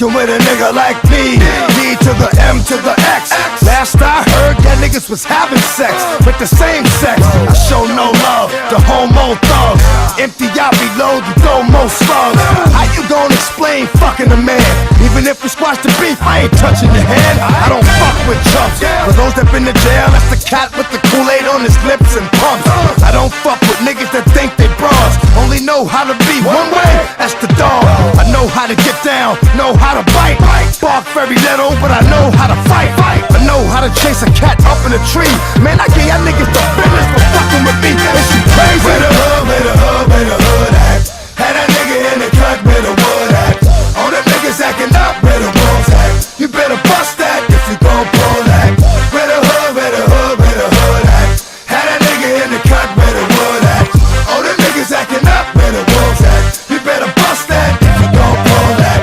fucking with a nigga like me. D to the M to the X. Last I heard, that niggas was having sex with the same sex. I show no love to homo thugs. Empty, I reload, you throw more slugs. How you gonna explain fucking a man? Even if we squash the beef, I ain't touching your hand. I don't fuck with chumps. For those that been to jail, that's the cat with the Kool-Aid on his lips and pumps. I don't fuck with niggas that think they bras. Only know how to be one way, that's the dog. I know how to get down, know how to bite. Bark very little, but I know how to fight. I know how to chase a cat up in a tree. Man, I gave y'all niggas the business for fucking with me. Is you crazy? Where the hood at? Had that nigga in the cut, where the wood at? All them niggas acting up, where the wolves at? You better bust that if you gon' pull that. Where the hood at? Had that nigga in the cut, where the wood at? All them niggas acting up, where the wolves at? You better bust that if you gon' pull that.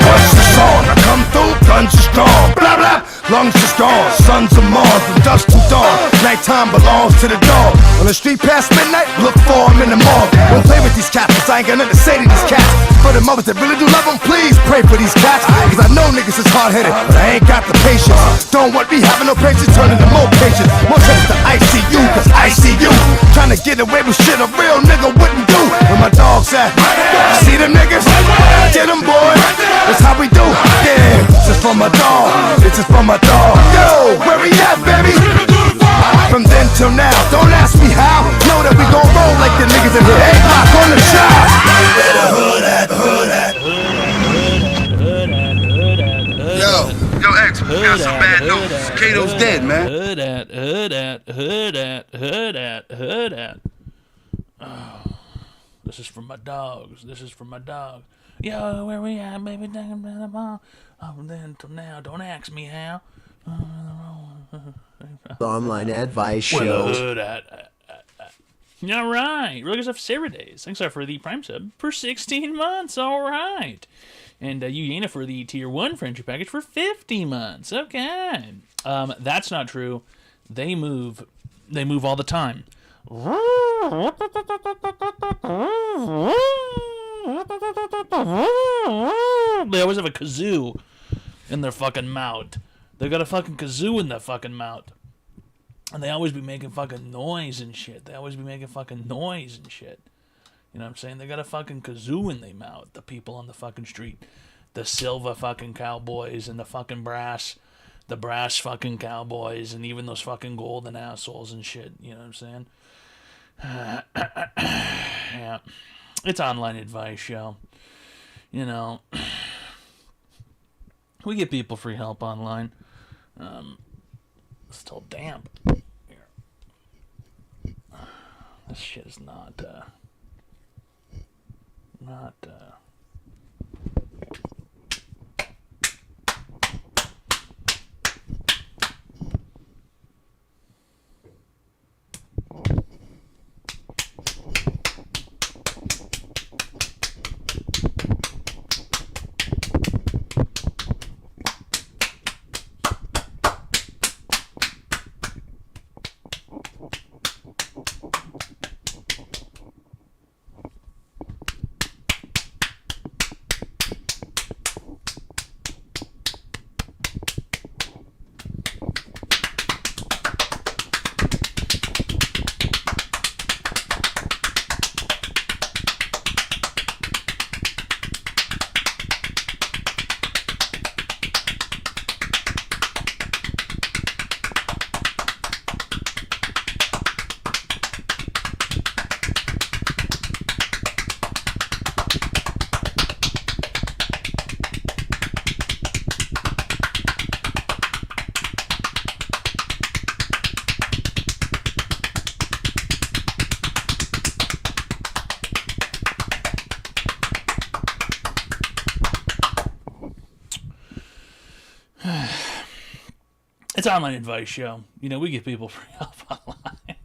What's the song? I come through, guns are strong. Blah blah. Lungs are strong, sons of Mars, from dusk to dawn. Nighttime belongs to the dog. On the street past midnight, look for him in the morgue. Don't play with these cats, cause I ain't got nothing to say to these cats. For the mothers that really do love them, please pray for these cats. Cause I know niggas is hard-headed, but I ain't got the patience. Don't want me having no patience, turning to more patience. More trips to ICU, cause I see you trying to get away with shit a real nigga wouldn't do. Where my dogs at? See them niggas? Get them, boy. That's how we do. Yeah, this is for my dog. This is for my dog. Yo, where we at, baby? From then till now, don't ask me how. Know that we gon' roll like the niggas in here. 8 o'clock on the shop. Where the hood at? Yo, X, we got some bad news. Kato's dead, man. Hood at. Oh, this is for my dogs. This is for my dog. Yo, where we at, baby? From then till now, don't ask me how. The online advice show. All right. Really good stuff, Sarah Days. Thanks for the Prime sub for 16 months. All right. And Yana for the Tier 1 friendship package for 50 months. Okay. That's not true. They move all the time. They always have a kazoo in their fucking mouth. They got a fucking kazoo in their fucking mouth. And they always be making fucking noise and shit. You know what I'm saying? They got a fucking kazoo in their mouth. The people on the fucking street. The silver fucking cowboys and the fucking brass. The brass fucking cowboys and even those fucking golden assholes and shit. You know what I'm saying? Yeah. It's online advice show. You know. We get people free help online. It's still damp. Here. This shit is not It's an online advice show. You know, we give people free help online.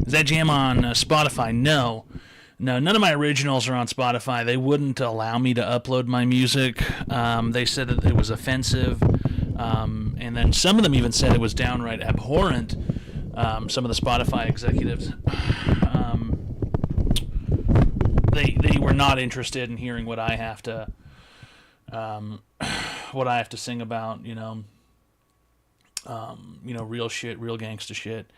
Is that jam on Spotify? No, none of my originals are on Spotify. They wouldn't allow me to upload my music. They said that it was offensive. And then some of them even said it was downright abhorrent. some of the Spotify executives, they were not interested in hearing what I have to sing about, real shit, real gangsta shit.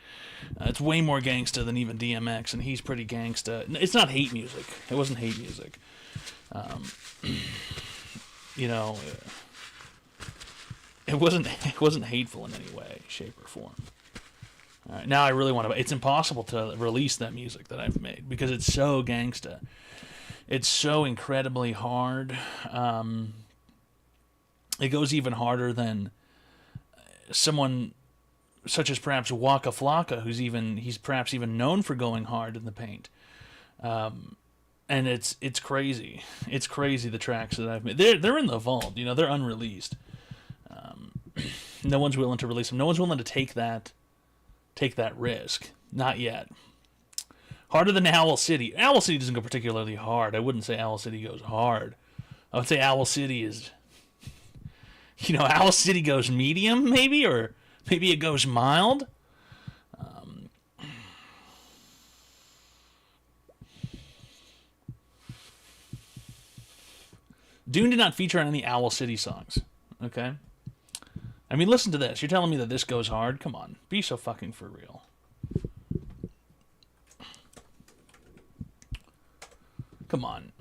It's way more gangsta than even DMX, and he's pretty gangsta. It's not hate music. It wasn't hate music. It wasn't hateful in any way, shape, or form. All right, now I really want to. It's impossible to release that music that I've made because it's so gangsta. It's so incredibly hard. It goes even harder than someone such as perhaps Waka Flocka, he's perhaps even known for going hard in the paint. And it's crazy. It's crazy the tracks that I've made. They're in the vault, they're unreleased. No one's willing to release them. No one's willing to take that risk. Not yet. Harder than Owl City. Owl City doesn't go particularly hard. I wouldn't say Owl City goes hard. I would say Owl City is, Owl City goes medium, maybe, or maybe it goes mild. Dune did not feature on any Owl City songs. Okay? I mean, listen to this. You're telling me that this goes hard? Come on. Be so fucking for real. Come on.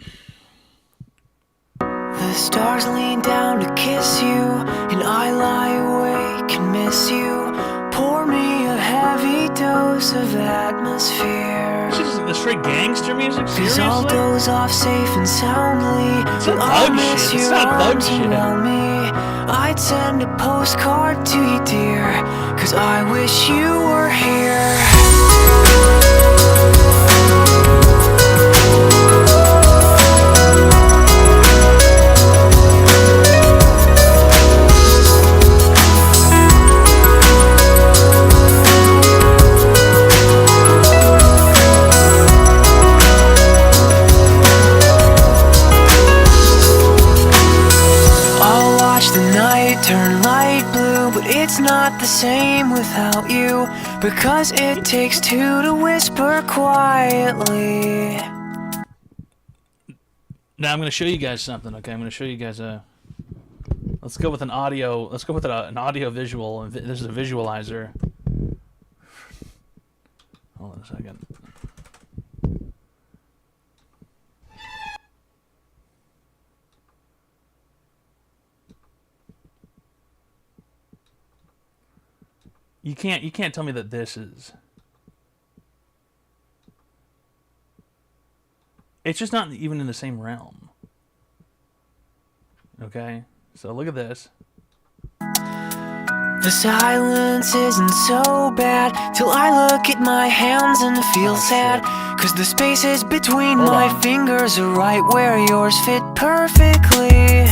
The stars lean down to kiss you, and I lie awake and miss you. Pour me a heavy dose of atmosphere. This is the straight gangster music? Cause I'll Seriously? doze off safe and soundly. It's not I'll thug miss shit. It's your not thug arms shit. around me. I'd send a postcard to you, dear, cause I wish you were here. Turn light blue, but it's not the same without you, because it takes two to whisper quietly. Now I'm going to show you guys something, okay? I'm going to show you guys let's go with an audio, an audio visual, and this is a visualizer. Hold on a second. You can't tell me that this is. It's just not even in the same realm. Okay? So look at this. The silence isn't so bad till I look at my hands and feel sad, cause the spaces between my fingers are right where yours fit perfectly.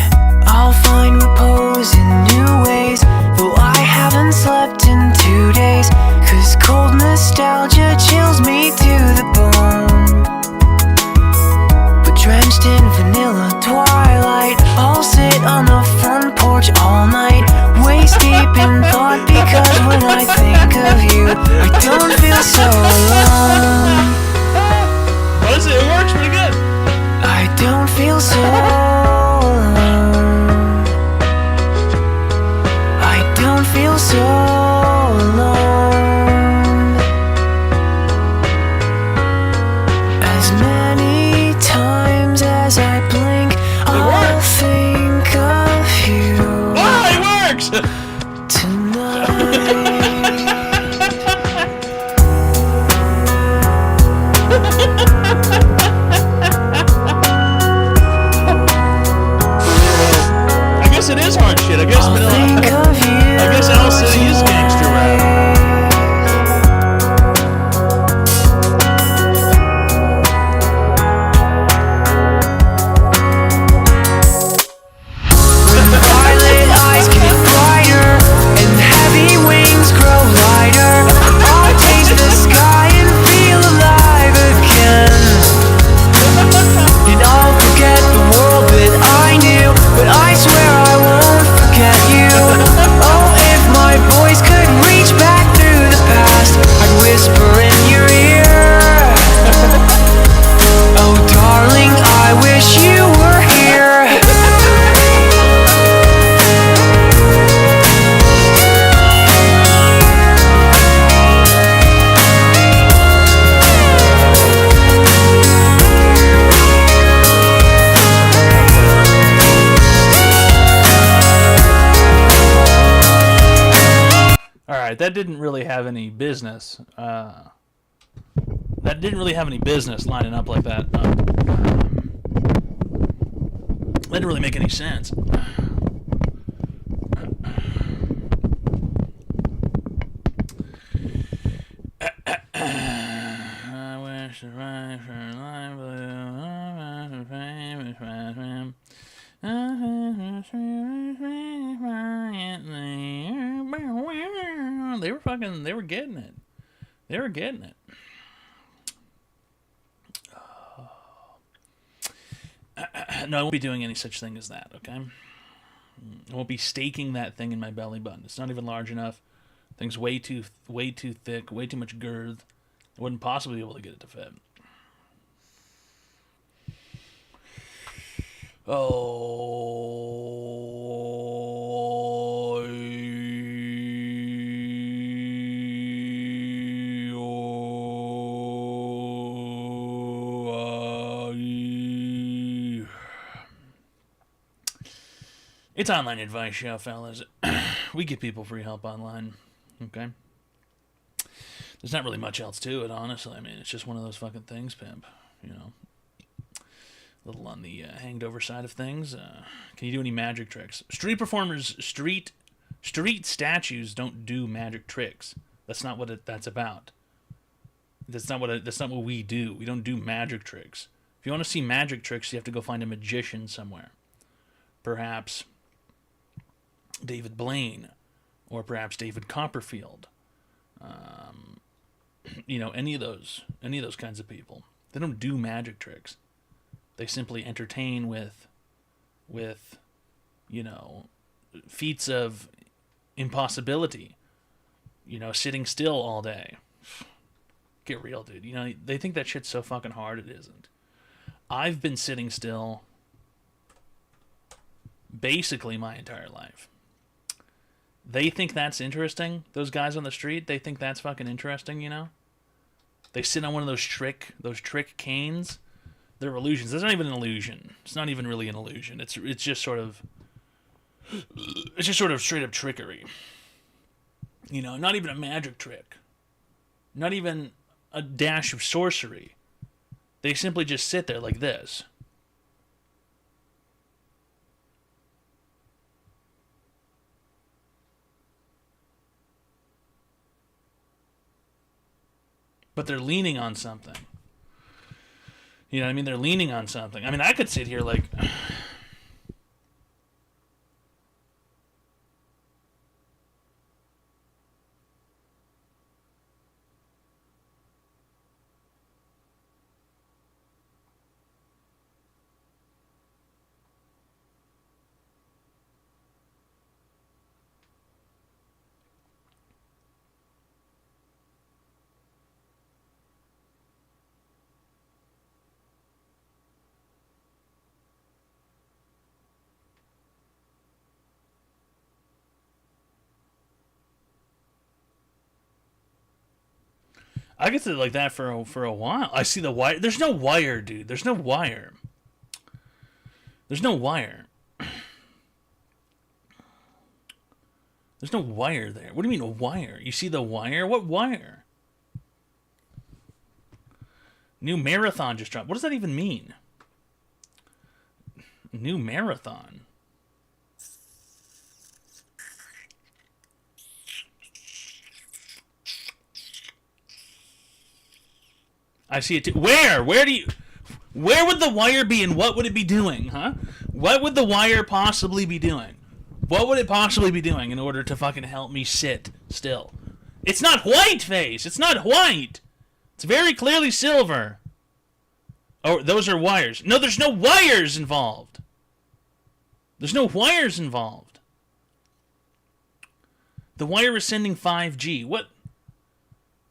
I'll find repose in new ways, though I haven't slept in 2 days, cause cold nostalgia chills me to the bone. But drenched in vanilla twilight, I'll sit on the front porch all night, waist deep in thought, because when I think of you, I don't feel so alone. What is it? It works pretty good. I don't feel so alone. I don't feel so alone. As many times as I blink, I'll think of you Oh, it works! tonight. I guess it is hard shit. I guess I'll think of you I guess Owl City is right, that didn't really have any business. That didn't really have any business lining up like that. That didn't really make any sense. I wish the right for life they were getting it. They were getting it. No, I won't be doing any such thing as that, okay? I won't be staking that thing in my belly button. It's not even large enough. Thing's way too thick, way too much girth. I wouldn't possibly be able to get it to fit. It's Online Advice Show, fellas. We give people free help online, okay? There's not really much else to it, honestly. I mean, it's just one of those fucking things, pimp, you know? A little on the hanged over side of things. Can you do any magic tricks? Street performers, street statues don't do magic tricks. That's not what that's about. That's not what we do. We don't do magic tricks. If you want to see magic tricks, you have to go find a magician somewhere. Perhaps David Blaine, or perhaps David Copperfield. You know, any of those kinds of people. They don't do magic tricks. They simply entertain with, you know, feats of impossibility. You know, sitting still all day. Get real, dude. You know, they think that shit's so fucking hard. It isn't. I've been sitting still basically my entire life. They think that's interesting. Those guys on the street, they think that's fucking interesting, you know? They sit on one of those trick canes. They're illusions. That's not even an illusion. It's not even really an illusion. It's just sort of straight up trickery. You know, not even a magic trick. Not even a dash of sorcery. They simply just sit there like this. But they're leaning on something. You know what I mean? They're leaning on something. I mean, I could sit here like... I could sit like that for a while. I see the wire. There's no wire, dude. There's no wire. There's no wire. There's no wire there. What do you mean a wire? You see the wire? What wire? New marathon just dropped. What does that even mean? New marathon. I see it too. Where? Where would the wire be and what would it be doing, huh? What would the wire possibly be doing? What would it possibly be doing in order to fucking help me sit still? It's not white, face. It's not white. It's very clearly silver. Oh, those are wires. No, there's no wires involved. There's no wires involved. The wire is sending 5G.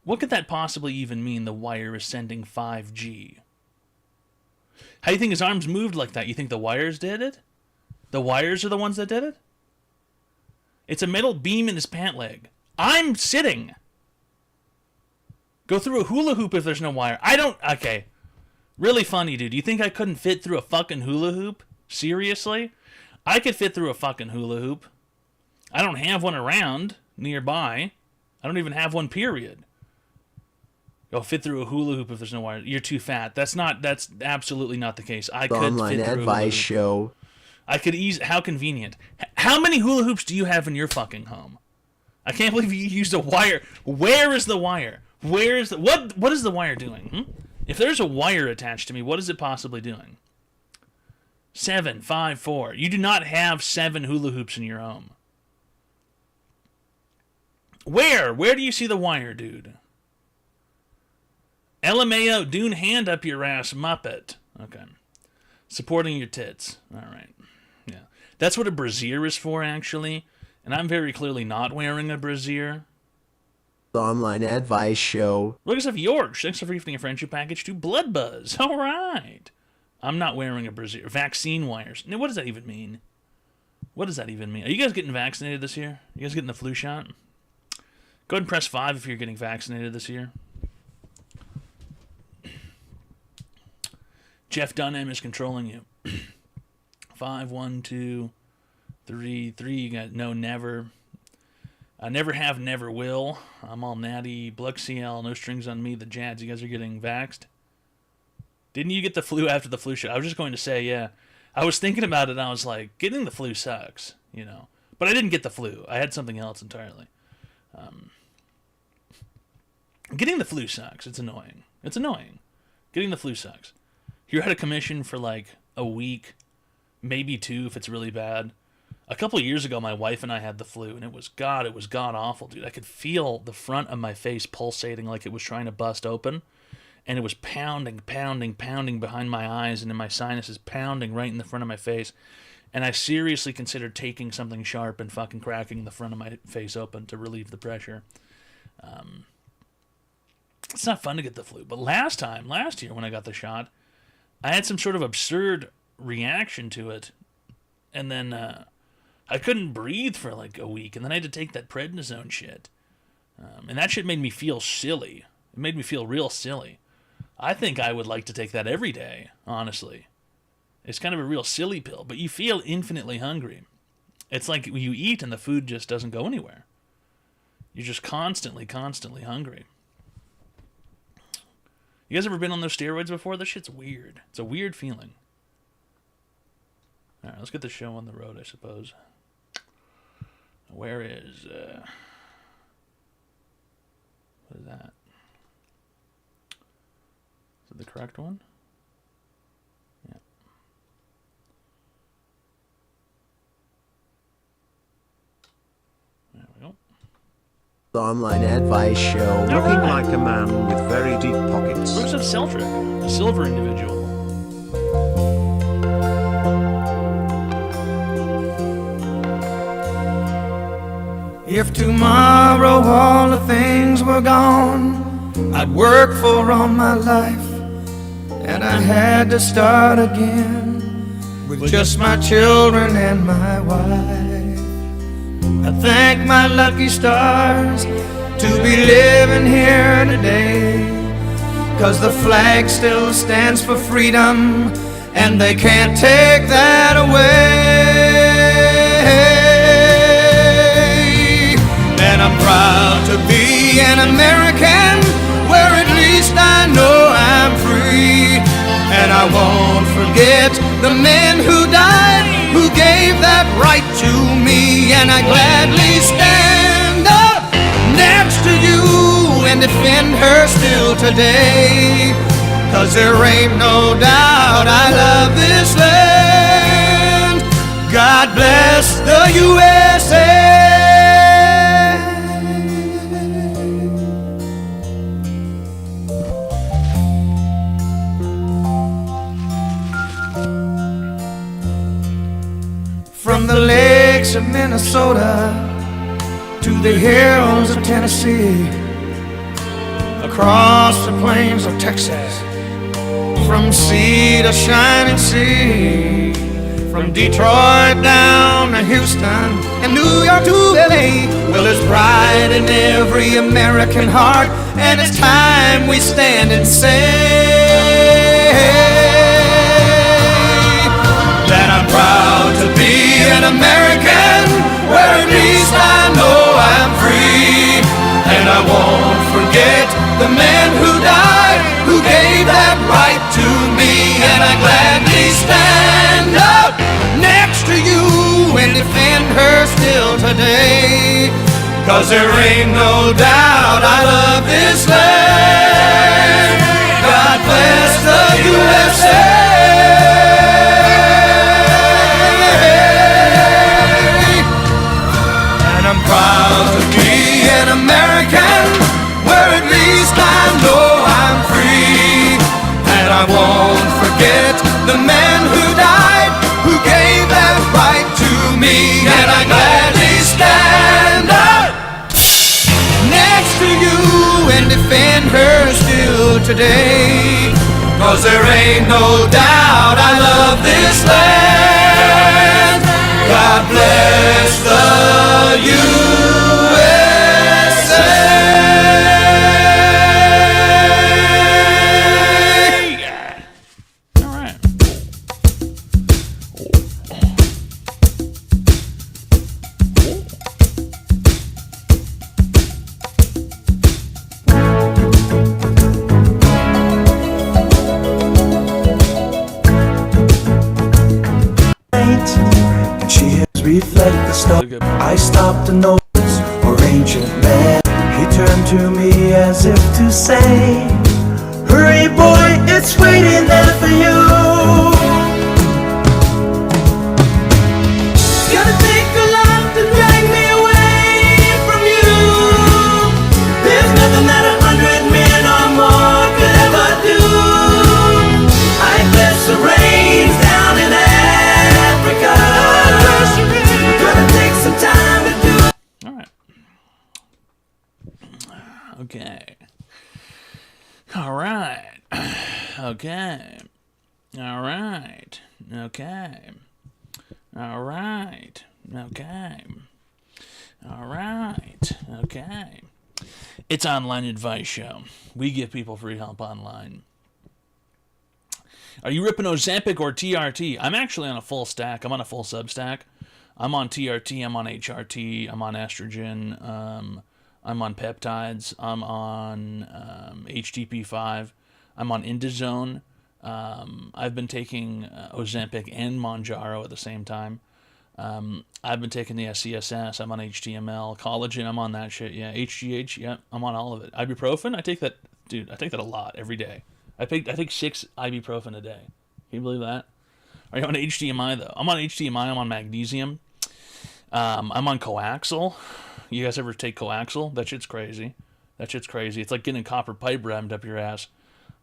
What could that possibly even mean, the wire is sending 5G? How do you think his arms moved like that? You think the wires did it? The wires are the ones that did it? It's a metal beam in his pant leg. I'm sitting. Go through a hula hoop if there's no wire. Okay. Really funny, dude. You think I couldn't fit through a fucking hula hoop? Seriously? I could fit through a fucking hula hoop. I don't have one around nearby. I don't even have one, period. You'll fit through a hula hoop if there's no wire. You're too fat. That's absolutely not the case. I The could Online fit through Advice a hula hoop. Show. I could how convenient. How many hula hoops do you have in your fucking home? I can't believe you used a wire. Where is the wire? Where is the what is the wire doing? If there's a wire attached to me, what is it possibly doing? 7, 5, 4. You do not have 7 hula hoops in your home. Where? Where do you see the wire, dude? LMAO, Dune, hand up your ass, Muppet. Okay. Supporting your tits. All right. Yeah. That's what a brassiere is for, actually. And I'm very clearly not wearing a brassiere. The Online Advice Show. Look us up, George. Thanks for gifting a friendship package to Blood Buzz. All right. I'm not wearing a brassiere. Vaccine wires. Now, what does that even mean? What does that even mean? Are you guys getting vaccinated this year? You guys getting the flu shot? Go ahead and press 5 if you're getting vaccinated this year. Jeff Dunham is controlling you. 5, 1, 2, 3, 3. You got no, never. I never have, never will. I'm all natty. Blug CL, no strings on me. The Jads, you guys are getting vaxxed. Didn't you get the flu after the flu shot? I was just going to say, yeah. I was thinking about it, and I was like, getting the flu sucks, you know. But I didn't get the flu. I had something else entirely. Getting the flu sucks. It's annoying. It's annoying. Getting the flu sucks. You're at a commission for like a week, maybe 2 if it's really bad. A couple of years ago, my wife and I had the flu, and it was god awful, dude. I could feel the front of my face pulsating like it was trying to bust open, and it was pounding behind my eyes and in my sinuses, pounding right in the front of my face. And I seriously considered taking something sharp and fucking cracking the front of my face open to relieve the pressure. It's not fun to get the flu. But last year when I got the shot, I had some sort of absurd reaction to it, and then I couldn't breathe for like a week, and then I had to take that prednisone shit. And that shit made me feel silly. It made me feel real silly. I think I would like to take that every day, honestly. It's kind of a real silly pill, but you feel infinitely hungry. It's like you eat and the food just doesn't go anywhere. You're just constantly hungry. You guys ever been on those steroids before? This shit's weird. It's a weird feeling. Alright, let's get the show on the road, I suppose. Where is... what is that? Is it the correct one? Yeah. There we go. The Online Advice Show. Looking like a man with very deep pockets. Brooks of Celtric, a silver individual. If tomorrow all the things were gone, I'd work for all my life, and I had to start again with just my children and my wife. I thank my lucky stars to be living here today, 'cause the flag still stands for freedom, and they can't take that away. And I'm proud to be an American, where at least I know I'm free. And I won't forget the men who died, who gave that right to me. And I gladly stand up next to you and defend her still today, 'cause there ain't no doubt I love this land. God bless the USA. From the lakes of Minnesota to the hills of Tennessee, across the plains of Texas, from sea to shining sea, from Detroit down to Houston and New York to LA. Well, there's pride in every American heart, and it's time we stand and say that I'm proud to be an American, where at least I know I'm free. And today. 'Cause there ain't no doubt I love this land. God bless the USA. And I'm proud to be an American, where at least I know I'm free. And I won't forget the men who died, who gave that right to me. And I gladly stand up next to you and defend her still today. 'Cause there ain't no doubt I love this land. God bless the USA. All right. And she has reflect the stuff. Good. I stopped to notice our ancient man. He turned to me as if to say, hurry boy, it's waiting there for you. It's gonna take a lot to drag me away from you. There's nothing that 100 men or more could ever do. I bless the rains down in Africa. Gonna take some time to do. All right. Okay. All right. Okay. All right. Okay. All right. Okay. All right. Okay. It's Online Advice Show. We give people free help online. Are you ripping Ozempic or TRT? I'm actually on a full stack. I'm on a full Substack. I'm on TRT. I'm on HRT. I'm on estrogen. I'm on peptides. I'm on HTP5. I'm on Indazone. I've been taking Ozempic and Mounjaro at the same time. I've been taking the SCSS. I'm on HTML. Collagen, I'm on that shit. Yeah, HGH, yeah, I'm on all of it. Ibuprofen, I take that, dude, I take that a lot every day. I take 6 ibuprofen a day. Can you believe that? Are you on HDMI, though? I'm on HDMI. I'm on magnesium. I'm on Coaxil. You guys ever take Coaxil? That shit's crazy. That shit's crazy. It's like getting copper pipe rammed up your ass.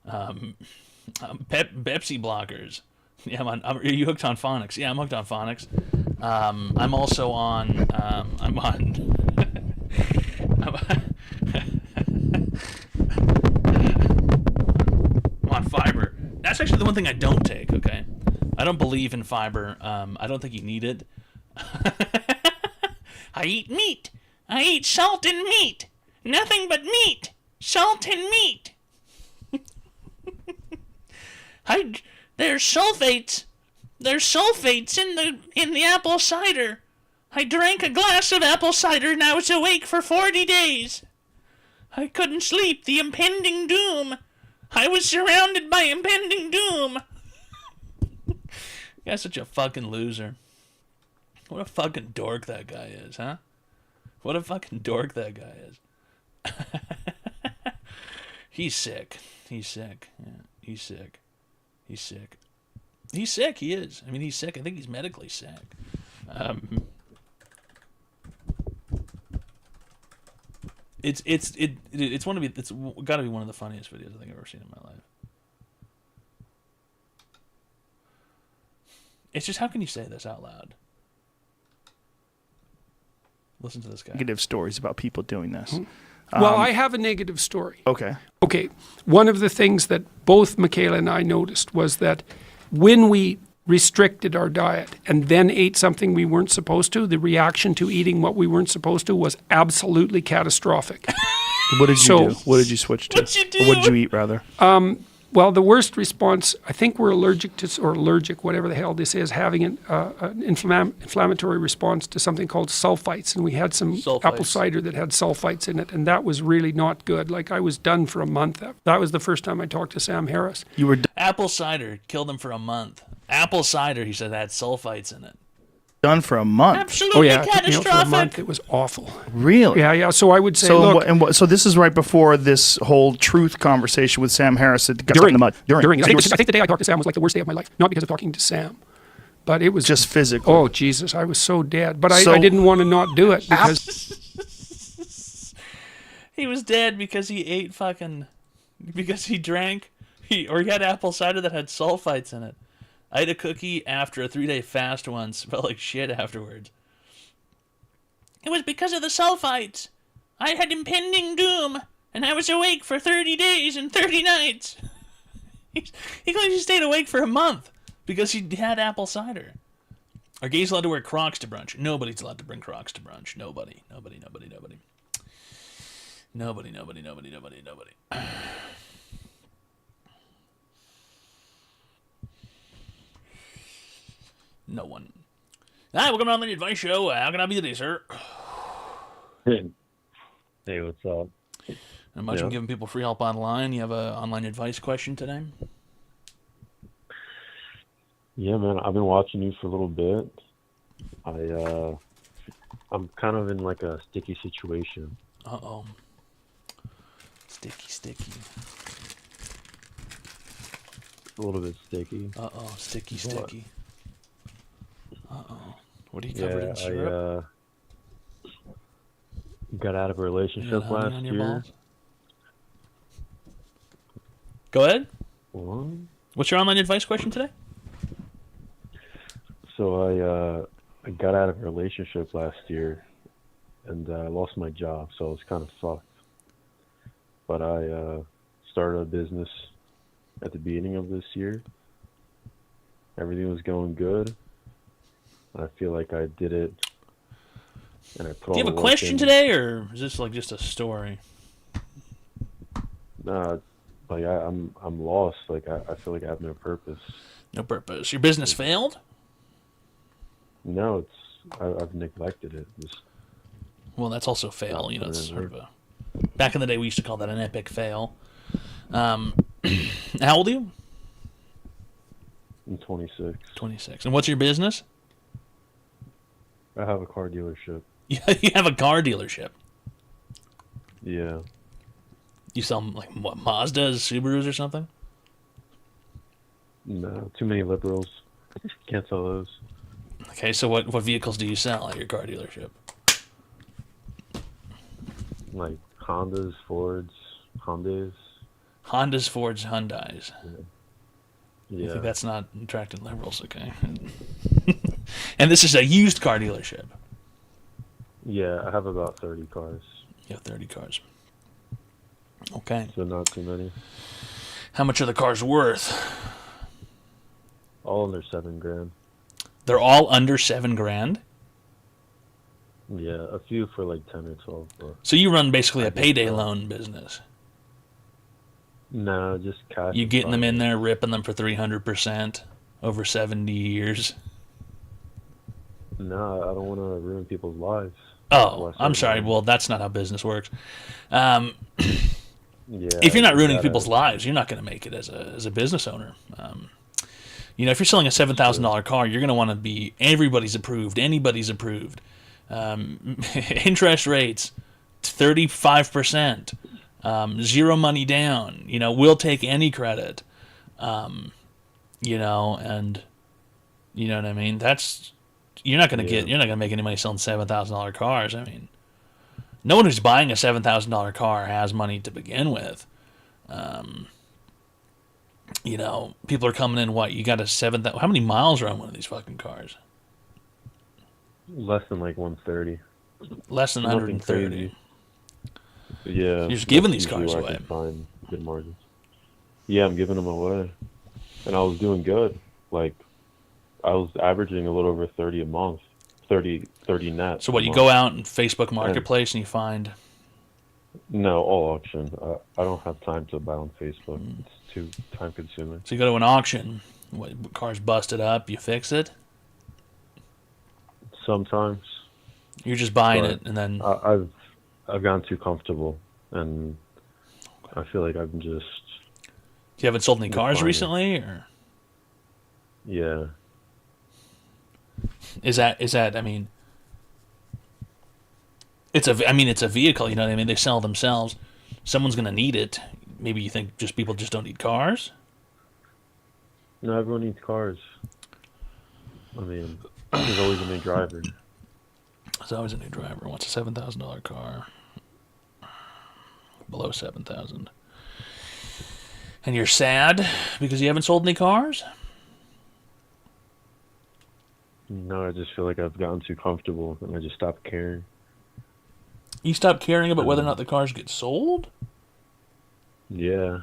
Pepsi blockers. Yeah, are you hooked on Phonics? Yeah, I'm hooked on Phonics. I'm also on. I'm on. I'm on fiber. That's actually the one thing I don't take. Okay, I don't believe in fiber. I don't think you need it. I eat meat. I eat salt and meat. Nothing but meat. Salt and meat. There's sulfates. There's sulfates in the apple cider. I drank a glass of apple cider and I was awake for 40 days. I couldn't sleep. The impending doom. I was surrounded by impending doom. Guy's such a fucking loser. What a fucking dork that guy is, huh? What a fucking dork that guy is. He's sick. He's sick. Yeah, he's sick. He's sick. He's sick. He is. I mean, he's sick. I think he's medically sick. It's got to be one of the funniest videos I think I've ever seen in my life. It's just, how can you say this out loud? Listen to this guy. Negative stories about people doing this. Well, I have a negative story. Okay. Okay. One of the things that both Michaela and I noticed was that when we restricted our diet and then ate something we weren't supposed to, the reaction to eating what we weren't supposed to was absolutely catastrophic. What did you do? What did you switch to? What'd you do? Or what did you eat, rather? Well, the worst response, I think we're allergic to, or allergic, whatever the hell this is, having an inflammatory response to something called sulfites. And we had some apple cider that had sulfites in it, and that was really not good. Like, I was done for a month. That was the first time I talked to Sam Harris. Apple cider killed him for a month. Apple cider, he said, had sulfites in it. done for a month. Absolutely Oh yeah, it took me out catastrophic. for a month. It was awful. Really? Yeah. So I would say, So look, so this is right before this whole truth conversation with Sam Harris that got stuck in the mud. During. I think the day I talked to Sam was like the worst day of my life. Not because of talking to Sam, but it was Just physically. Oh Jesus, I was so dead. But So- I didn't want to not do it because He was dead because he ate because he drank, he had apple cider that had sulfites in it. I ate a cookie after a 3-day fast once. Felt like shit afterwards. It was because of the sulfites. I had impending doom, and I was awake for 30 days and 30 nights. He claims he stayed awake for a month because he had apple cider. Are gays allowed to wear Crocs to brunch? Nobody's allowed to bring Crocs to brunch. Nobody. No one. Hi, welcome to the Advice Show. How can I be today, sir? Hey, what's up? Not much. I'm giving people free help online. You have an online advice question today? Yeah, man, I've been watching you for a little bit. I'm kind of in like a sticky situation. Uh-oh. Sticky. A little bit sticky. Uh-oh. Sticky. Uh-oh. What are you Yeah, covered in syrup? Got out of a You got relationship honey last on your year. balls? Go ahead. What? What's your online advice question today? So I got out of a relationship last year, and I lost my job, so it was kind of fucked. But I started a business at the beginning of this year. Everything was going good. I feel like I did it, and I put Do you all have a the work question in. today, or is this like just a story? Like I'm lost. Like I feel like I have no purpose. No purpose. Your business failed? No, I've neglected it. Well, that's also fail. Not You know, it's putting sort in of a... Back in the day, we used to call that an epic fail. How old are you? I'm 26. 26. And what's your business? I have a car dealership. You have a car dealership. Yeah. You sell, like, what, Mazdas, Subarus, or something? No, too many liberals. Can't sell those. Okay, so what vehicles do you sell at your car dealership? Like Hondas, Fords, Hyundais. Hondas, Fords, Hyundais. Yeah. I think that's not attracting liberals, okay? And this is a used car dealership. Yeah, I have about 30 cars. You have 30 cars. Okay. So not too many. How much are the cars worth? All under $7,000. They're all under $7,000? Yeah, a few for like 10 or 12. But So you run basically a payday loan business. no, just cash. You is getting them fine. in there, ripping them for 300% over 70 years. No, I don't want to ruin people's lives. Oh, That's why I I'm started sorry. mine. Well, that's not how business works. Yeah, If you're not ruining yeah. people's lives, you're not going to make it as a business owner. You know, if you're selling a $7,000 car, you're going to want to be everybody's approved, anybody's approved. Interest rates 35%, 0 money down. You know, we'll take any credit. You know, and you know what I mean. You're not going to make any money selling $7,000 cars. I mean, no one who's buying a $7,000 car has money to begin with. You know, people are coming in. What you got how many miles are on one of these fucking cars? Less than like 130. Less than Nothing 130. crazy. Yeah. You're just giving that's these usually cars where I away. can find good margins. Yeah, I'm giving them away. And I was doing good. Like, I was averaging a little over 30 a month. 30 net. So what? a You month. go out in Facebook Marketplace and you find. No, all auction. I don't have time to buy on Facebook. Hmm. It's too time consuming. So you go to an auction. What, car's busted up. You fix it. Sometimes. You're just buying but it and then. I've gotten too comfortable, and I feel like I'm just. You haven't sold any cars fine. recently, or. Yeah. Is that? I mean, it's a vehicle. You know what I mean? They sell themselves. Someone's gonna need it. Maybe you think people just don't need cars. No, everyone needs cars. I mean, there's always a new driver. There's always a new driver. Wants a $7,000 car. Below 7,000. And you're sad because you haven't sold any cars? No, I just feel like I've gotten too comfortable and I just stopped caring. You stopped caring about whether or not the cars get sold? Yeah,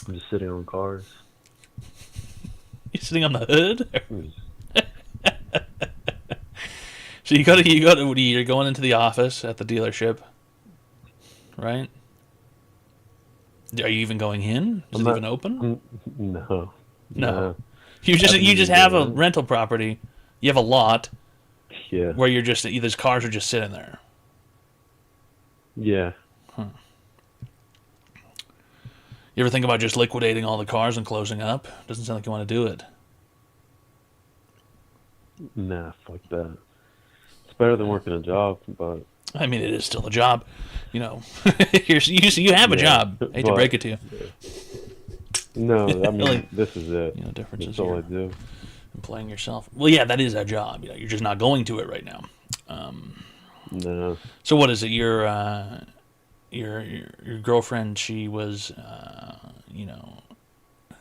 I'm just sitting on cars. You're sitting on the hood? So you're going into the office at the dealership, right? Are you even going in? Is it even open? No. No. You just have a rental property. You have a lot. Yeah. Where these cars are just sitting there. Yeah. Huh. You ever think about just liquidating all the cars and closing up? Doesn't sound like you want to do it. Nah, fuck that. It's better than working a job, but... I mean, it is still a job. You know, you have a job. I hate to break it to you. No, I mean, this is it. You know, difference That's is all I do. Employing yourself. Well, yeah, that is a job. You know, you're just not going to it right now. No. So what is it? Your girlfriend? She was,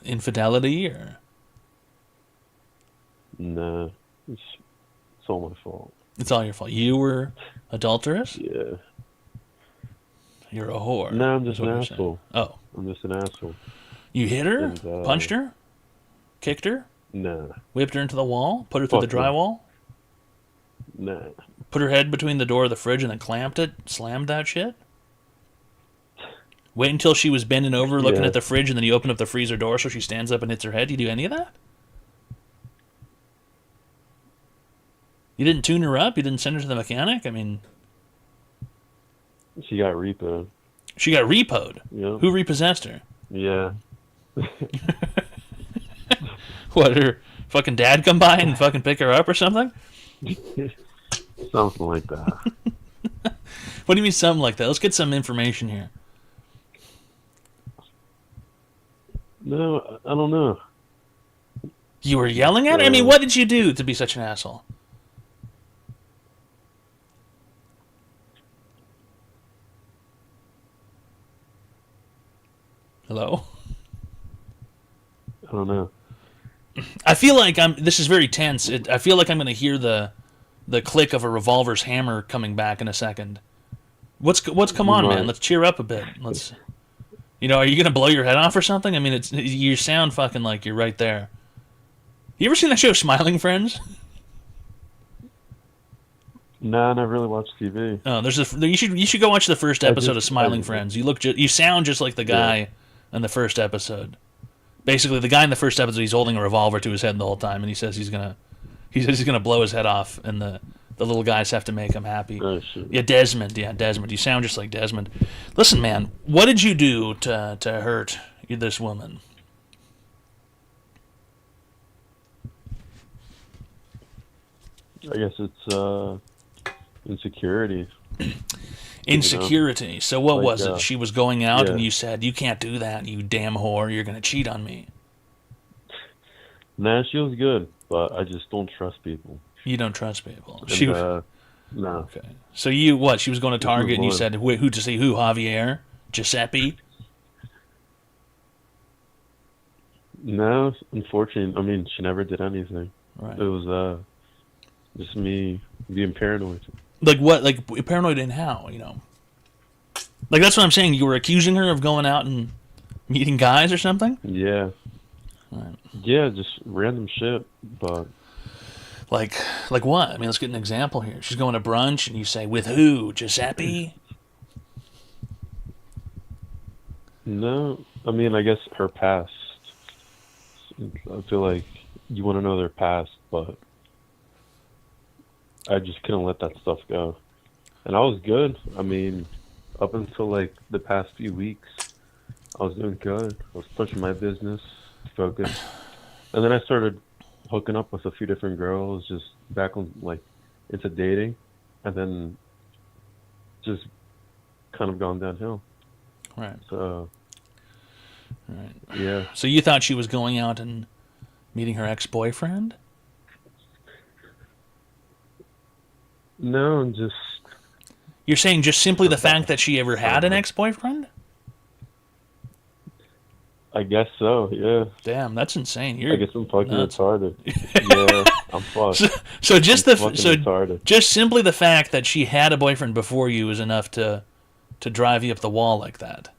infidelity or? No, it's all my fault. It's all your fault. You were adulterous? Yeah. You're a whore. No, I'm just an asshole. Oh. I'm just an asshole. You hit her? And, punched her? Kicked her? Nah. Whipped her into the wall? Put her through the drywall? Nah. Put her head between the door of the fridge and then clamped it? Slammed that shit? Wait until she was bending over looking at the fridge and then you open up the freezer door so she stands up and hits her head? You do any of that? You didn't tune her up? You didn't send her to the mechanic? I mean... She got repoed. She got repoed? Yep. Who repossessed her? Yeah. What, her fucking dad come by and fucking pick her up or something? Something like that. What do you mean something like that? Let's get some information here. No, I don't know. You were yelling at her? I mean, what did you do to be such an asshole? Hello? I don't know. I feel like this is very tense. I feel like I'm going to hear the click of a revolver's hammer coming back in a second. What's come on, man? Let's cheer up a bit. Let's, are you going to blow your head off or something? I mean, you sound fucking like you're right there. You ever seen that show Smiling Friends? Nah, I never really watched TV. Oh, you should go watch the first episode of Smiling Friends. You sound just like the guy in the first episode. Basically, the guy in the first episode, he's holding a revolver to his head the whole time, and he says he's gonna blow his head off, and the little guys have to make him happy. Oh, shit. Yeah, Desmond. You sound just like Desmond. Listen, man, what did you do to hurt this woman? I guess it's insecurity. Insecurity. So what was it? She was going out and yeah. you said, "You can't do that, you damn whore. You're going to cheat on me." Nah, she was good, but I just don't trust people. You don't trust people. And, no. Okay. So she was going to Target and you said, who to see who? Javier? Giuseppe? No, unfortunately, I mean, she never did anything. Right. It was just me being paranoid. Like what? Like paranoid in how? Like that's what I'm saying. You were accusing her of going out and meeting guys or something? Yeah. Right. Yeah, just random shit, but... Like what? I mean, let's get an example here. She's going to brunch and you say, with who? Giuseppe? No, I mean, I guess her past. I feel like you want to know their past, but I just couldn't let that stuff go. And I was good. I mean, up until like the past few weeks, I was doing good. I was pushing my business, focused. And then I started hooking up with a few different girls, just back on like into dating, and then just kind of gone downhill. Right. So, right. Yeah. So you thought she was going out and meeting her ex-boyfriend? No, I'm just. You're saying just simply the fact that she ever had an ex-boyfriend? I guess so, yeah. Damn, that's insane. I guess I'm fucking nuts. retarded. Yeah, I'm fucked. So just I'm fucking retarded. just simply the fact that she had a boyfriend before you is enough to drive you up the wall like that.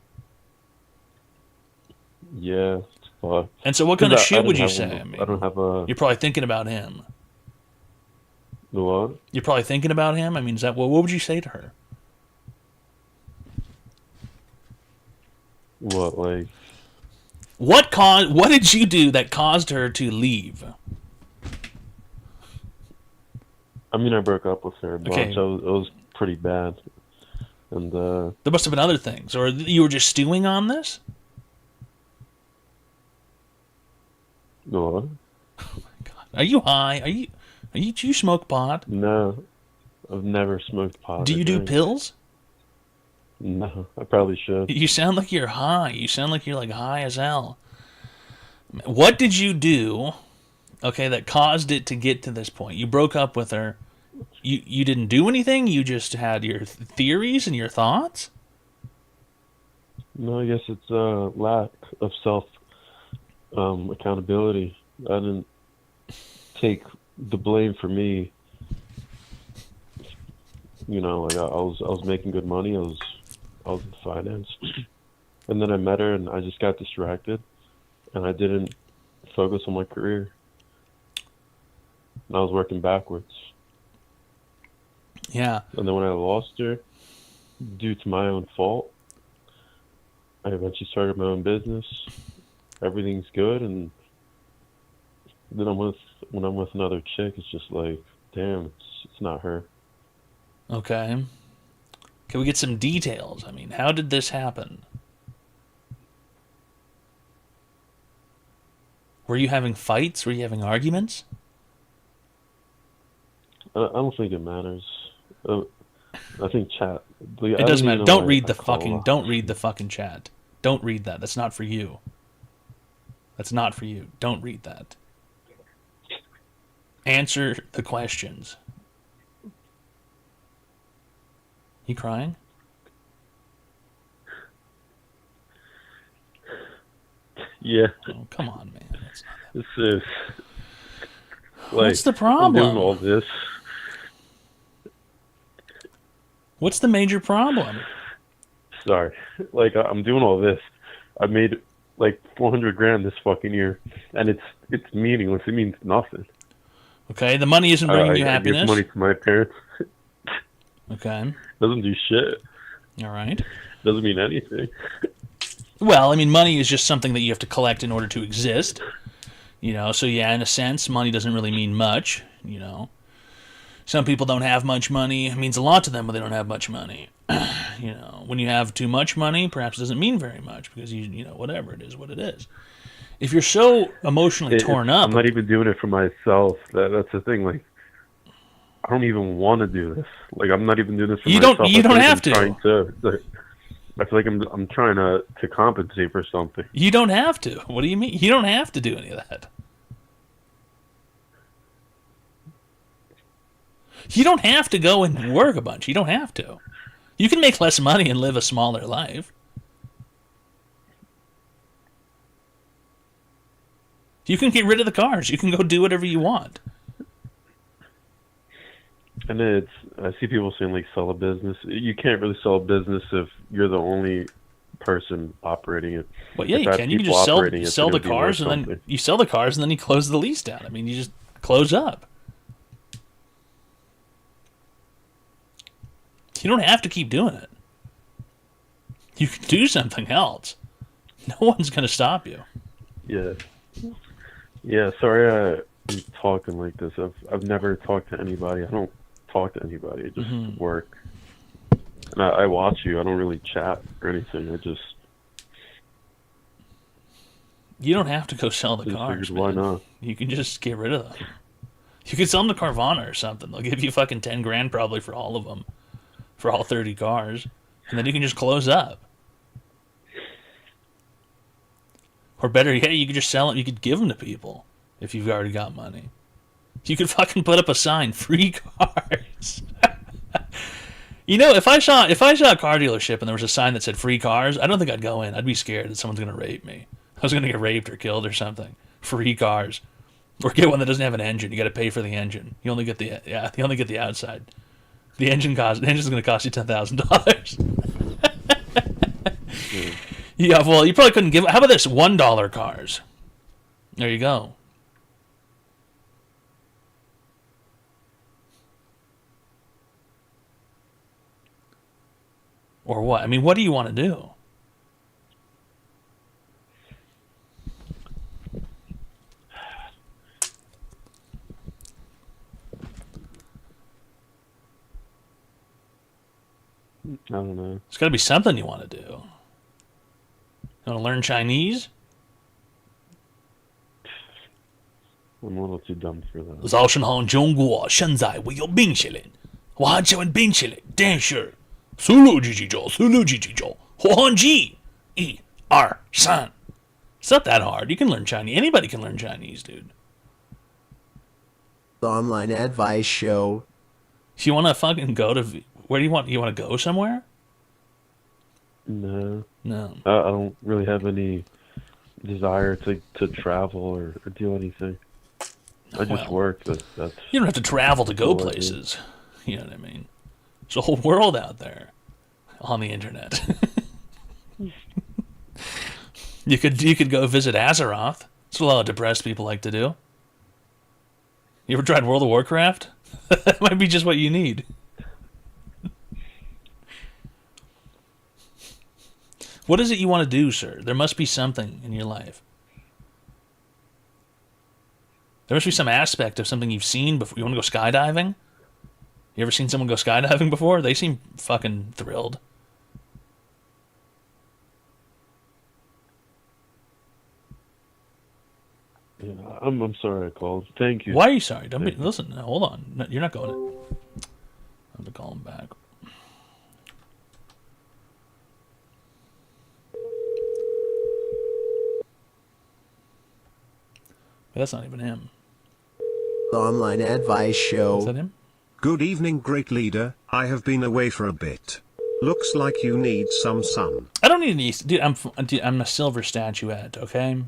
Yeah, it's fucked. And so what kind of shit would you I say? I mean, don't have a. you're probably thinking about him. The what? You're probably thinking about him? I mean, is that what would you say to her? What, like? What did you do that caused her to leave? I mean, I broke up with her a bunch. Okay. It was pretty bad. And, There must have been other things. Or you were just stewing on this? what? Are you high? Do you smoke pot? No, I've never smoked pot. Do you do pills? No, I probably should. You sound like you're high. You sound like you're like high as hell. What did you do, okay, that caused it to get to this point? You broke up with her. You didn't do anything? You just had your theories and your thoughts? No, I guess it's a lack of self accountability. I didn't take the blame for me. You know, like I was making good money. I was in finance, and then I met her, and I just got distracted, and I didn't focus on my career. And I was working backwards. Yeah. And then when I lost her, due to my own fault, I eventually started my own business. Everything's good, and then when I'm with another chick, it's just like, damn, it's not her. Okay. Can we get some details? I mean, how did this happen? Were you having fights? Were you having arguments? I don't think it matters. I think chat. It doesn't matter. Don't read the fucking chat. Don't read that. That's not for you. That's not for you. Don't read that. Answer the questions. You crying? Yeah. Oh, come on, man. This is. What's the problem? I'm doing all this. What's the major problem? Sorry. Like, I'm doing all this. I made like $400,000 this fucking year, and it's meaningless. It means nothing. Okay, the money isn't bringing you I happiness. give money to my parents. Okay. Doesn't do shit. All right. Doesn't mean anything. Well, I mean, money is just something that you have to collect in order to exist. You know, so yeah, in a sense, money doesn't really mean much, you know. Some people don't have much money. It means a lot to them, but they don't have much money. You know, when you have too much money, perhaps it doesn't mean very much because, you know, whatever, it is what it is. If you're so emotionally torn up... I'm not even doing it for myself. That's the thing. Like, I don't even want to do this. Like, I'm not even doing this for myself. You don't have to. I feel like I'm trying to compensate for something. You don't have to. What do you mean? You don't have to do any of that. You don't have to go and work a bunch. You don't have to. You can make less money and live a smaller life. You can get rid of the cars. You can go do whatever you want. And I see people saying, like, sell a business. You can't really sell a business if you're the only person operating it. Well, yeah, you can. You can just sell the cars, and then you sell the cars, and then you close the lease down. I mean, you just close up. You don't have to keep doing it. You can do something else. No one's going to stop you. Yeah. Yeah, sorry I'm talking like this. I've never talked to anybody. I don't talk to anybody. I just work. And I watch you. I don't really chat or anything. You don't have to go sell the cars, figured, why not? You can just get rid of them. You could sell them to Carvana or something. They'll give you fucking 10 grand probably for all of them, for all 30 cars, and then you can just close up. Or better yet, you could just sell it. You could give them to people if you've already got money. You could fucking put up a sign, free cars. You know, if I saw a car dealership and there was a sign that said free cars, I don't think I'd go in. I'd be scared that someone's gonna rape me. I was gonna get raped or killed or something. Free cars. Or get one that doesn't have an engine. You got to pay for the engine. You only get the outside. The engine's going to cost you $10,000. Yeah, well, you probably couldn't give. How about this? $1 cars. There you go. Or what? I mean, what do you want to do? I don't know. It's got to be something you want to do. You want to learn Chinese? I'm a little too dumb for that. 早上好，中国现在我有冰淇淋，我很喜欢冰淇淋，但是速度叽叽叫，速度叽叽叫，火红鸡，1、2、3。It's not that hard. You can learn Chinese. Anybody can learn Chinese, dude. The online advice show. If you want to fucking go to, where do you want? You want to go somewhere? No. No. I don't really have any desire to travel or do anything. I just work. That's you don't have to travel to go places. You know what I mean? There's a whole world out there on the internet. You could go visit Azeroth. That's what a lot of depressed people like to do. You ever tried World of Warcraft? That might be just what you need. What is it you want to do, sir? There must be something in your life. There must be some aspect of something you've seen before. You want to go skydiving? You ever seen someone go skydiving before? They seem fucking thrilled. Yeah, I'm sorry I called. Thank you. Why are you sorry? Don't be. Listen, no, hold on. No, you're not going to. I have to call him back. That's not even him. The online advice show. Is that him? Good evening, great leader. I have been away for a bit. Looks like you need some sun. I don't need any. Dude, I'm a silver statuette, okay?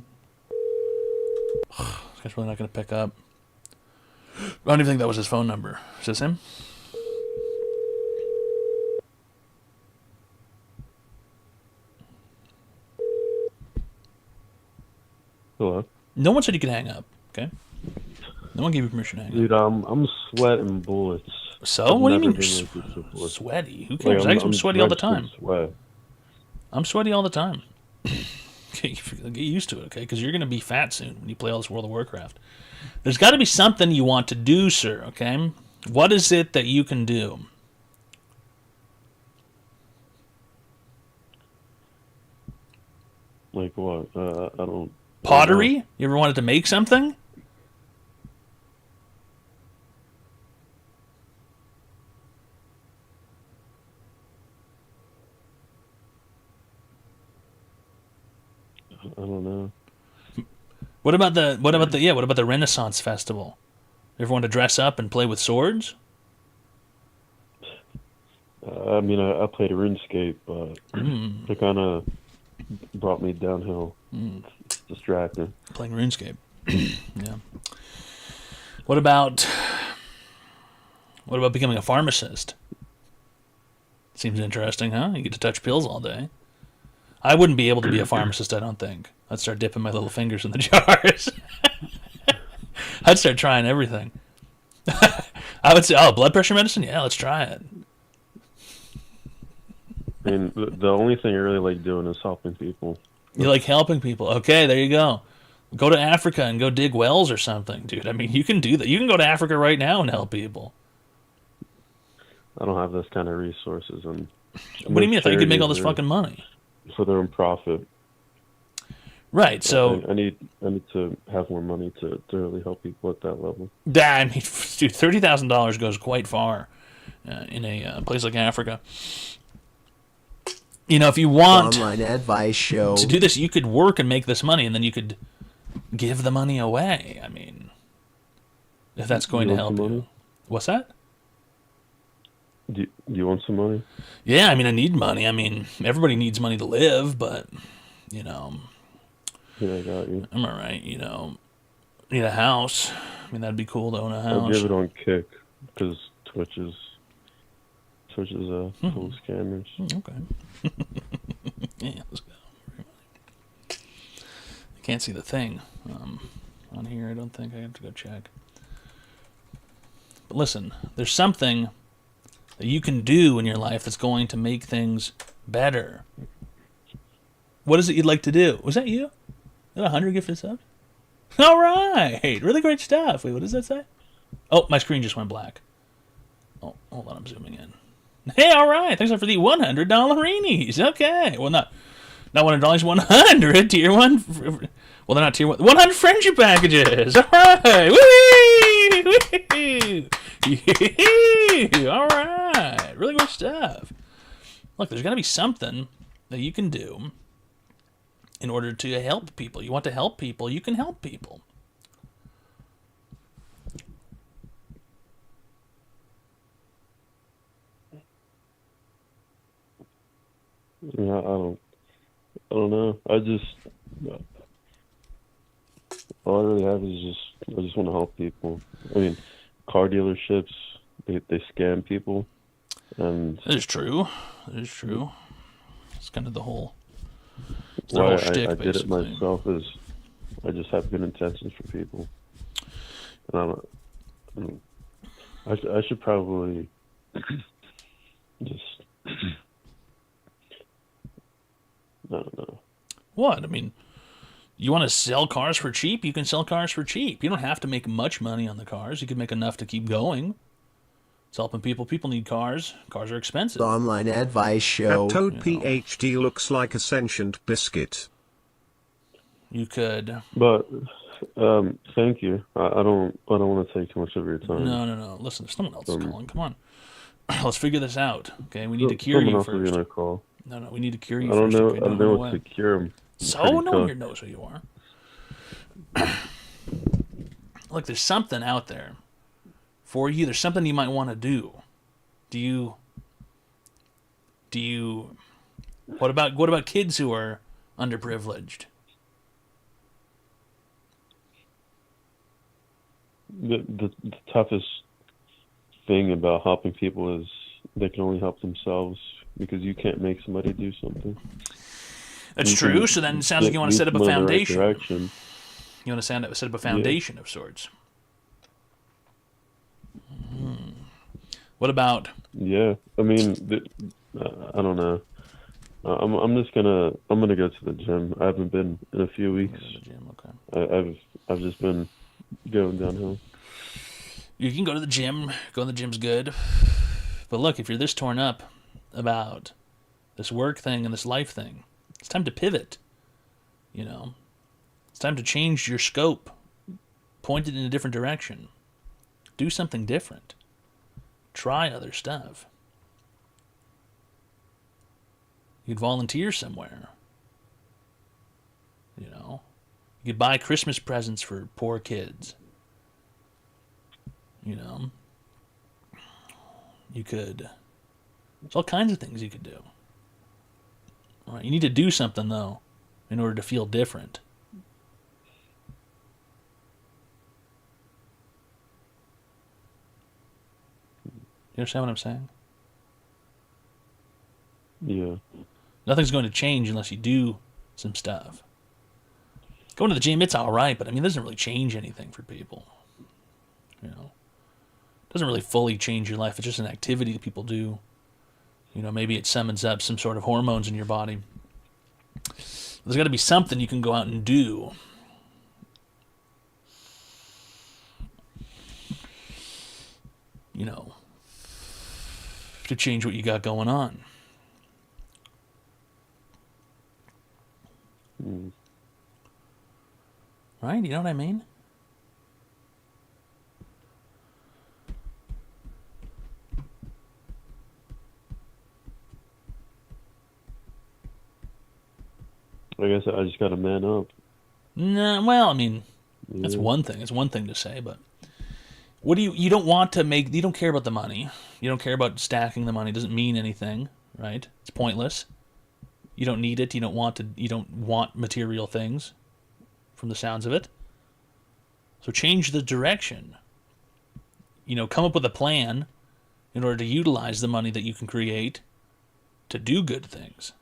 This guy's really not going to pick up. I don't even think that was his phone number. Is this him? Hello? No one said you could hang up, okay? No one gave you permission to hang up. Dude, I'm sweating bullets. So? What do you mean you're sweaty? Who cares? I'm sweaty all the time. I'm sweaty all the time. Get used to it, okay? Because you're going to be fat soon when you play all this World of Warcraft. There's got to be something you want to do, sir, okay? What is it that you can do? Like what? I don't... Pottery? You ever wanted to make something? I don't know. What about the Renaissance Festival? You ever want to dress up and play with swords? I mean, I played RuneScape, but it kind of brought me downhill. It's distracting. Playing RuneScape. Yeah. What about becoming a pharmacist? Seems interesting, huh? You get to touch pills all day. I wouldn't be able to be a pharmacist, I don't think. I'd start dipping my little fingers in the jars. I'd start trying everything. I would say, blood pressure medicine? Yeah, let's try it. I mean, the only thing I really like doing is helping people. You like helping people? Okay, there you go. Go to Africa and go dig wells or something, dude. I mean, you can do that. You can go to Africa right now and help people. I don't have those kind of resources. And what do you mean? I thought you could make all this fucking money. For their own profit. Right. So I need to have more money to really help people at that level. I mean, dude, $30,000 goes quite far in a place like Africa. You know, if you want Online advice show. to do this, you could work and make this money, and then you could give the money away. I mean, if that's going to help you. What's that? Do you want some money? Yeah, I mean, I need money. I mean, everybody needs money to live, but, you know. Yeah, I got you. Am I right? You know, need a house. I mean, that'd be cool to own a house. I'll give it on Kick, because Twitch is full of scammers. Okay. Yeah, let's go. I can't see the thing on here. I don't think. I have to go check. But listen, there's something that you can do in your life that's going to make things better. What is it you'd like to do? Was that you? Is that 100 gifted subs? All right. Really great stuff. Wait, what does that say? Oh, my screen just went black. Oh, hold on. I'm zooming in. Hey, all right. Thanks for the $100 reenies. Okay. Well, not $100, 100 tier 1. Well, they're not tier 1. 100 friendship packages. All right. Woo! All right. Really good stuff. Look, there's got to be something that you can do in order to help people. You want to help people, you can help people. Yeah, I don't know. All I really have is I just want to help people. I mean, car dealerships, they scam people, and That is true. That is true. It's kind of the whole. why shtick, I did it basically. myself is I just have good intentions for people, and I should probably just I don't know. What? I mean, you want to sell cars for cheap? You can sell cars for cheap. You don't have to make much money on the cars. You can make enough to keep going. It's helping people. People need cars. Cars are expensive. The online advice show. That Toad PhD looks like a sentient biscuit. You could. But thank you. I don't want to take too much of your time. No. Listen, there's someone else calling. Come on. Let's figure this out. Okay, we need to cure Someone you else is first. gonna call. No, we need to cure you I don't first. know. Okay, I don't know what to cure him. So no one here knows who you are. Look, there's something out there for you. There's something you might want to do. Do you? What about kids who are underprivileged? The toughest thing about helping people is they can only help themselves, because you can't make somebody do something. That's You true. can So then it sounds like you want to lead set up a them in the right foundation. direction. You want to set up a foundation of sorts. What about? Yeah, I mean, I don't know. I'm gonna go to the gym. I haven't been in a few weeks. Okay. I've just been going downhill. You can go to the gym. Going to the gym's good. But look, if you're this torn up about this work thing and this life thing, it's time to pivot. You know, it's time to change your scope, point it in a different direction, do something different, try other stuff. You'd volunteer somewhere. You know, you could buy Christmas presents for poor kids. You know, you could. There's all kinds of things you could do. All right, you need to do something though, in order to feel different. You understand what I'm saying? Yeah. Nothing's going to change unless you do some stuff. Going to the gym, it's all right, but I mean, it doesn't really change anything for people. You know, it doesn't really fully change your life. It's just an activity that people do. You know, maybe it summons up some sort of hormones in your body. There's got to be something you can go out and do. You know, to change what you got going on. Right? You know what I mean? I guess I just got to man up. Nah, well, I mean, that's one thing. It's one thing to say, but what do you don't want to make, you don't care about the money. You don't care about stacking the money. It doesn't mean anything, right? It's pointless. You don't need it. You don't want material things from the sounds of it. So change the direction. Come up with a plan in order to utilize the money that you can create to do good things.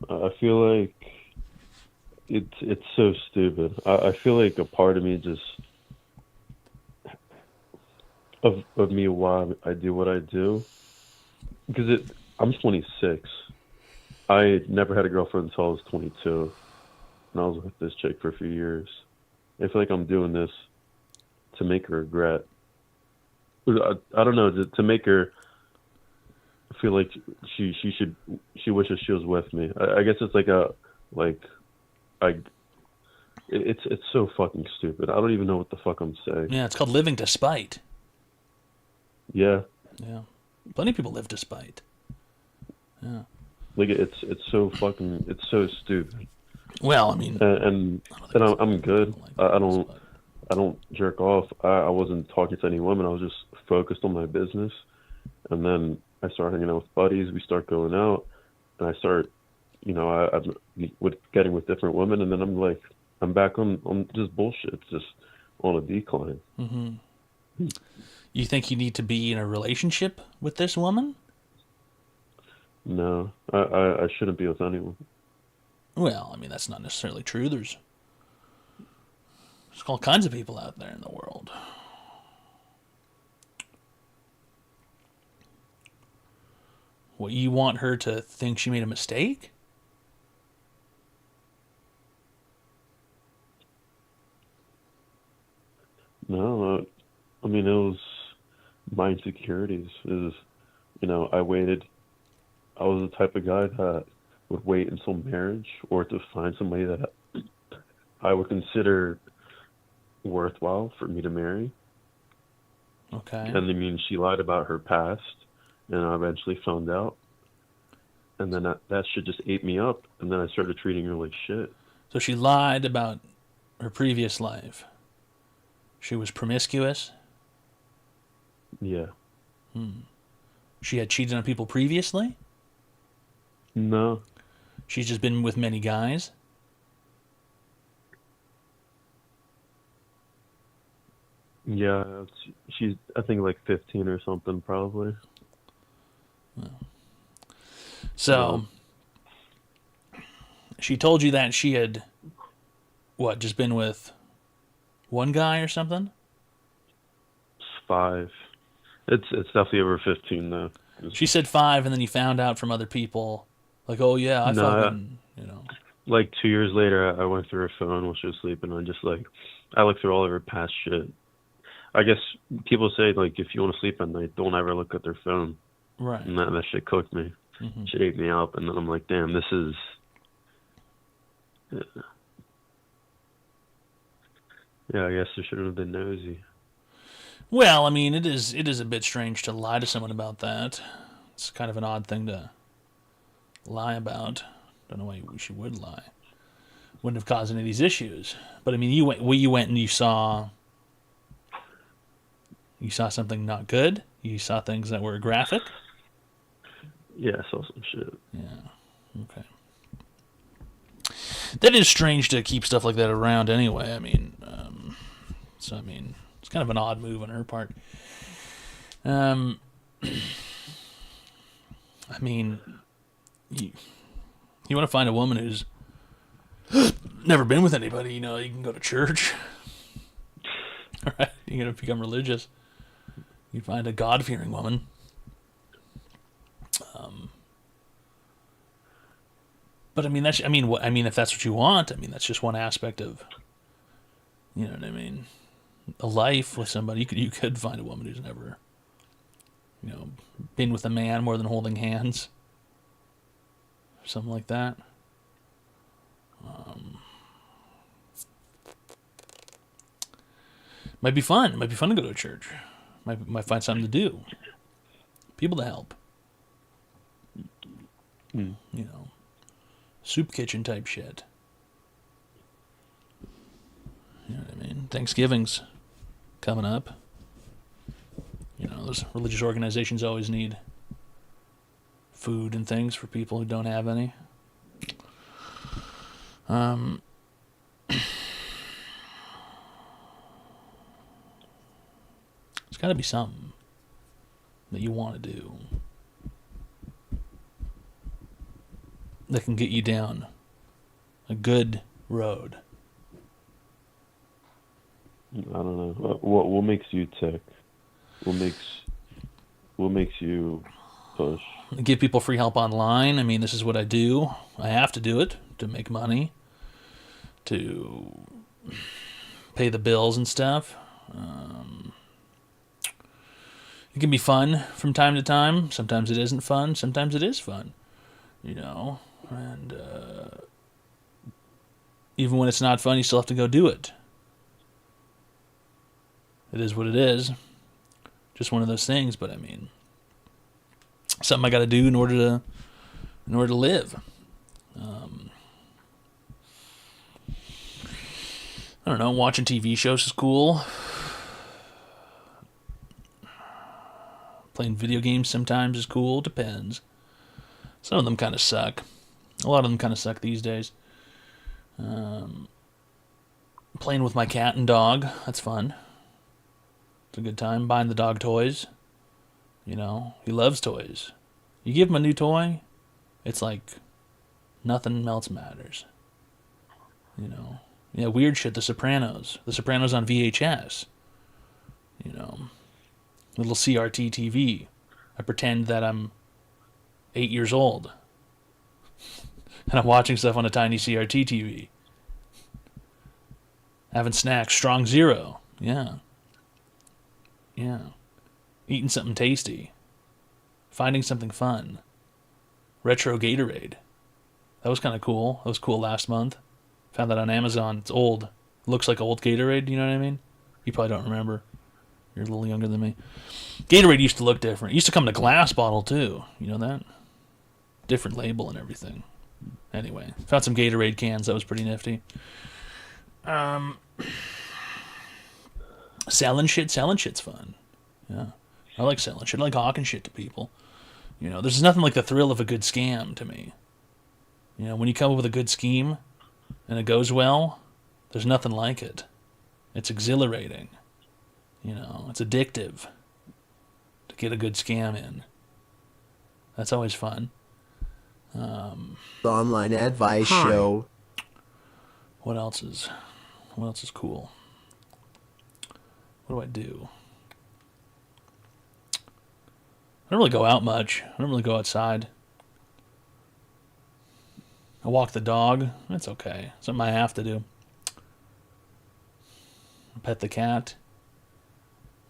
I feel like it's so stupid. I feel like a part of me just of me why I do what I do, because I'm 26. I never had a girlfriend until I was 22, and I was with this chick for a few years. I feel like I'm doing this to make her regret. I don't know, to make her feel like she wishes she was with me. I guess it's it's so fucking stupid. I don't even know what the fuck I'm saying. Yeah, it's called living to spite. Yeah. Yeah. Plenty of people live to spite. Yeah. Like it's so fucking, it's so stupid. Well, I mean, and I'm good. I don't jerk off. I wasn't talking to any women. I was just focused on my business. And then I start hanging out with buddies. We start going out, and I start, I'm getting with different women, and then I'm back on just bullshit. It's just on a decline. Mm-hmm. You think you need to be in a relationship with this woman? No, I shouldn't be with anyone. Well, I mean, that's not necessarily true. There's all kinds of people out there in the world. What, you want her to think she made a mistake? No, I mean, it was my insecurities. I waited. I was the type of guy that would wait until marriage or to find somebody that I would consider worthwhile for me to marry. Okay. And I mean, she lied about her past, and I eventually found out. And then that shit just ate me up, and then I started treating her like shit. So she lied about her previous life. She was promiscuous? Yeah. She had cheated on people previously? No. She's just been with many guys? Yeah, she's, I think, like 15 or something, probably. So, she told you that she had, just been with one guy or something? 5. It's definitely over 15, though. She said 5, and then you found out from other people, like, oh yeah, I fucking, Like 2 years later, I went through her phone while she was sleeping, and I looked through all of her past shit. I guess people say, like, if you want to sleep at night, don't ever look at their phone. Right. And that shit cooked me. Mm-hmm. Shit ate me up, and then I'm like, damn, this is... Yeah, I guess I shouldn't have been nosy. Well, I mean, it is a bit strange to lie to someone about that. It's kind of an odd thing to lie about. Don't know why she would lie. Wouldn't have caused any of these issues. But I mean, you went and you saw something not good. You saw things that were graphic. Yeah, I saw some shit. Yeah. Okay. That is strange to keep stuff like that around anyway. I mean, it's kind of an odd move on her part. I mean, you want to find a woman who's never been with anybody, you can go to church. All right, you're going to become religious. You find a God-fearing woman. But I mean, if that's what you want, that's just one aspect of, you know what I mean, a life with somebody. You could find a woman who's never, been with a man more than holding hands, something like that. Might be fun. Might be fun to go to a church. Might find something to do. People to help. You know, soup kitchen type shit. You know what I mean? Thanksgiving's coming up. You know, those religious organizations always need food and things for people who don't have any. It's got to be something that you want to do that can get you down a good road. I don't know. What makes you tick? What makes you push? Give people free help online. I mean, this is what I do. I have to do it to make money, to pay the bills and stuff. It can be fun from time to time. Sometimes it isn't fun. Sometimes it is fun. You know, and even when it's not fun, you still have to go do it. It is what it is. Just one of those things, but I mean, something I got to do in order to live. I don't know. Watching TV shows is cool. Playing video games sometimes is cool. Depends. Some of them kind of suck. A lot of them kind of suck these days. Playing with my cat and dog. That's fun. It's a good time. Buying the dog toys. You know, he loves toys. You give him a new toy, it's like nothing else matters. You know. Yeah, weird shit. The Sopranos. The Sopranos on VHS. You know. Little CRT TV. I pretend that I'm 8 years old. And I'm watching stuff on a tiny CRT TV. Having snacks. Strong Zero. Yeah. Yeah. Eating something tasty. Finding something fun. Retro Gatorade. That was kind of cool. That was cool last month. Found that on Amazon. It's old. Looks like old Gatorade, you know what I mean? You probably don't remember. You're a little younger than me. Gatorade used to look different. It used to come in a glass bottle, too. You know that? Different label and everything. Anyway, found some Gatorade cans. That was pretty nifty. Selling shit's fun. Yeah. I like selling shit. I like hawking shit to people. You know, there's nothing like the thrill of a good scam to me. You know, when you come up with a good scheme and it goes well, there's nothing like it. It's exhilarating. You know, it's addictive to get a good scam in. That's always fun. The online advice show. What else is cool? What do I do? I don't really go out much. I don't really go outside. I walk the dog. That's okay. Something I have to do. Pet the cat.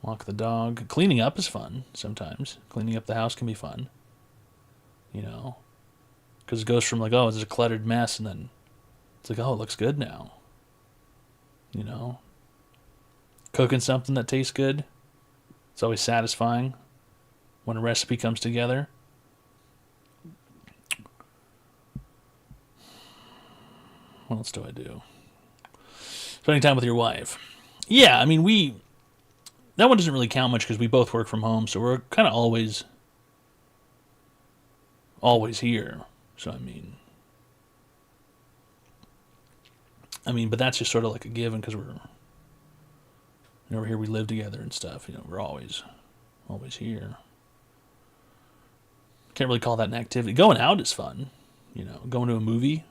Walk the dog. Cleaning up is fun sometimes. Cleaning up the house can be fun. You know? Because it goes from like, oh, it's a cluttered mess, and then it's like, oh, it looks good now. You know? Cooking something that tastes good. It's always satisfying when a recipe comes together. What else do I do? Spending time with your wife. Yeah, I mean, that one doesn't really count much because we both work from home, so we're kind of always here. So, I mean, but that's just sort of like a given because we're here, we live together and stuff. You know, we're always here. Can't really call that an activity. Going out is fun. You know, going to a movie.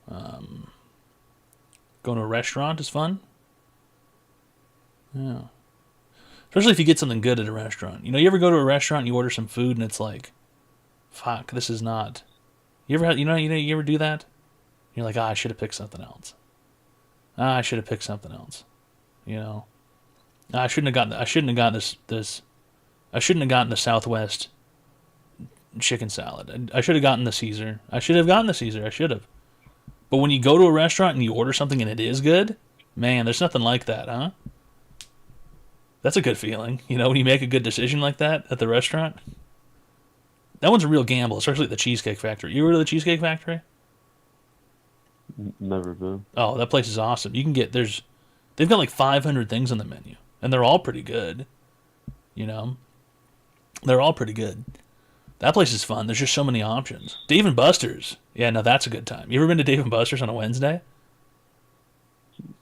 Going to a restaurant is fun. Yeah. Especially if you get something good at a restaurant. You know, you ever go to a restaurant and you order some food and it's like, fuck, this is not. You ever do that? You're like, I should have picked something else. I should have picked something else. You know, I shouldn't have gotten the Southwest chicken salad. I should have gotten the Caesar. I should have. But when you go to a restaurant and you order something and it is good, man, there's nothing like that, huh? That's a good feeling, you know, when you make a good decision like that at the restaurant. That one's a real gamble, especially at the Cheesecake Factory. You ever to the Cheesecake Factory? Never been. Oh, that place is awesome. You can get, they've got like 500 things on the menu, and they're all pretty good, you know? They're all pretty good. That place is fun. There's just so many options. Dave & Buster's. Yeah, no, that's a good time. You ever been to Dave & Buster's on a Wednesday?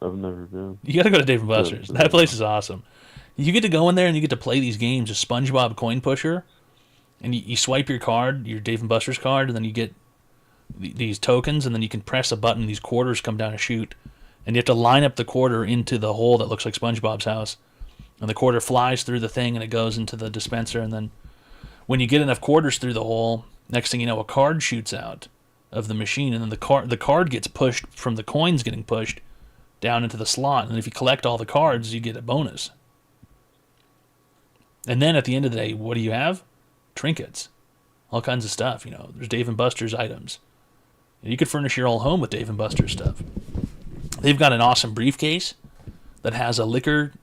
I've never been. You got to go to Dave & Buster's. That place is awesome. You get to go in there and you get to play these games. A SpongeBob coin pusher, and you swipe your card, your Dave & Buster's card, and then you get these tokens, and then you can press a button. These quarters come down a chute, and you have to line up the quarter into the hole that looks like SpongeBob's house, and the quarter flies through the thing and it goes into the dispenser, and then when you get enough quarters through the hole, next thing you know, a card shoots out of the machine, and then the card gets pushed from the coins getting pushed down into the slot, and if you collect all the cards, you get a bonus. And then at the end of the day, what do you have? Trinkets. All kinds of stuff, you know. There's Dave & Buster's items. You could furnish your whole home with Dave & Buster's stuff. They've got an awesome briefcase that has a liquor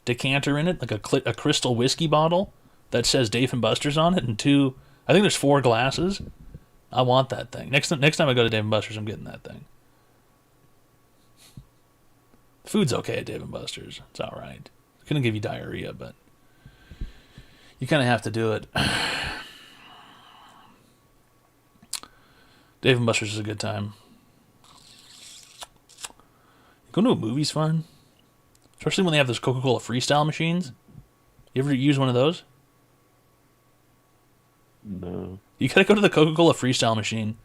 decanter in it, like a crystal whiskey bottle that says Dave & Buster's on it, and I think there's 4 glasses. I want that thing. Next time I go to Dave & Buster's, I'm getting that thing. The food's okay at Dave & Buster's. It's all right. It's going to give you diarrhea, but you kind of have to do it. Dave & Buster's is a good time. Going to a movie's fun. Especially when they have those Coca-Cola Freestyle machines. You ever use one of those? No. You gotta go to the Coca-Cola Freestyle machine.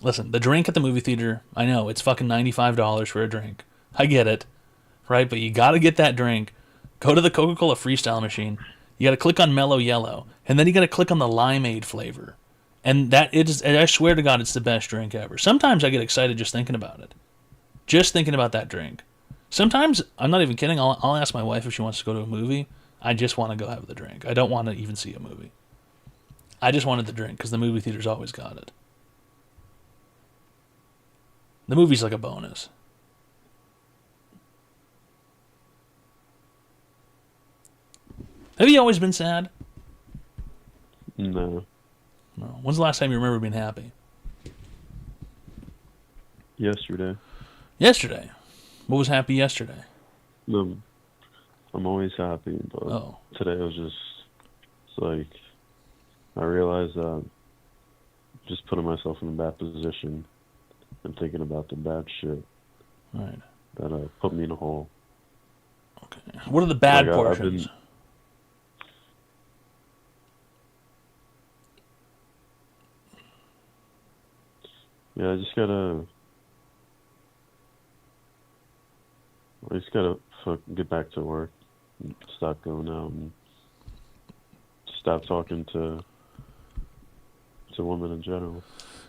Listen, the drink at the movie theater, I know, it's fucking $95 for a drink. I get it. Right? But you gotta get that drink. Go to the Coca-Cola Freestyle machine. You gotta click on Mellow Yellow. And then you gotta click on the limeade flavor. And I swear to God, it's the best drink ever. Sometimes I get excited just thinking about it. Just thinking about that drink. Sometimes, I'm not even kidding, I'll ask my wife if she wants to go to a movie. I just want to go have the drink. I don't want to even see a movie. I just wanted the drink because the movie theater's always got it. The movie's like a bonus. Have you always been sad? No. No. When's the last time you remember being happy? Yesterday. Yesterday? What was happy yesterday? I'm always happy, but today was just, it's like, I realized just putting myself in a bad position and thinking about the bad shit. Right. That put me in a hole. Okay. What are the bad portions? Yeah, I just gotta get back to work, and stop going out, and stop talking to women in general.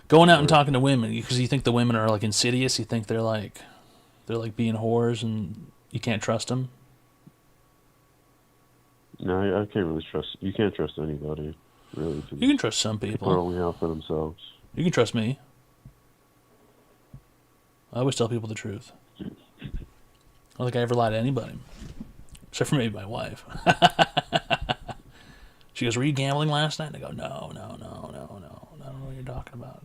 Going out and talking to women because you think the women are like insidious. You think they're like being whores and you can't trust them. No, I can't really trust. You can't trust anybody, really. You can trust some people. People are only out for themselves. You can trust me. I always tell people the truth. I don't think I ever lie to anybody. Except for maybe my wife. She goes, "Were you gambling last night?" And I go, No. I don't know what you're talking about.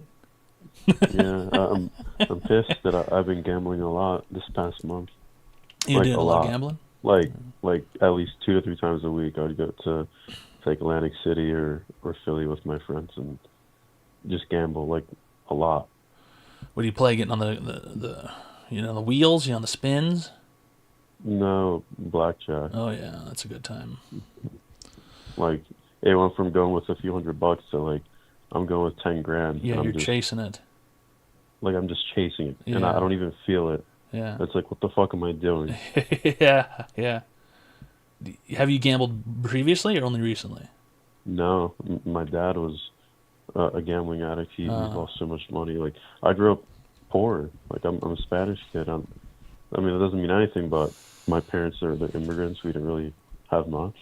Yeah, I'm pissed that I've been gambling a lot this past month. You doing a lot of gambling? Like at least 2 to 3 times a week I would go to Atlantic City or Philly with my friends and just gamble like a lot. What do you play? Getting on the wheels? You on the spins? No, blackjack. Oh yeah, that's a good time. Like it went from going with a few $100 to like I'm going with 10 grand. Yeah, you're chasing it. Like I'm just chasing it, yeah. and I don't even feel it. Yeah. It's like, what the fuck am I doing? yeah. Have you gambled previously or only recently? No, my dad was a gambling addict. He lost so much money. Like I grew up poor. Like I'm a Spanish kid. I mean, it doesn't mean anything, but my parents they're immigrants. We didn't really have much.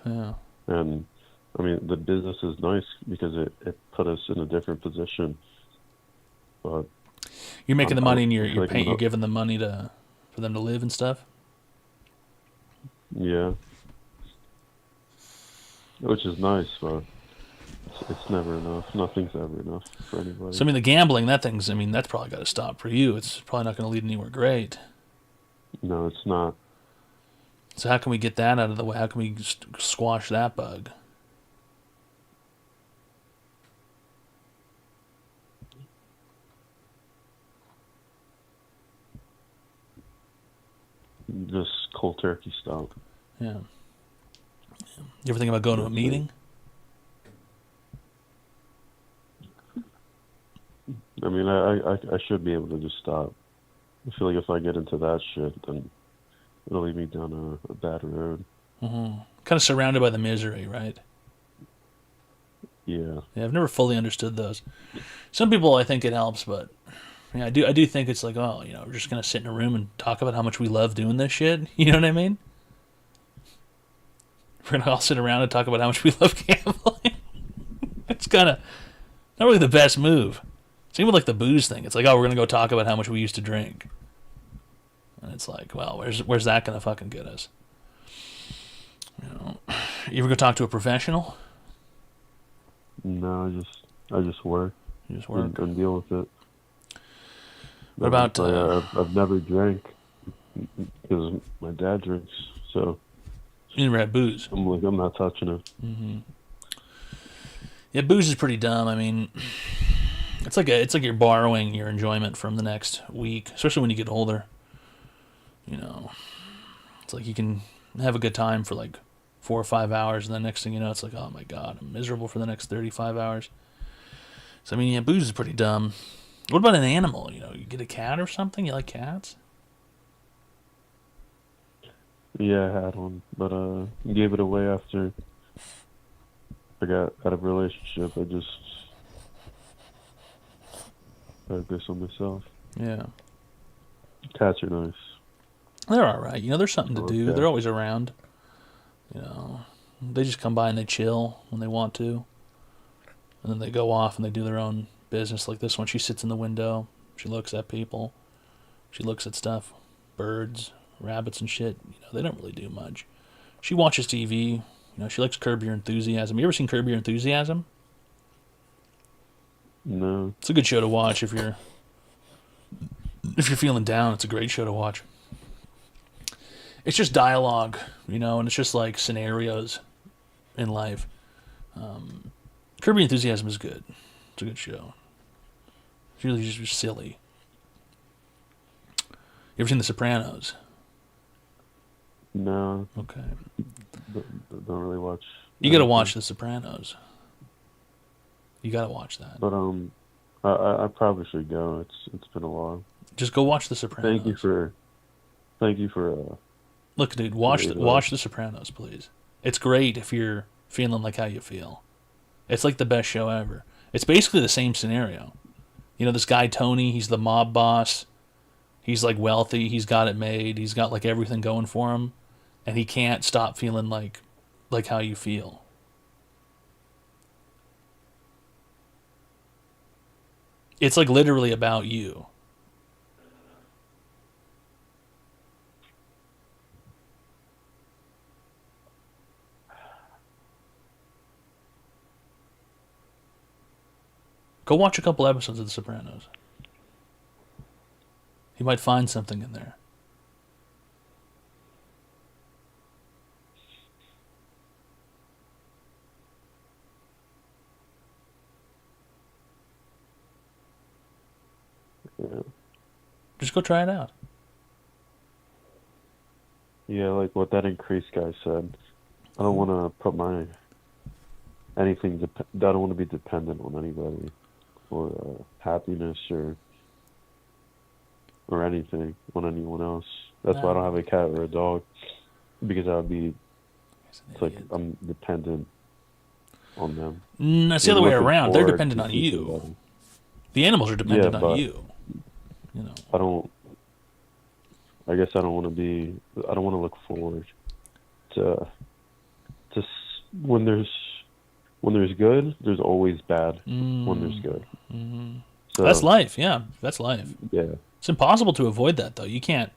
Yeah. And I mean, the business is nice because it put us in a different position. But You're making the money and you're like, paying, you're giving them money for them to live and stuff. Yeah. Which is nice, but it's never enough. Nothing's ever enough for anybody. So I mean, the gambling, that's probably got to stop for you. It's probably not going to lead anywhere great. No, it's not. So how can we get that out of the way? How can we squash that bug? Just cold turkey stop. Yeah. You ever think about going to a meeting? I mean, I should be able to just stop. I feel like if I get into that shit, then it'll lead me down a bad road. Mm-hmm. Kind of surrounded by the misery, right? Yeah. Yeah, I've never fully understood those. Some people, I think it helps, but yeah, I do think it's like, oh, we're just gonna sit in a room and talk about how much we love doing this shit. You know what I mean? We're gonna all sit around and talk about how much we love gambling. It's kind of not really the best move. It's even like the booze thing. It's like, oh, we're gonna go talk about how much we used to drink, and it's like, well, where's that gonna fucking get us? You ever go talk to a professional? No, I just work. You just work and deal with it. What about? I've never drank because my dad drinks, so you never had booze. I'm not touching it. Mm-hmm. Yeah, booze is pretty dumb. I mean, it's like you're borrowing your enjoyment from the next week, especially when you get older. It's like you can have a good time for like 4 or 5 hours, and the next thing you know, it's like, oh my god, I'm miserable for the next 35 hours. So I mean, yeah, booze is pretty dumb. What about an animal? You get a cat or something? You like cats? Yeah, I had one, but gave it away after I got out of a relationship. I just focused on myself. Yeah. Cats are nice. They're all right. There's something to do. Okay. They're always around. They just come by and they chill when they want to. And then they go off and they do their own business. Like this one, she sits in the window. She looks at people. She looks at stuff. Birds, rabbits and shit. They don't really do much. She watches TV. She likes Curb Your Enthusiasm. You ever seen Curb Your Enthusiasm? No. It's a good show to watch if you're feeling down. It's a great show to watch. It's just dialogue, and it's just like scenarios in life. Curb Your Enthusiasm is good. It's a good show. It's really just silly. You ever seen The Sopranos? No. Okay. Don't really watch. You gotta watch The Sopranos. You gotta watch that. But I probably should go. It's been a while. Just go watch The Sopranos. Thank you for. Look, dude, watch The Sopranos, please. It's great if you're feeling like how you feel. It's like the best show ever. It's basically the same scenario. This guy Tony, he's the mob boss. He's like wealthy. He's got it made. He's got like everything going for him, and he can't stop feeling like how you feel. It's like literally about you. Go watch a couple episodes of The Sopranos. You might find something in there. Yeah. Just go try it out. Yeah, like what that increased guy said. I don't want to put my anything. I don't want to be dependent on anybody, or happiness, or anything on anyone else. That's why I don't have a cat or a dog, because I would be. It's like I'm dependent on them. It's the other way around. They're dependent on you. The animals are dependent on you. I guess I don't want to be. I don't want to look forward to when there's good. There's always bad when there's good. Mm-hmm. So, That's life. Yeah, that's life. Yeah. It's impossible to avoid that, though. You can't.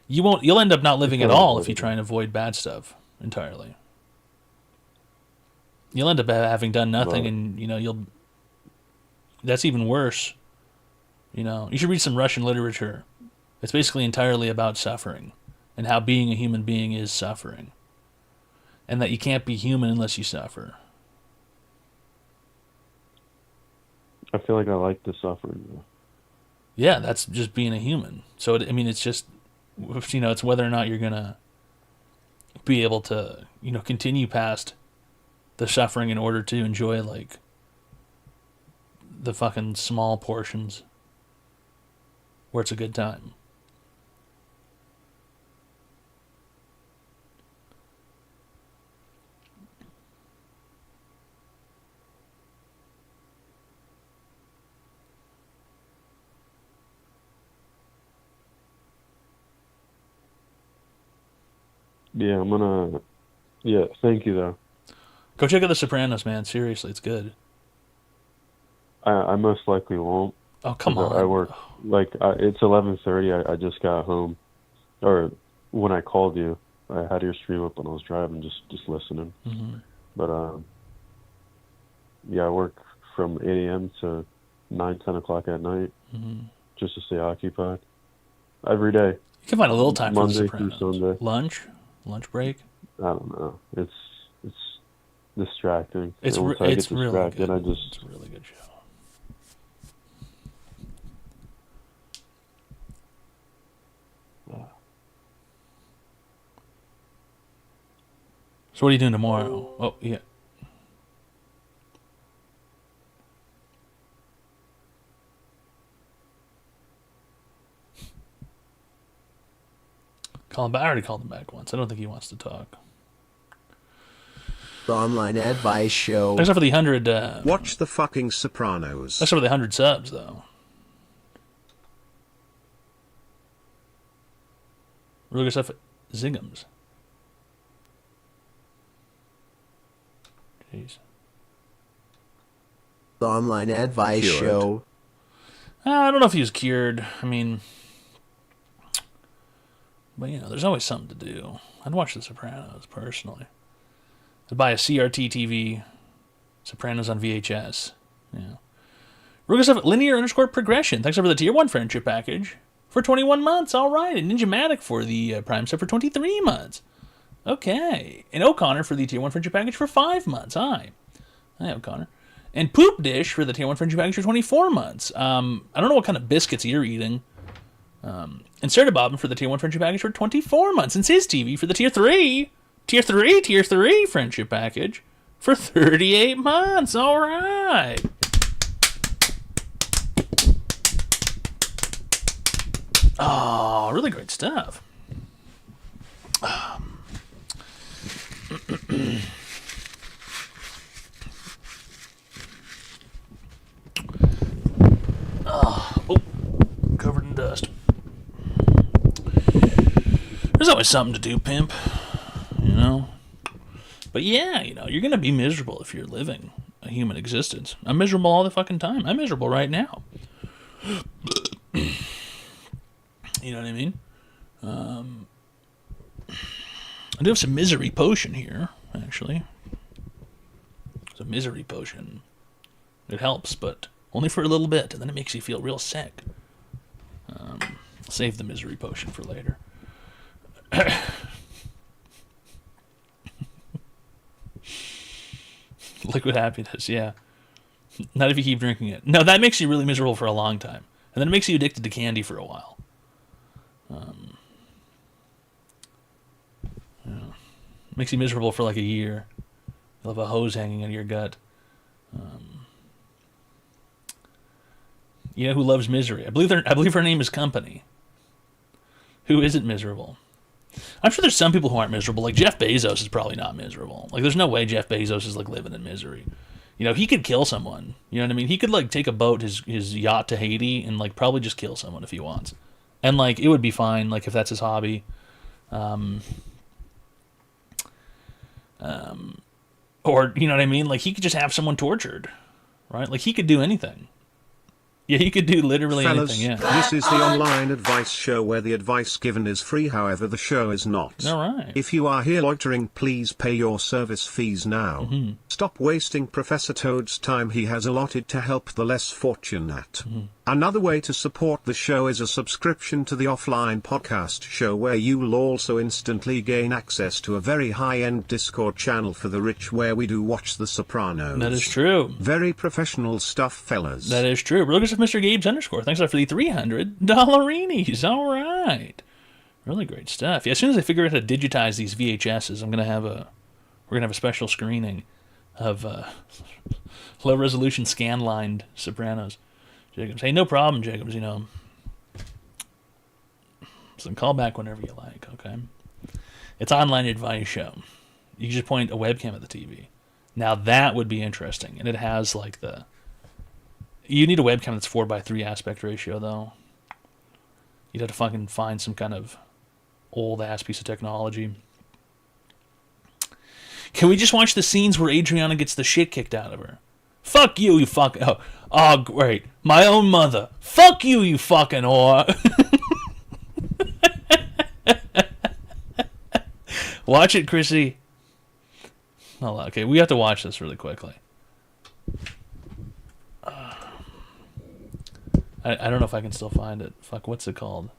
You won't. You'll end up not living at all if you try and avoid bad stuff entirely. You'll end up having done nothing, Right. and you'll. That's even worse. You should read some Russian literature. It's basically entirely about suffering, and how being a human being is suffering, and that you can't be human unless you suffer. I feel like I like the suffering, though. Yeah, that's just being a human. So, it's just, it's whether or not you're going to be able to, continue past the suffering in order to enjoy, like, the fucking small portions where it's a good time. Yeah, I'm gonna. Yeah, thank you though. Go check out The Sopranos, man. Seriously, it's good. I most likely won't. Oh, come 'cause on. I work it's 11:30. I just got home, or when I called you, I had your stream up when I was driving, just listening. Mhm. But yeah, I work from 8 a.m. to 9, 10 o'clock at night, just to stay occupied every day. You can find a little time for The Monday through Sopranos. Sunday. Lunch break. I don't know. It's distracting. It's And once I it's get really distracted, good. I just It's a really good show. So what are you doing tomorrow? Oh, yeah. Call him back. I already called him back once. I don't think he wants to talk. The online advice show. Except for the 100. Watch the fucking Sopranos. Except for the 100 subs, though. Really good stuff. Zingums. Jeez. The online advice Cured. show. I don't know if he was cured. I mean, but there's always something to do. I'd watch The Sopranos personally. I'd buy a CRT TV, Sopranos on VHS. Yeah. Real good stuff. Linear_progression. Thanks for the tier 1 friendship package for 21 months. All right. And Ninjamatic for the Prime sub for 23 months. Okay. And O'Connor for the tier 1 friendship package for 5 months. Hi, O'Connor. And Poop Dish for the tier 1 friendship package for 24 months. I don't know what kind of biscuits you're eating. And Sarah Bobbin for the tier 1 friendship package for 24 months. And Sis TV for the tier 3 friendship package for 38 months. All right. Oh, really great stuff. Oh, covered in dust. There's always something to do, pimp. But yeah, you're going to be miserable if you're living a human existence. I'm miserable all the fucking time. I'm miserable right now. You know what I mean? I do have some misery potion here, actually. It's a misery potion. It helps, but only for a little bit, and then it makes you feel real sick. Save the misery potion for later. Liquid happiness, yeah. Not if you keep drinking it. No, that makes you really miserable for a long time. And then it makes you addicted to candy for a while. Makes you miserable for like a year. You'll have a hose hanging out of your gut. You know who loves misery? I believe her name is Company. Who isn't miserable? I'm sure there's some people who aren't miserable. Like Jeff Bezos is probably not miserable. Like there's no way Jeff Bezos is like living in misery. He could kill someone. You know what I mean? He could like take a boat, his yacht to Haiti, and like probably just kill someone if he wants. And like it would be fine, like if that's his hobby. Or you know what I mean? Like he could just have someone tortured, right? Like he could do anything. Yeah, you could do literally Fellas, anything, yeah. this is the online advice show where the advice given is free, however the show is not. Alright. If you are here loitering, please pay your service fees now. Stop wasting Professor Toad's time he has allotted to help the less fortunate. Another way to support the show is a subscription to the offline podcast show, where you'll also instantly gain access to a very high-end Discord channel for the rich where we do watch The Sopranos. That is true. Very professional stuff, fellas. That is true. We're looking at Mr. Gabe's underscore. Thanks a lot for the $300. All right. Really great stuff. Yeah, as soon as I figure out how to digitize these VHSs, we're gonna have a special screening of low resolution scan lined Sopranos. Jacobs, hey, no problem, Jacobs. You know, so call back whenever you like. Okay, it's online advice show. You can just point a webcam at the TV. Now that would be interesting, and it has like the. You need a webcam that's 4:3 aspect ratio, though. You'd have to fucking find some kind of old-ass piece of technology. Can we just watch the scenes where Adriana gets the shit kicked out of her? Fuck you, you fucking... Oh, great. My own mother. Fuck you, you fucking whore. Watch it, Chrissy. Oh, okay, we have to watch this really quickly. I don't know if I can still find it. Fuck, what's it called?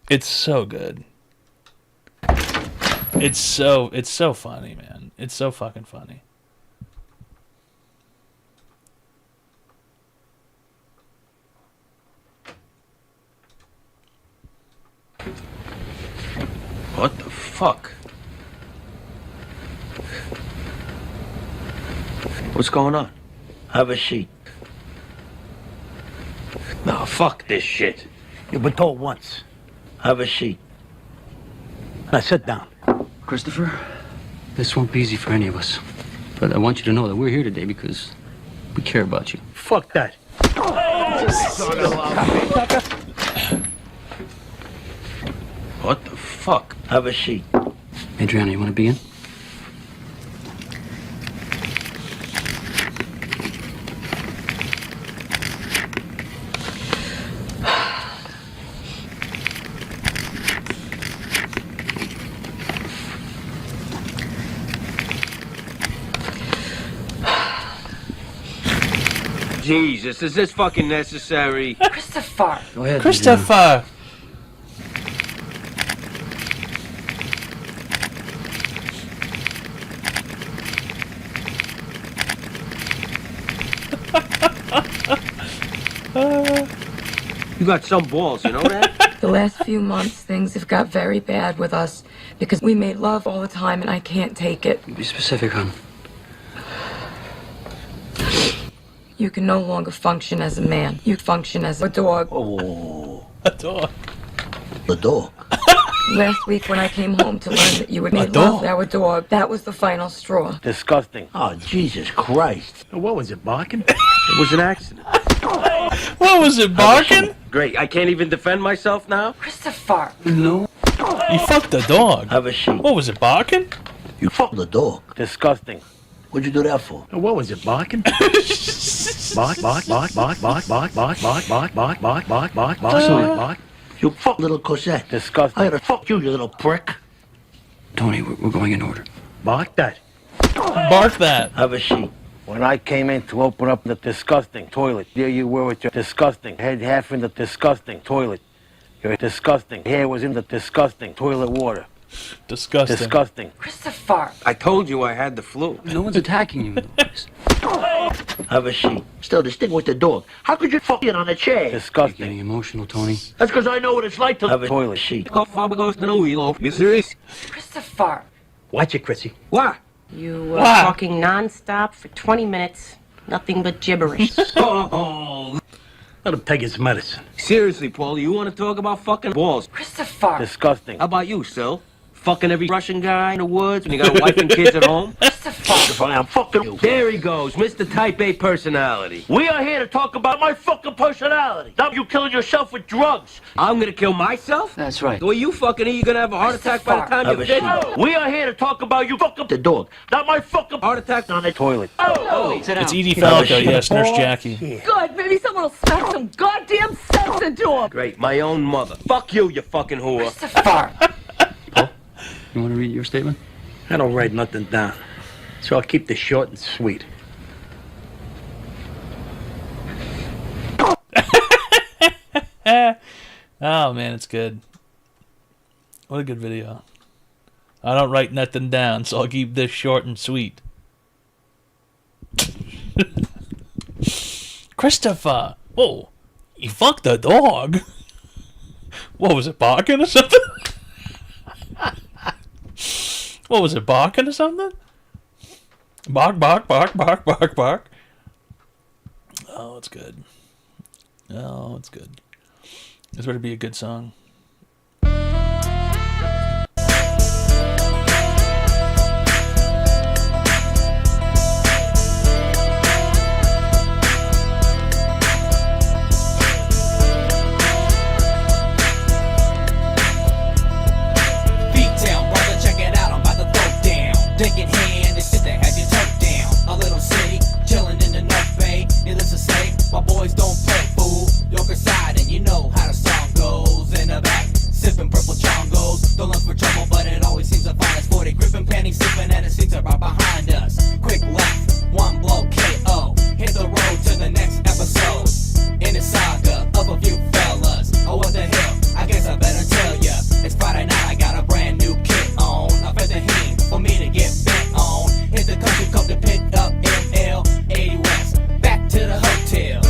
It's so good. It's so funny, man. It's so fucking funny. What the fuck? What's going on? Have a seat. No, fuck this shit. You've been told once. Have a seat. Now sit down. Christopher, this won't be easy for any of us. But I want you to know that we're here today because we care about you. Fuck that. What the fuck? Have a seat. Adriana, you want to be in? Jesus, is this fucking necessary? Christopher! Go ahead. Christopher! You got some balls, you know that? The last few months, things have got very bad with us because we made love all the time and I can't take it. Be specific, hon. You can no longer function as a man. You function as a dog. Oh. A dog. The dog. Last week when I came home to learn that you had made love with our dog, that was the final straw. Disgusting. Oh, Jesus Christ. What was it, barking? It was an accident. What was it, barking? Great, I can't even defend myself now? Christopher! No. You fucked the dog. Have a seat. What was it, barking? You fucked the dog. Disgusting. What'd you do that for? What was it, barking? Bark, bark, bark, bark, bark, bark, bark, bark, bark, bark, bark, bark, bark, bark. You fuck little Cosette. Disgusting. I gotta fuck you, you little prick. Tony, we're going in order. Bark that. Bark that. Have a seat. When I came in to open up the disgusting toilet, there you were with your disgusting head half in the disgusting toilet. Your disgusting hair was in the disgusting toilet water. Disgusting. Disgusting. Christopher! I told you I had the flu. No one's attacking you. Have a seat. Still, this thing with the dog. How could you fuck it on a chair? You're Disgusting. getting emotional, Tony. That's because I know what it's like to have a toilet seat. You serious? Christopher! Watch it, Chrissy. What? You were talking nonstop for 20 minutes. Nothing but gibberish. Oh. Let him take his medicine. Seriously, Paul, you want to talk about fucking balls? Christopher! Disgusting. How about you, Sil? fucking every Russian guy in the woods when you got a wife and kids at home? Christopher, I'm fucking you. There he goes, Mr. Type A personality. We are here to talk about my fucking personality. Not you killing yourself with drugs. I'm gonna kill myself? That's right. The way you fucking eat, you're gonna have a heart attack by the time you're 50. We are here to talk about you fuck up the dog. Not my fucking heart attack on the toilet. It's Edie Falco, yes, Nurse Jackie. Good, maybe someone will smack some goddamn sense into him. Great, my own mother. Fuck you, you fucking whore. You want to read your statement? I don't write nothing down, so I'll keep this short and sweet. Oh man, it's good. What a good video. I don't write nothing down, so I'll keep this short and sweet. Christopher! Whoa, you fucked a dog? What was it, barking or something? What was it, barking or something? Bark, bark, bark, bark, bark, bark. Oh, it's good. Oh, it's good. This better be a good song. Take it hand and sit there, have your tuck down. A little city, chillin' in the North Bay. Needless to say, my boys don't play, fool. York side, and you know how the song goes. In the back, sippin' purple chongos. Don't look for trouble, but it always seems to find us. 40 gripping panties, sippin' and the seats are right behind us. Quick left, one blow, KO. Hit the road to the next episode. In the saga of a few fellas. Oh, what the hell? I guess I better tell ya. It's Friday night, I got a brand new kit on. I fed the heat for me to get bent on. Hit the country club to pick up ML 80 West. Back to the hotel.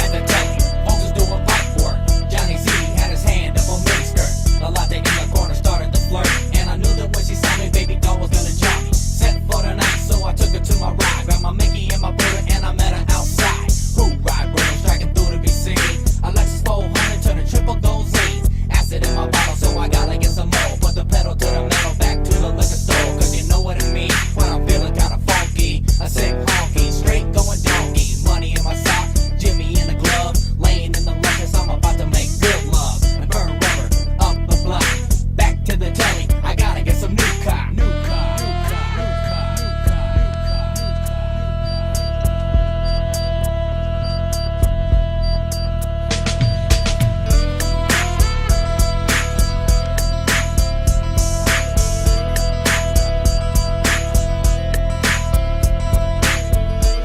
At the telly, folks was doing pipe work. Johnny Z had his hand up on miniskirt. A latte in the corner started to flirt. And I knew that when she saw me, baby doll was gonna join me. Set for the night, so I took her to my ride. Grabbed my Mickey and my Buddha, and I met her outside. Who ride bros striking through to be seen? A Lexus 400 to the triple dozines. Acid in my bottle, so I gotta get some more. Put the pedal to the metal, back to the liquor store. Cause you know what I mean when I'm feeling kinda funky. A sick honky, straight going donkey. Money in my sock, Jimmy in the glove. Laying in the Lexus, I'm about to make good love. And burn rubber up the block. Back to the telly, I gotta get some new cock. New cock.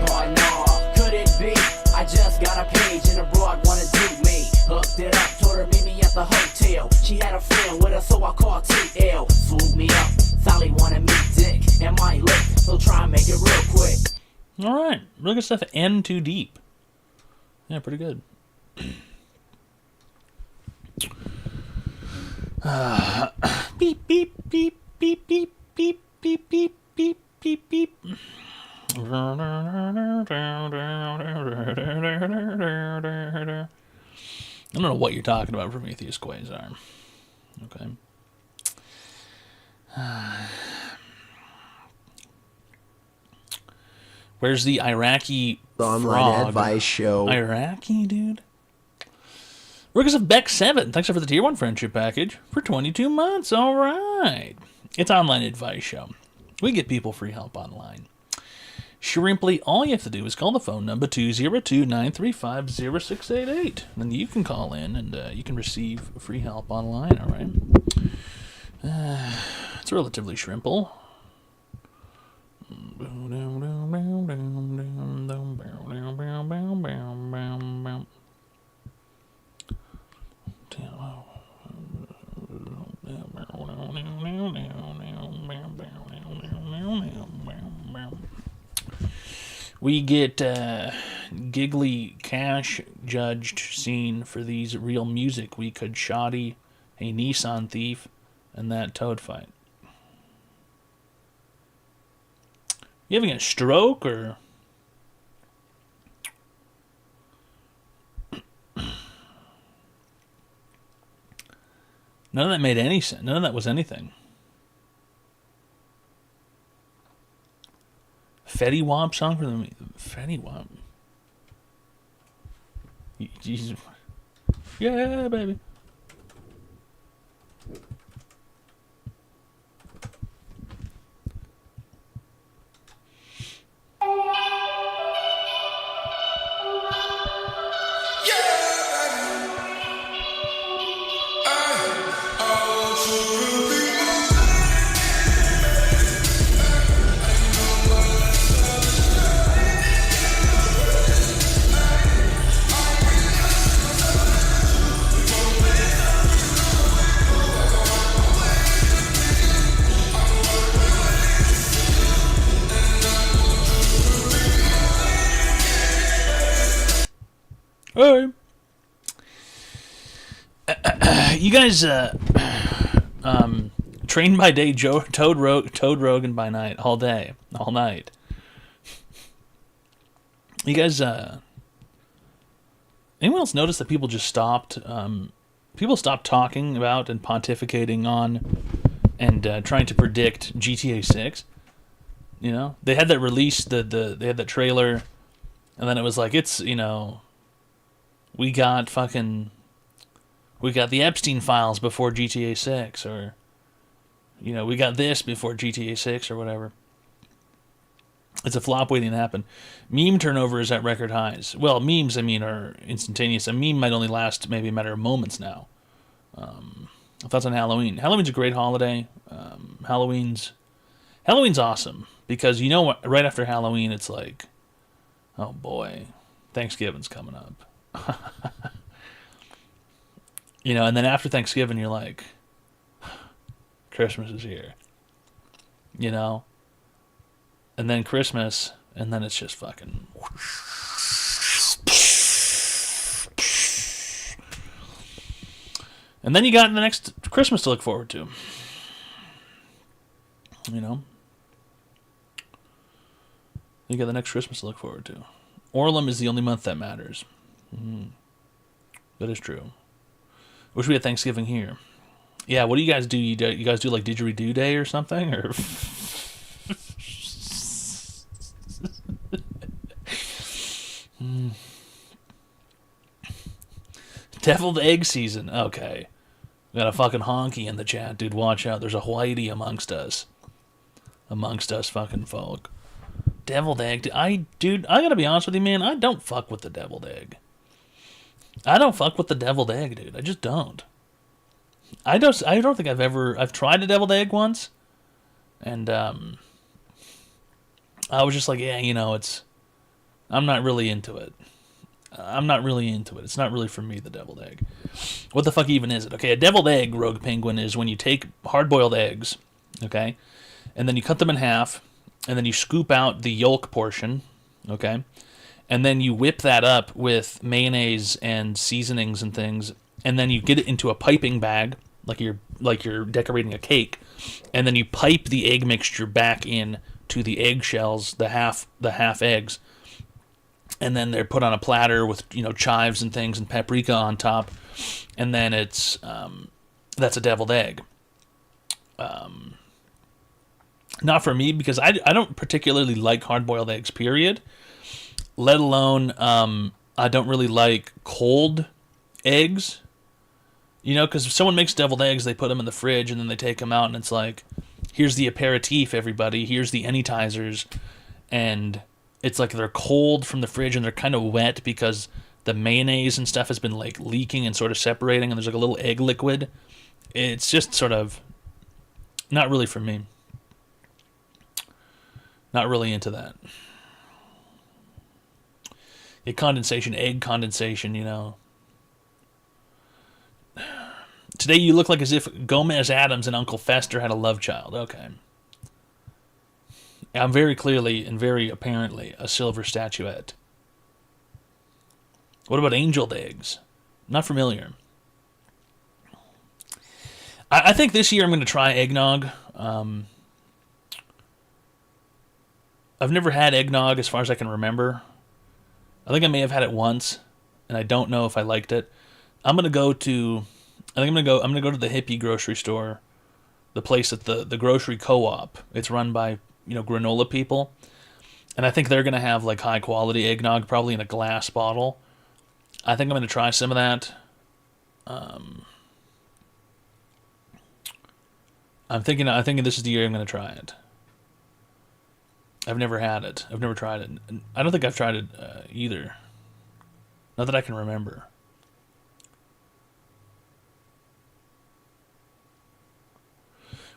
Oh no, could it be? I just got a page and a broad wanna do me. Hooked it up, told her meet me at the hotel. She had a friend with her, so I called TL. Swooped me up, Sally wanted me dick and my lick, so try and make it real quick. All right, really good stuff. N Too Deep. Yeah, pretty good. Beep beep beep beep beep beep beep beep beep beep beep. I don't know what you're talking about, Prometheus Quasar. Okay. Where's the Iraqi Online frog? Advice Show. Iraqi, dude. Workers of Beck 7. Thanks for the tier 1 friendship package for 22 months. All right. It's Online Advice Show. We get people free help online. Shrimply, all you have to do is call the phone number 202-935-0688. Then you can call in and you can receive free help online, all right? It's relatively shrimple. We get Giggly Cash judged, seen for these real music. We could shoddy a Nissan thief and that toad fight. You having a stroke or? None of that made any sense. None of that was anything. Fetty Wap song for the Fetty Wap. Jesus. Yeah, baby. Hey. You guys, trained by day, Toad Rogan by night, all day, all night. You guys, anyone else notice that people just stopped, people stopped talking about and pontificating on and trying to predict GTA 6? You know, they had that release, they had that trailer, and then it was like, it's, you know, we got the Epstein files before GTA 6, or, you know, we got this before GTA 6 or whatever. It's a flop waiting to happen. Meme turnover is at record highs. Well, memes, I mean, are instantaneous. A meme might only last maybe a matter of moments now. Thoughts on Halloween? Halloween's a great holiday. Halloween's awesome because, you know what, right after Halloween, it's like, oh boy, Thanksgiving's coming up. You know, and then after Thanksgiving, you're like, Christmas is here. You know? And then Christmas, and then it's just fucking... And then you got the next Christmas to look forward to. You know? You got the next Christmas to look forward to. Orlum is the only month that matters. That is true. Wish we had Thanksgiving here. Yeah, what do you guys do? You guys do like Didgeridoo Day or something? Or Deviled egg season. Okay. We got a fucking honky in the chat, dude. Watch out. There's a whitey amongst us. Amongst us fucking folk. Deviled egg. Dude, I gotta be honest with you, man. I don't fuck with the deviled egg. I don't fuck with the deviled egg, dude. I just don't. I don't think I've tried a deviled egg once. And, I was just like, yeah, you know, I'm not really into it. It's not really for me, the deviled egg. What the fuck even is it? Okay, a deviled egg, Rogue Penguin, is when you take hard-boiled eggs, okay, and then you cut them in half, and then you scoop out the yolk portion, okay, and then you whip that up with mayonnaise and seasonings and things, and then you get it into a piping bag, like you're decorating a cake, and then you pipe the egg mixture back in to the eggshells, the half eggs, and then they're put on a platter with, you know, chives and things and paprika on top, and then it's that's a deviled egg. Not for me, because I don't particularly like hard-boiled eggs, period. Let alone, I don't really like cold eggs. You know, because if someone makes deviled eggs, they put them in the fridge, and then they take them out, and it's like, here's the aperitif, everybody. Here's the anytizers. And it's like they're cold from the fridge, and they're kind of wet because the mayonnaise and stuff has been, like, leaking and sort of separating, and there's, like, a little egg liquid. It's just sort of not really for me. Not really into that. Egg condensation, you know. Today you look like as if Gomez Adams and Uncle Fester had a love child. Okay. I'm very clearly and very apparently a silver statuette. What about angeled eggs? Not familiar. I think this year I'm going to try eggnog. I've never had eggnog as far as I can remember. I think I may have had it once, and I don't know if I liked it. I'm going to go to the hippie grocery store, the place at the grocery co-op. It's run by, granola people. And I think they're going to have like high quality eggnog, probably in a glass bottle. I think I'm going to try some of that. I'm thinking this is the year I'm going to try it. I've never had it. I've never tried it. I don't think I've tried it either. Not that I can remember.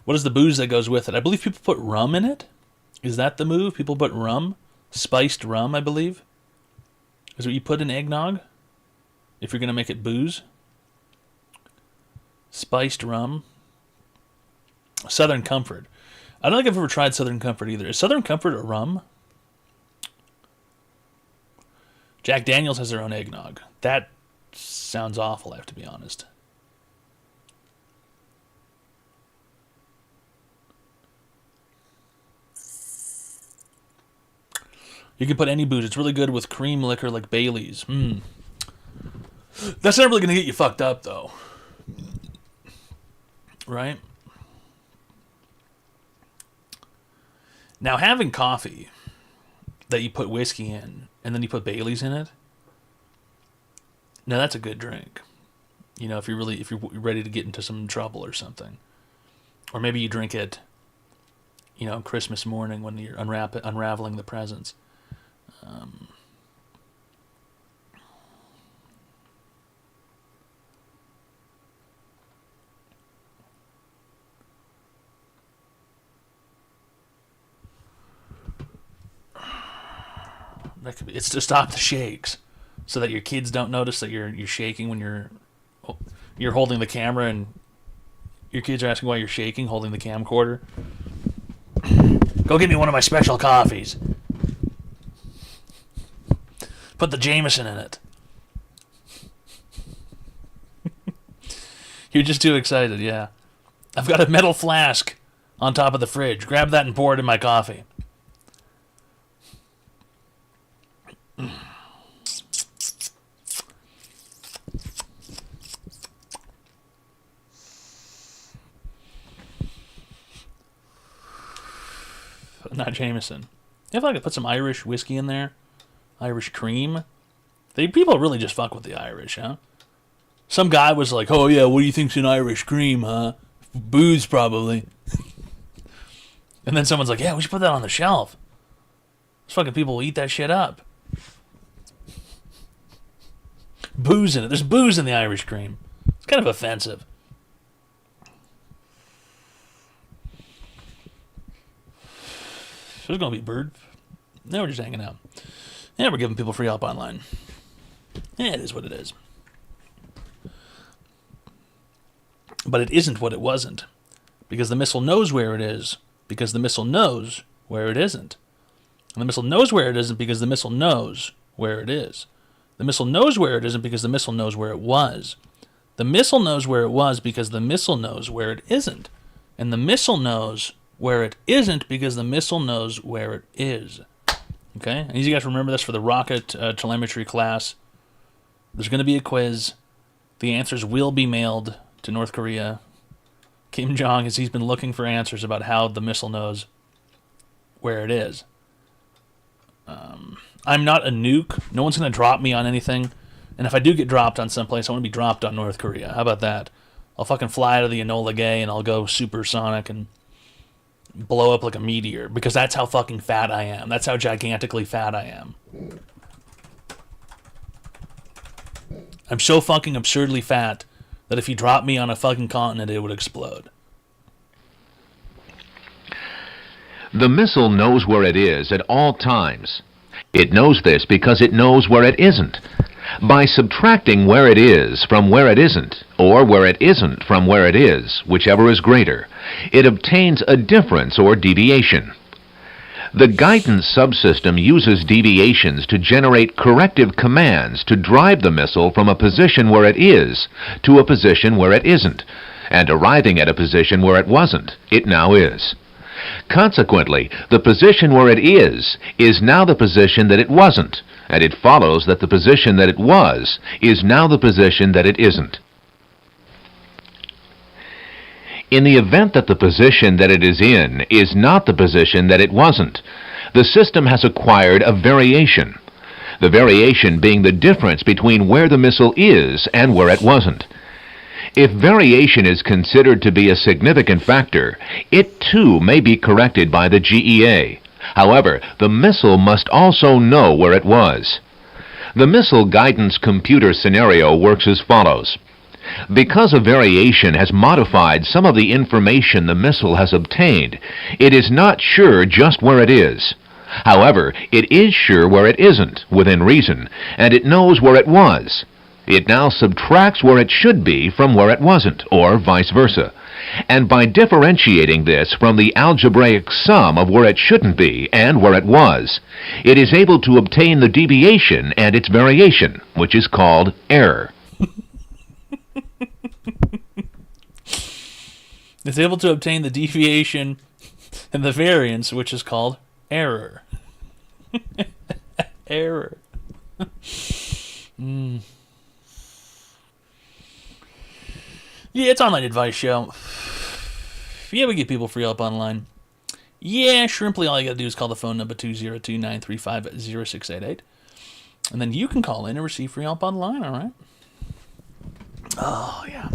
What is the booze that goes with it? I believe people put rum in it. Is that the move? People put rum? Spiced rum, I believe. Is what you put in eggnog? If you're going to make it booze. Spiced rum. Southern Comfort. I don't think I've ever tried Southern Comfort either. Is Southern Comfort a rum? Jack Daniels has their own eggnog. That sounds awful, I have to be honest. You can put any booze. It's really good with cream liquor like Bailey's. That's not really going to get you fucked up, though. Right? Now, having coffee that you put whiskey in, and then you put Bailey's in it, now that's a good drink. If you're ready to get into some trouble or something. Or maybe you drink it, Christmas morning when you're unraveling the presents. It's to stop the shakes, so that your kids don't notice that you're shaking when you're holding the camera, and your kids are asking why you're shaking, holding the camcorder. Go get me one of my special coffees. Put the Jameson in it. You're just too excited, yeah. I've got a metal flask on top of the fridge. Grab that and pour it in my coffee. Not Jameson. If I could put some Irish whiskey in there, Irish cream. People really just fuck with the Irish, huh? Some guy was like, "Oh yeah, what do you think's in Irish cream, huh? Booze, probably." And then someone's like, "Yeah, we should put that on the shelf. Those fucking people will eat that shit up." Booze in it. There's booze in the Irish cream. It's kind of offensive. So it's going to be Bird. Now we're just hanging out. Yeah, we're giving people free help online. Yeah, it is what it is. But it isn't what it wasn't. Because the missile knows where it is. Because the missile knows where it isn't. And the missile knows where it isn't because the missile knows where it is. The missile knows where it isn't because the missile knows where it was. The missile knows where it was because the missile knows where it isn't. And the missile knows where it isn't because the missile knows where it is. Okay? I need you guys to remember this for the rocket telemetry class. There's going to be a quiz. The answers will be mailed to North Korea. Kim Jong, as he's been looking for answers about how the missile knows where it is. I'm not a nuke. No one's going to drop me on anything. And if I do get dropped on someplace, I want to be dropped on North Korea. How about that? I'll fucking fly to the Enola Gay and I'll go supersonic and blow up like a meteor. Because that's how fucking fat I am. That's how gigantically fat I am. I'm so fucking absurdly fat that if you drop me on a fucking continent, it would explode. The missile knows where it is at all times. It knows this because it knows where it isn't. By subtracting where it is from where it isn't, or where it isn't from where it is, whichever is greater, it obtains a difference or deviation. The guidance subsystem uses deviations to generate corrective commands to drive the missile from a position where it is to a position where it isn't, and arriving at a position where it wasn't, it now is. Consequently, the position where it is now the position that it wasn't, and it follows that the position that it was is now the position that it isn't. In the event that the position that it is not the position that it wasn't, the system has acquired a variation, the variation being the difference between where the missile is and where it wasn't. If variation is considered to be a significant factor, it too may be corrected by the GEA. However, the missile must also know where it was. The missile guidance computer scenario works as follows. Because a variation has modified some of the information the missile has obtained, it is not sure just where it is. However, it is sure where it isn't, within reason, and it knows where it was. It now subtracts where it should be from where it wasn't, or vice versa. And by differentiating this from the algebraic sum of where it shouldn't be and where it was, it is able to obtain the deviation and its variation, which is called error. It's able to obtain the deviation and the variance, which is called error. Error. Yeah, it's online advice show. Yeah, we get people free help online. Yeah, Shrimply, all you gotta do is call the phone number 202-935-0688. And then you can call in and receive free help online, alright? Oh, yeah.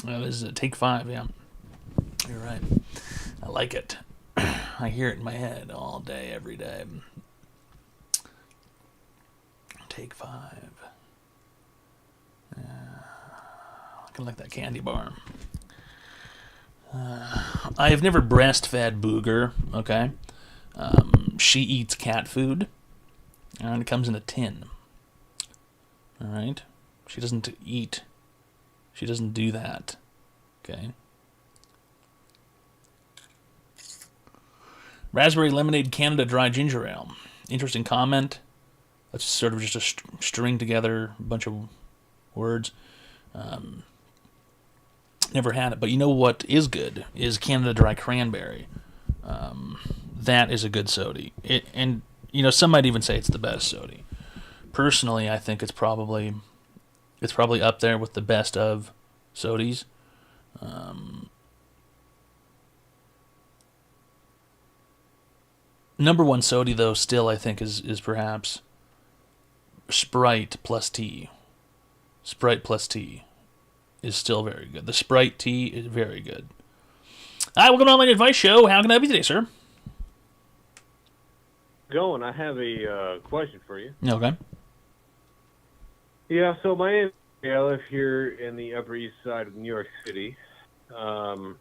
That was take 5, yeah. You're right. I like it. I hear it in my head all day, every day. Take 5. I can like that candy bar. I have never breastfed Booger, okay? She eats cat food, and it comes in a tin. Alright? She doesn't eat. She doesn't do that. Okay? Raspberry Lemonade Canada Dry Ginger Ale. Interesting comment. That's sort of just a string together a bunch of words. Never had it. But you know what is good is Canada Dry Cranberry. That is a good soda. And, you know, some might even say it's the best soda. Personally, I think it's probably up there with the best of sodas. Number one soda, though, still I think is perhaps Sprite plus tea. Sprite plus tea is still very good. The Sprite tea is very good. Hi, welcome to Online Advice Show. How can I help you today, sir? Going. I have a question for you. Okay. Yeah, so I live here in the Upper East Side of New York City. And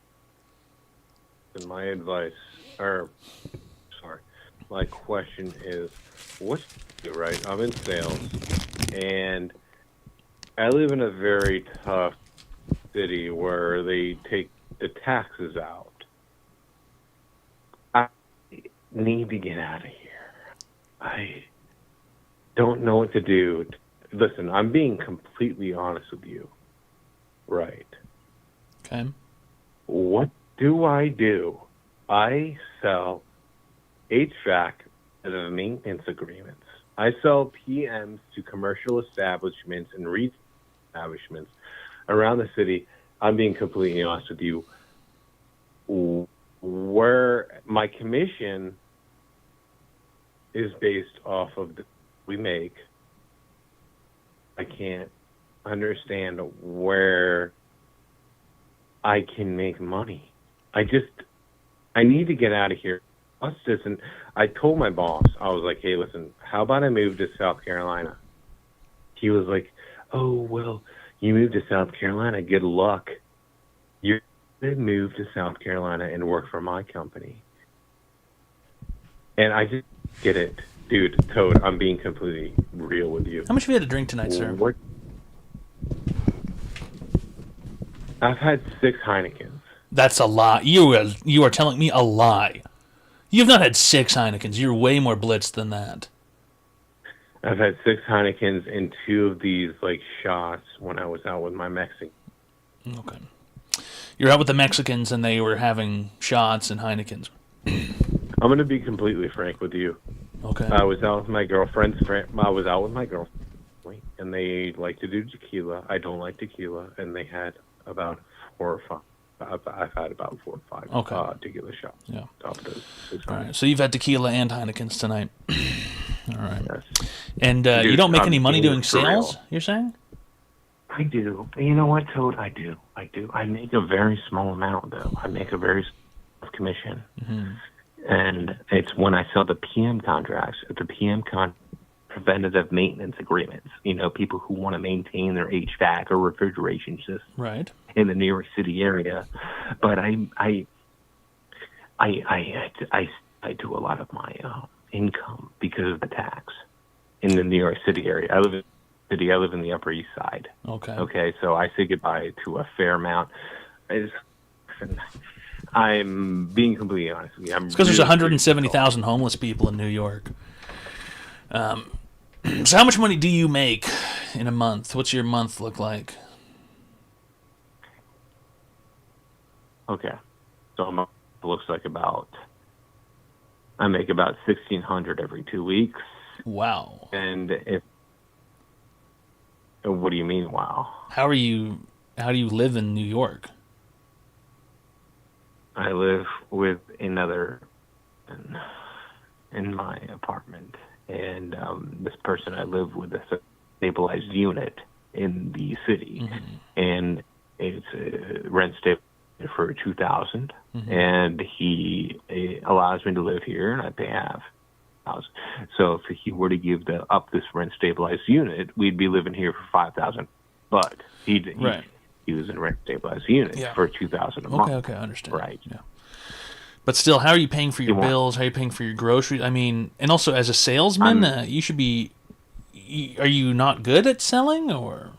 my question is, right? I'm in sales, and I live in a very tough city where they take the taxes out. I need to get out of here. I don't know what to do. Listen, I'm being completely honest with you. Right. Okay. What do? I sell HVAC and maintenance agreements. I sell PMs to commercial establishments and retail establishments around the city. I'm being completely honest with you. Where my commission is based off of we make, I can't understand where I can make money. I need to get out of here. I told my boss, I was like, hey, listen, how about I move to South Carolina? He was like, oh, well, you moved to South Carolina. Good luck. You're going to move to South Carolina and work for my company. And I just get it. Dude, Toad, I'm being completely real with you. How much have you had to drink tonight, sir? I've had 6 Heinekens. That's a lie. You are telling me a lie. You've not had 6 Heinekens. You're way more blitzed than that. I've had 6 Heinekens and 2 of these like shots when I was out with my Mexican. Okay. You're out with the Mexicans and they were having shots and Heinekens. I'm going to be completely frank with you. Okay. I was out with my girlfriend's friend. I was out with my girlfriend, and they like to do tequila. I don't like tequila, and they had about 4 or 5. I've had about 4 or 5 tequila shots. Yeah. Top of those 6 All right. So you've had tequila and Heinekens tonight. All right. Yes. And Dude, you don't make any I'm money being doing for sales, real. you're saying? I do. You know what, Toad? I do. I make a very small amount, though. I make a very small commission. Mm-hmm. And it's when I sell the PM contracts, the PM preventative maintenance agreements. You know, people who want to maintain their HVAC or refrigeration system Right. in the New York City area. But I do a lot of my income because of the tax in the New York City area. I live in the Upper East Side. Okay. Okay, so I say goodbye to a fair amount. I'm being completely honest with you. It's because there's 170,000 homeless people in New York. So how much money do you make in a month? What's your month look like? Okay, so my month looks like I make about $1,600 every 2 weeks. Wow. And what do you mean, wow? How do you live in New York? I live with another in my apartment, and this person I live with is a stabilized unit in the city, and it's rent stable for $2,000, and he allows me to live here, and I pay half. So if he were to give up this rent stabilized unit, we'd be living here for $5,000. But he was in a rent stabilized unit for $2,000 a month. Okay, I understand. Right. Yeah. But still, how are you paying for your bills? How are you paying for your groceries? I mean, and also as a salesman, you should be. Are you not good at selling, or?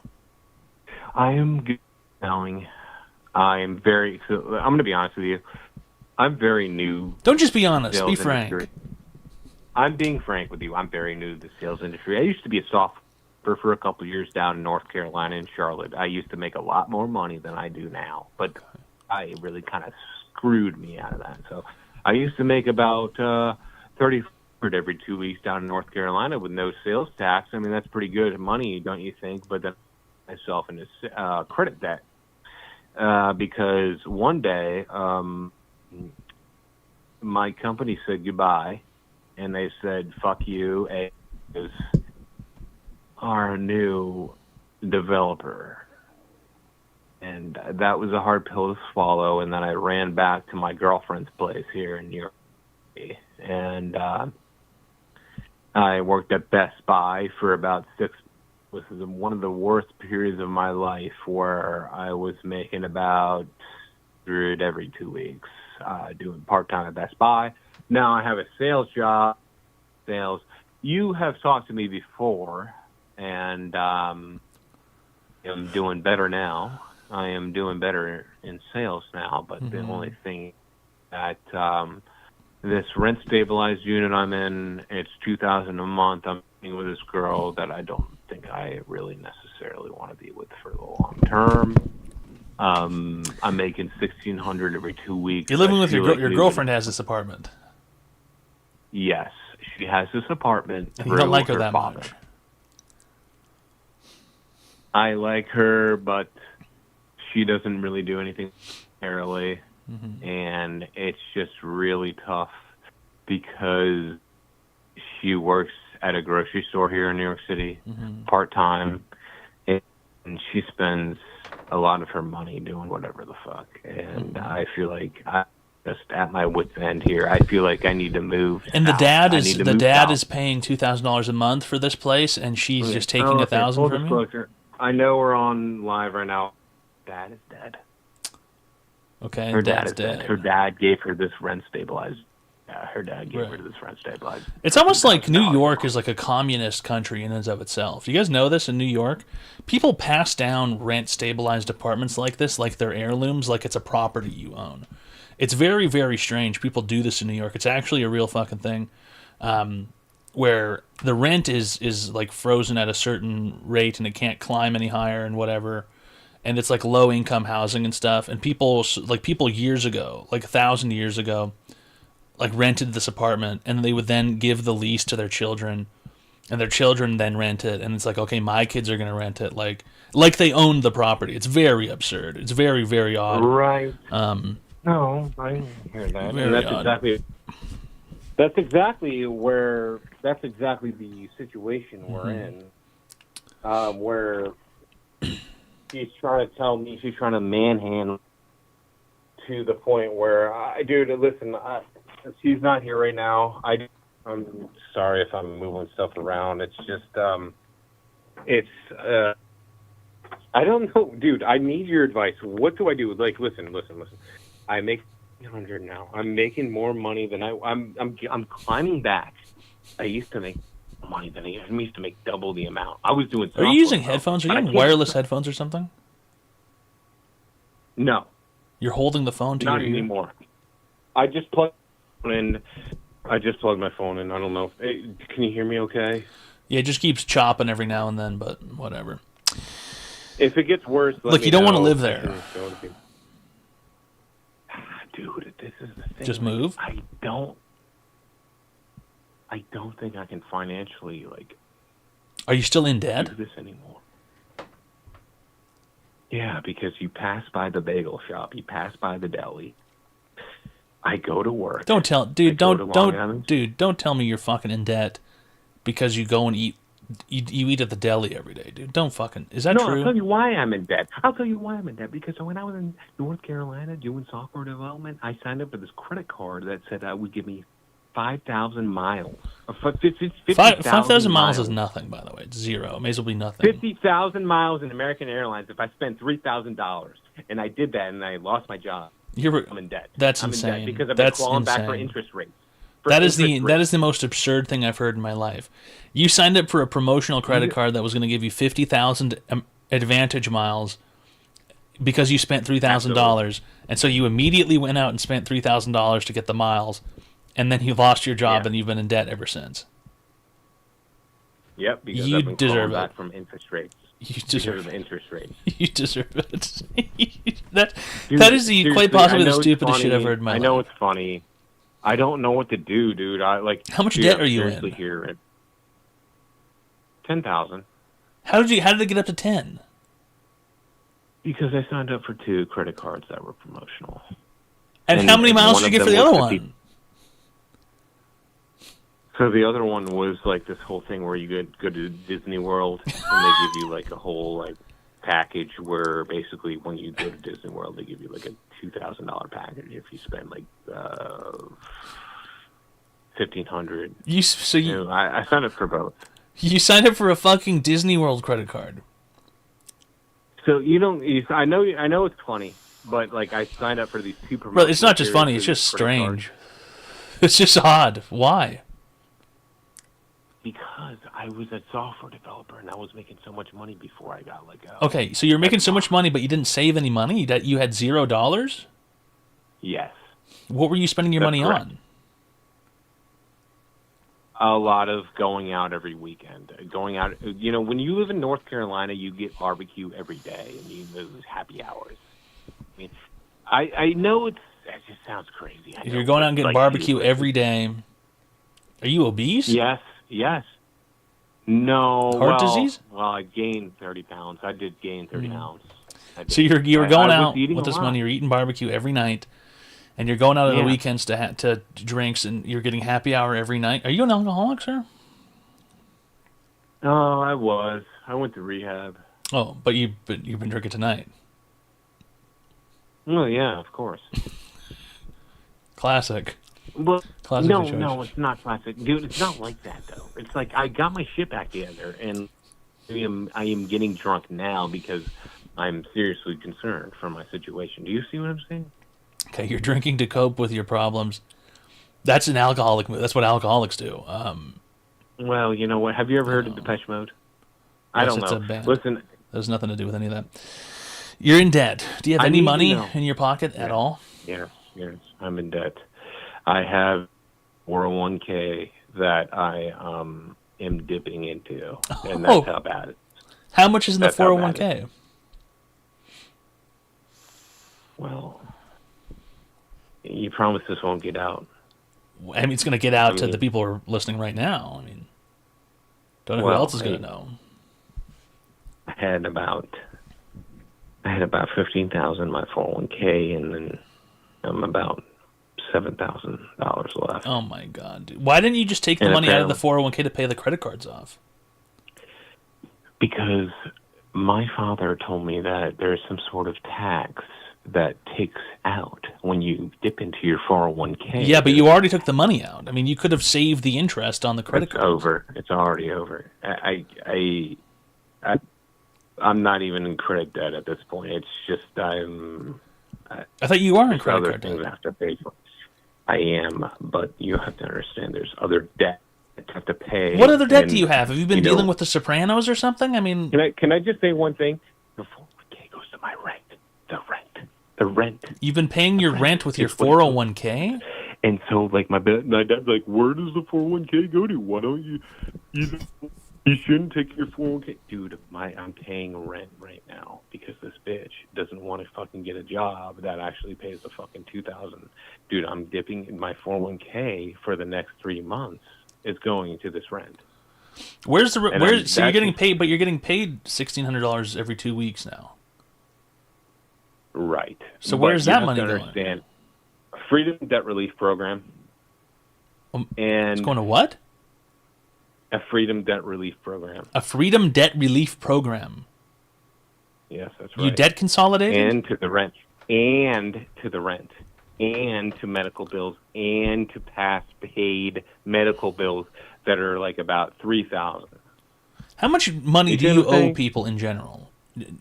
I am good at selling. I'm going to be honest with you. I'm very new. Don't just be honest. Be frank. Industry. I'm being frank with you. I'm very new to the sales industry. I used to be a software for a couple of years down in North Carolina in Charlotte. I used to make a lot more money than I do now, but I really kind of screwed me out of that. So I used to make about $30 every 2 weeks down in North Carolina with no sales tax. I mean, that's pretty good money, don't you think? But then myself into credit debt because one day my company said goodbye. And they said, fuck you, as our new developer. And that was a hard pill to swallow. And then I ran back to my girlfriend's place here in New York City. And I worked at Best Buy for about 6 months. This is one of the worst periods of my life where I was making about $100 every 2 weeks doing part-time at Best Buy. Now I have a sales job. You have talked to me before, and I'm doing better now. I am doing better in sales now, but the only thing that this rent-stabilized unit I'm in, it's $2,000 a month. I'm living with this girl that I don't think I really necessarily want to be with for the long term. I'm making $1,600 every 2 weeks. You're living with your girlfriend has this apartment. Yes, she has this apartment. And you don't like her that much. I like her, but she doesn't really do anything early, and it's just really tough because she works at a grocery store here in New York City part-time, and she spends a lot of her money doing whatever the fuck. And I feel like I'm just at my wit's end here. I feel like I need to move. And south. the dad I is need to the move dad south. is paying $2,000 a month for this place, and she's just taking Oh, $1,000 full from you. disclosure. I know we're on live right now. Dad is dead. Okay, Her dad's dad is dead. dead. Her dad gave her this rent stabilized. Yeah, her dad gave her this rent stabilized. It's almost like New York is like a communist country in and of itself. You guys know this in New York? People pass down rent-stabilized apartments like this, like they're heirlooms, like it's a property you own. It's very, very strange. People do this in New York. It's actually a real fucking thing, where the rent is like frozen at a certain rate and it can't climb any higher and whatever. And it's like low-income housing and stuff. And people years ago, like 1,000 years ago, like rented this apartment, and they would then give the lease to their children, and their children then rent it, and it's like, okay, my kids are gonna rent it, like they owned the property. It's very absurd. It's very, very odd. Right. No, I hear that. Very And that's odd. exactly the situation we're in, where she's trying to tell me, she's trying to manhandle to the point where, dude, listen, she's not here right now. I'm sorry if I'm moving stuff around. It's just, I don't know, dude. I need your advice. What do I do? Like, listen. I make 100 now. I'm making more money than I'm climbing back. I used to make money than I used to make double the amount. I was doing. Are you using headphones? Are you using wireless headphones or something? No. You're holding the phone to Not your ear? anymore. I just plugged in. I just plugged my phone in. I don't know. Hey, can you hear me okay? Yeah, it just keeps chopping every now and then, but whatever. If it gets worse, let Look, me you don't want to know. live there. Dude, this is the thing. Just move? I don't think I can financially, like... Are you still in debt? do this anymore. Yeah, because you pass by the bagel shop, you pass by the deli. I go to work. Don't tell, dude. I go to Long Island. Don't tell me you're fucking in debt because you go and eat. You eat at the deli every day, dude. Don't fucking. Is that No, true? I'll tell you why I'm in debt. Because when I was in North Carolina doing software development, I signed up for this credit card that said would give me 5,000 miles. 5,000 miles is nothing, by the way. It's zero. It may as well be nothing. 50,000 miles in American Airlines if I spent $3,000. And I did that, and I lost my job. I'm in debt. That's I'm insane. in debt because I've That's been clawing back for insane. interest rates. That is the most absurd thing I've heard in my life. You signed up for a promotional credit card that was going to give you 50,000 Advantage miles because you spent $3,000, and so you immediately went out and spent $3,000 to get the miles, and then you lost your job and you've been in debt ever since. Yep, because You I've been deserve clawing it. back from interest rates. You deserve because of the interest rates. You deserve it. that Dude, is quite seriously, possibly I the know it's stupidest shit funny. I've heard in my I life. know it's funny. I don't know what to do, dude. How much dude, debt I'm are you seriously in? Here. 10,000. How did it get up to 10? Because I signed up for 2 credit cards that were promotional. And how many miles one did you of get for the them other was 50. one? So the other one was like this whole thing where you go to Disney World and they give you like a whole like package where basically when you go to Disney World they give you like a $2,000 package if you spend like $1,500. I signed up for both. You signed up for a fucking Disney World credit card. So I know it's funny, but like I signed up for these 2 promotions. Well, it's not just funny, it's just strange. It's just odd. Why? Because I was a software developer and I was making so much money before I got let go. Okay, so you're making so much money, but you didn't save any money? You had $0? Yes. What were you spending your money on? A lot of going out every weekend. Going out, when you live in North Carolina, you get barbecue every day and there's happy hours. I mean, I know it just sounds crazy. If you're going out and getting barbecue every day, are you obese? Yes. No. Heart disease? Well, I gained 30 pounds. I did gain 30 pounds. So you were going I out was eating with a this lot. money, you're eating barbecue every night, and you're going out on the Yeah. weekends to drinks, and you're getting happy hour every night. Are you an alcoholic, sir? Oh, I was. I went to rehab. Oh, but you've been drinking tonight. Well, yeah, of course. Classic. Well, Classic no, situation. no, it's not classic, dude. It's not like that though. It's like I got my shit back together, and I am getting drunk now because I'm seriously concerned for my situation. Do you see what I'm saying? Okay, you're drinking to cope with your problems. That's an alcoholic move. That's what alcoholics do. Well, you know what? Have you ever heard of Depeche Mode? I don't it's know. a band. Listen, there's nothing to do with any of that. You're in debt. Do you have I any need to money know. in your pocket at all? Yes, I'm in debt. I have 401k that I am dipping into, and that's how bad it is. How much is in the That's how bad it 401k? is. Well, you promise this won't get out. I mean, it's going to get out to the people who are listening right now. I mean, don't know who Well, else is going to know. I had about 15,000 in my 401k, and then I'm about $7,000 left. Oh my God! Dude. Why didn't you just take the And money out of the apparently- 401k to pay the credit cards off? Because my father told me that there's some sort of tax that takes out when you dip into your 401k. Yeah, but you already took the money out. I mean, you could have saved the interest on the credit It's card. over. It's already over. I'm not even in credit debt at this point. It's just I thought you are in there's credit other card things debt. I have to pay for. I am, but you have to understand there's other debt that I have to pay. What other debt and, do you have? Have you been know, dealing with The Sopranos or something? I mean, Can I just say one thing? The 401k goes to my rent. The rent. You've been paying your rent with your 401k? And so, like, my dad's like, where does the 401k go to? Why don't you shouldn't take your 401k. Dude, I'm paying rent right now because this bitch doesn't want to fucking get a job that actually pays the fucking $2,000. Dude, I'm dipping in my 401k for the next 3 months. It's going into this rent. Where's the And where? So you're that's- getting paid, but you're getting paid $1,600 every 2 weeks now. Right. So But where's you that have money to going? understand, Freedom Debt Relief Program. And It's going to what? A Freedom Debt Relief Program. A Freedom Debt Relief Program. Yes, that's right. You debt consolidated? And to the rent. And to the rent. And to medical bills. And to past paid medical bills that are like about $3,000. How much money You do see you what I'm owe saying? people in general,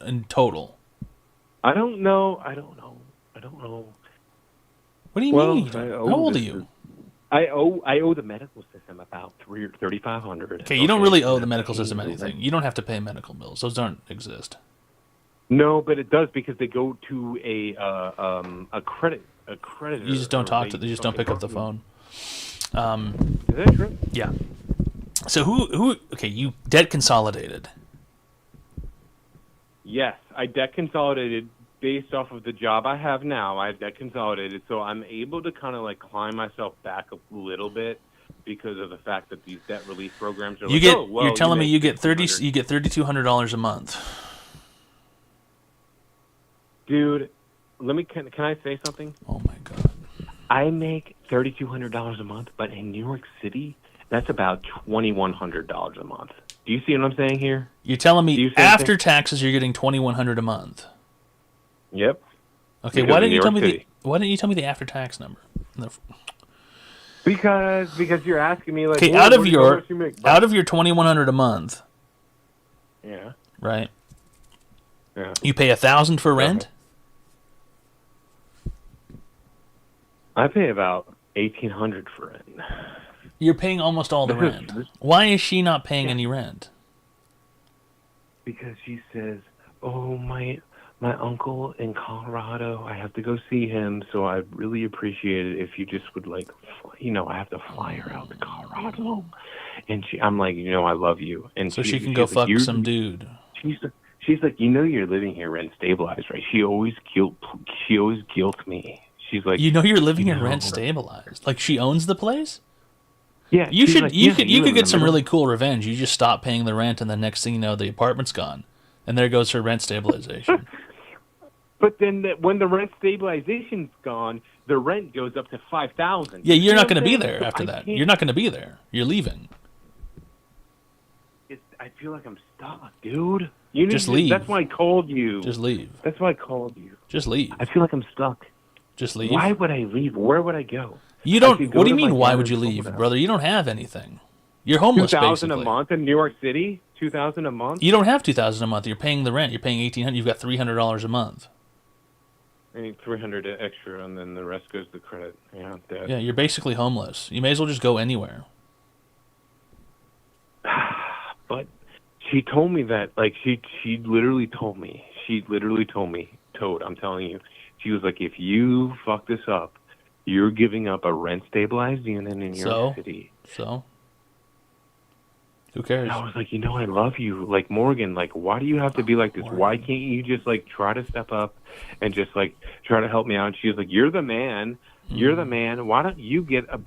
in total? I don't know. What do you Well, mean? I owe How old are this- you? I owe the medical system about $3,500. Okay, you don't really owe the medical system anything. You don't have to pay medical bills; those don't exist. No, but it does because they go to a creditor. You just don't or talk to. You just don't pick up the phone. Is that true? Yeah. So who? Okay, you debt consolidated. Yes, I debt consolidated based off of the job I have now. I debt consolidated, so I'm able to kind of like climb myself back a little bit because of the fact that these debt relief programs are. You like, get. oh, well, you're telling me make you get $1,500. You get $3,200 a month. Dude, can I say something? Oh my God. I make $3,200 a month, but in New York City, that's about $2,100 a month. Do you see what I'm saying here? You're telling Do me you see after anything? taxes you're getting $2,100 a month. Yep. Okay, Because why in didn't New you tell York me City. why didn't you tell me the after tax number? Because you're asking me like, Okay, "Well, out of how your much you make?" $2,100 a month, Yeah. right? Yeah. You pay $1,000 for rent. I pay about $1,800 for rent. You're paying almost all the rent. Why is she not paying any rent? Because she says, "Oh, my uncle in Colorado, I have to go see him, so I'd really appreciate it if you just would like, I have to fly her out to Colorado." And I'm like, I love you, and So she can go she's like, fuck some dude. She's like, you're living here rent stabilized, right? She always guilt me. She's like, You're living in rent stabilized. Like she owns the place. Yeah, You she's should. like, you yeah, could. you You live could in get the some middle. really cool revenge. You just stop paying the rent, and the next thing you know, the apartment's gone, and there goes her rent stabilization. But then when the rent stabilization's gone, the rent goes up to $5,000. Yeah, you're not You know going to be what I'm there saying? after So that. I can't- You're not going to be there. You're leaving. I I feel like I'm stuck, dude. You Just need leave. That's why I called you. Just leave. That's why I called you. Just leave. I feel like I'm stuck. Just leave. Why would I leave? Where would I go? You I don't. could go What do you to mean? my Why would you parents' leave, home now. brother? You don't have anything. You're homeless, 2,000 basically. a month in New York City. 2,000 a month. You don't have 2,000 a month. You're paying the rent. You're paying 1,800. You've got $300 a month. I need 300 extra, and then the rest goes to credit. Yeah, Dad. Yeah, you're basically homeless. You may as well just go anywhere. But she told me that, like, she literally told me. She literally told me, Toad, I'm telling you. She was like, if you fuck this up, you're giving up a rent-stabilized unit in New York City. So? Who cares? And I was like, you know, I love you. Like, Morgan, like, why do you have to be like this? Why can't you just, like, try to step up and just, like, try to help me out? And she was like, you're the man. You're the man. Why don't you get a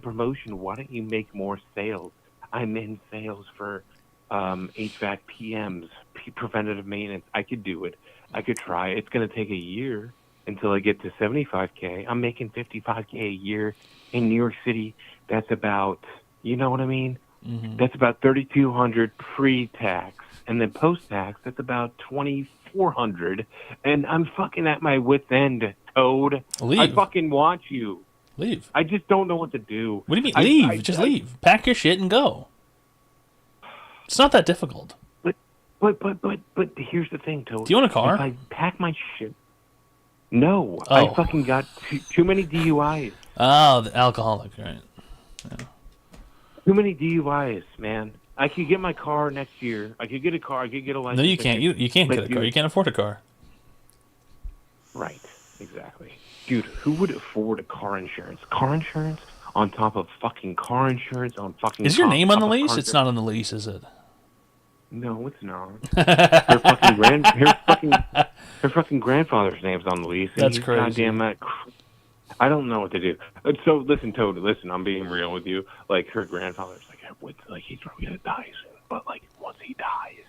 promotion? Why don't you make more sales? I'm in sales for HVAC PMs, preventative maintenance. I could do it. I could try. It's going to take a year until I get to 75K. I'm making 55K a year in New York City. That's about, you know what I mean? Mm-hmm. That's about $3,200 pre-tax, and then post-tax, that's about $2,400. And I'm fucking at my wit's end, Toad. Leave. I fucking want you. Leave. I just don't know what to do. What do you mean? Leave. Just leave. Pack your shit and go. It's not that difficult. But here's the thing, Toad. Do you want a car? If I pack my shit. No, Oh. I fucking got too many DUIs. Oh, the alcoholic, right? Yeah. Too many DUIs, man. I could get my car next year. I could get a car. I could get a license. No, you can't. You can't Like, get a car. dude. You can't afford a car. Right, exactly. Dude, who would afford a car insurance? Car insurance on top of fucking car insurance on fucking... Is your top- name on top the of lease? car It's insurance. not on the lease, is it? No, it's not. Her fucking grandfather's name's on the lease. and That's he's crazy. Goddamn, I don't know what to do. So listen, Toad, listen. I'm being real with you. Like her grandfather's like he's probably gonna die soon. But like once he dies,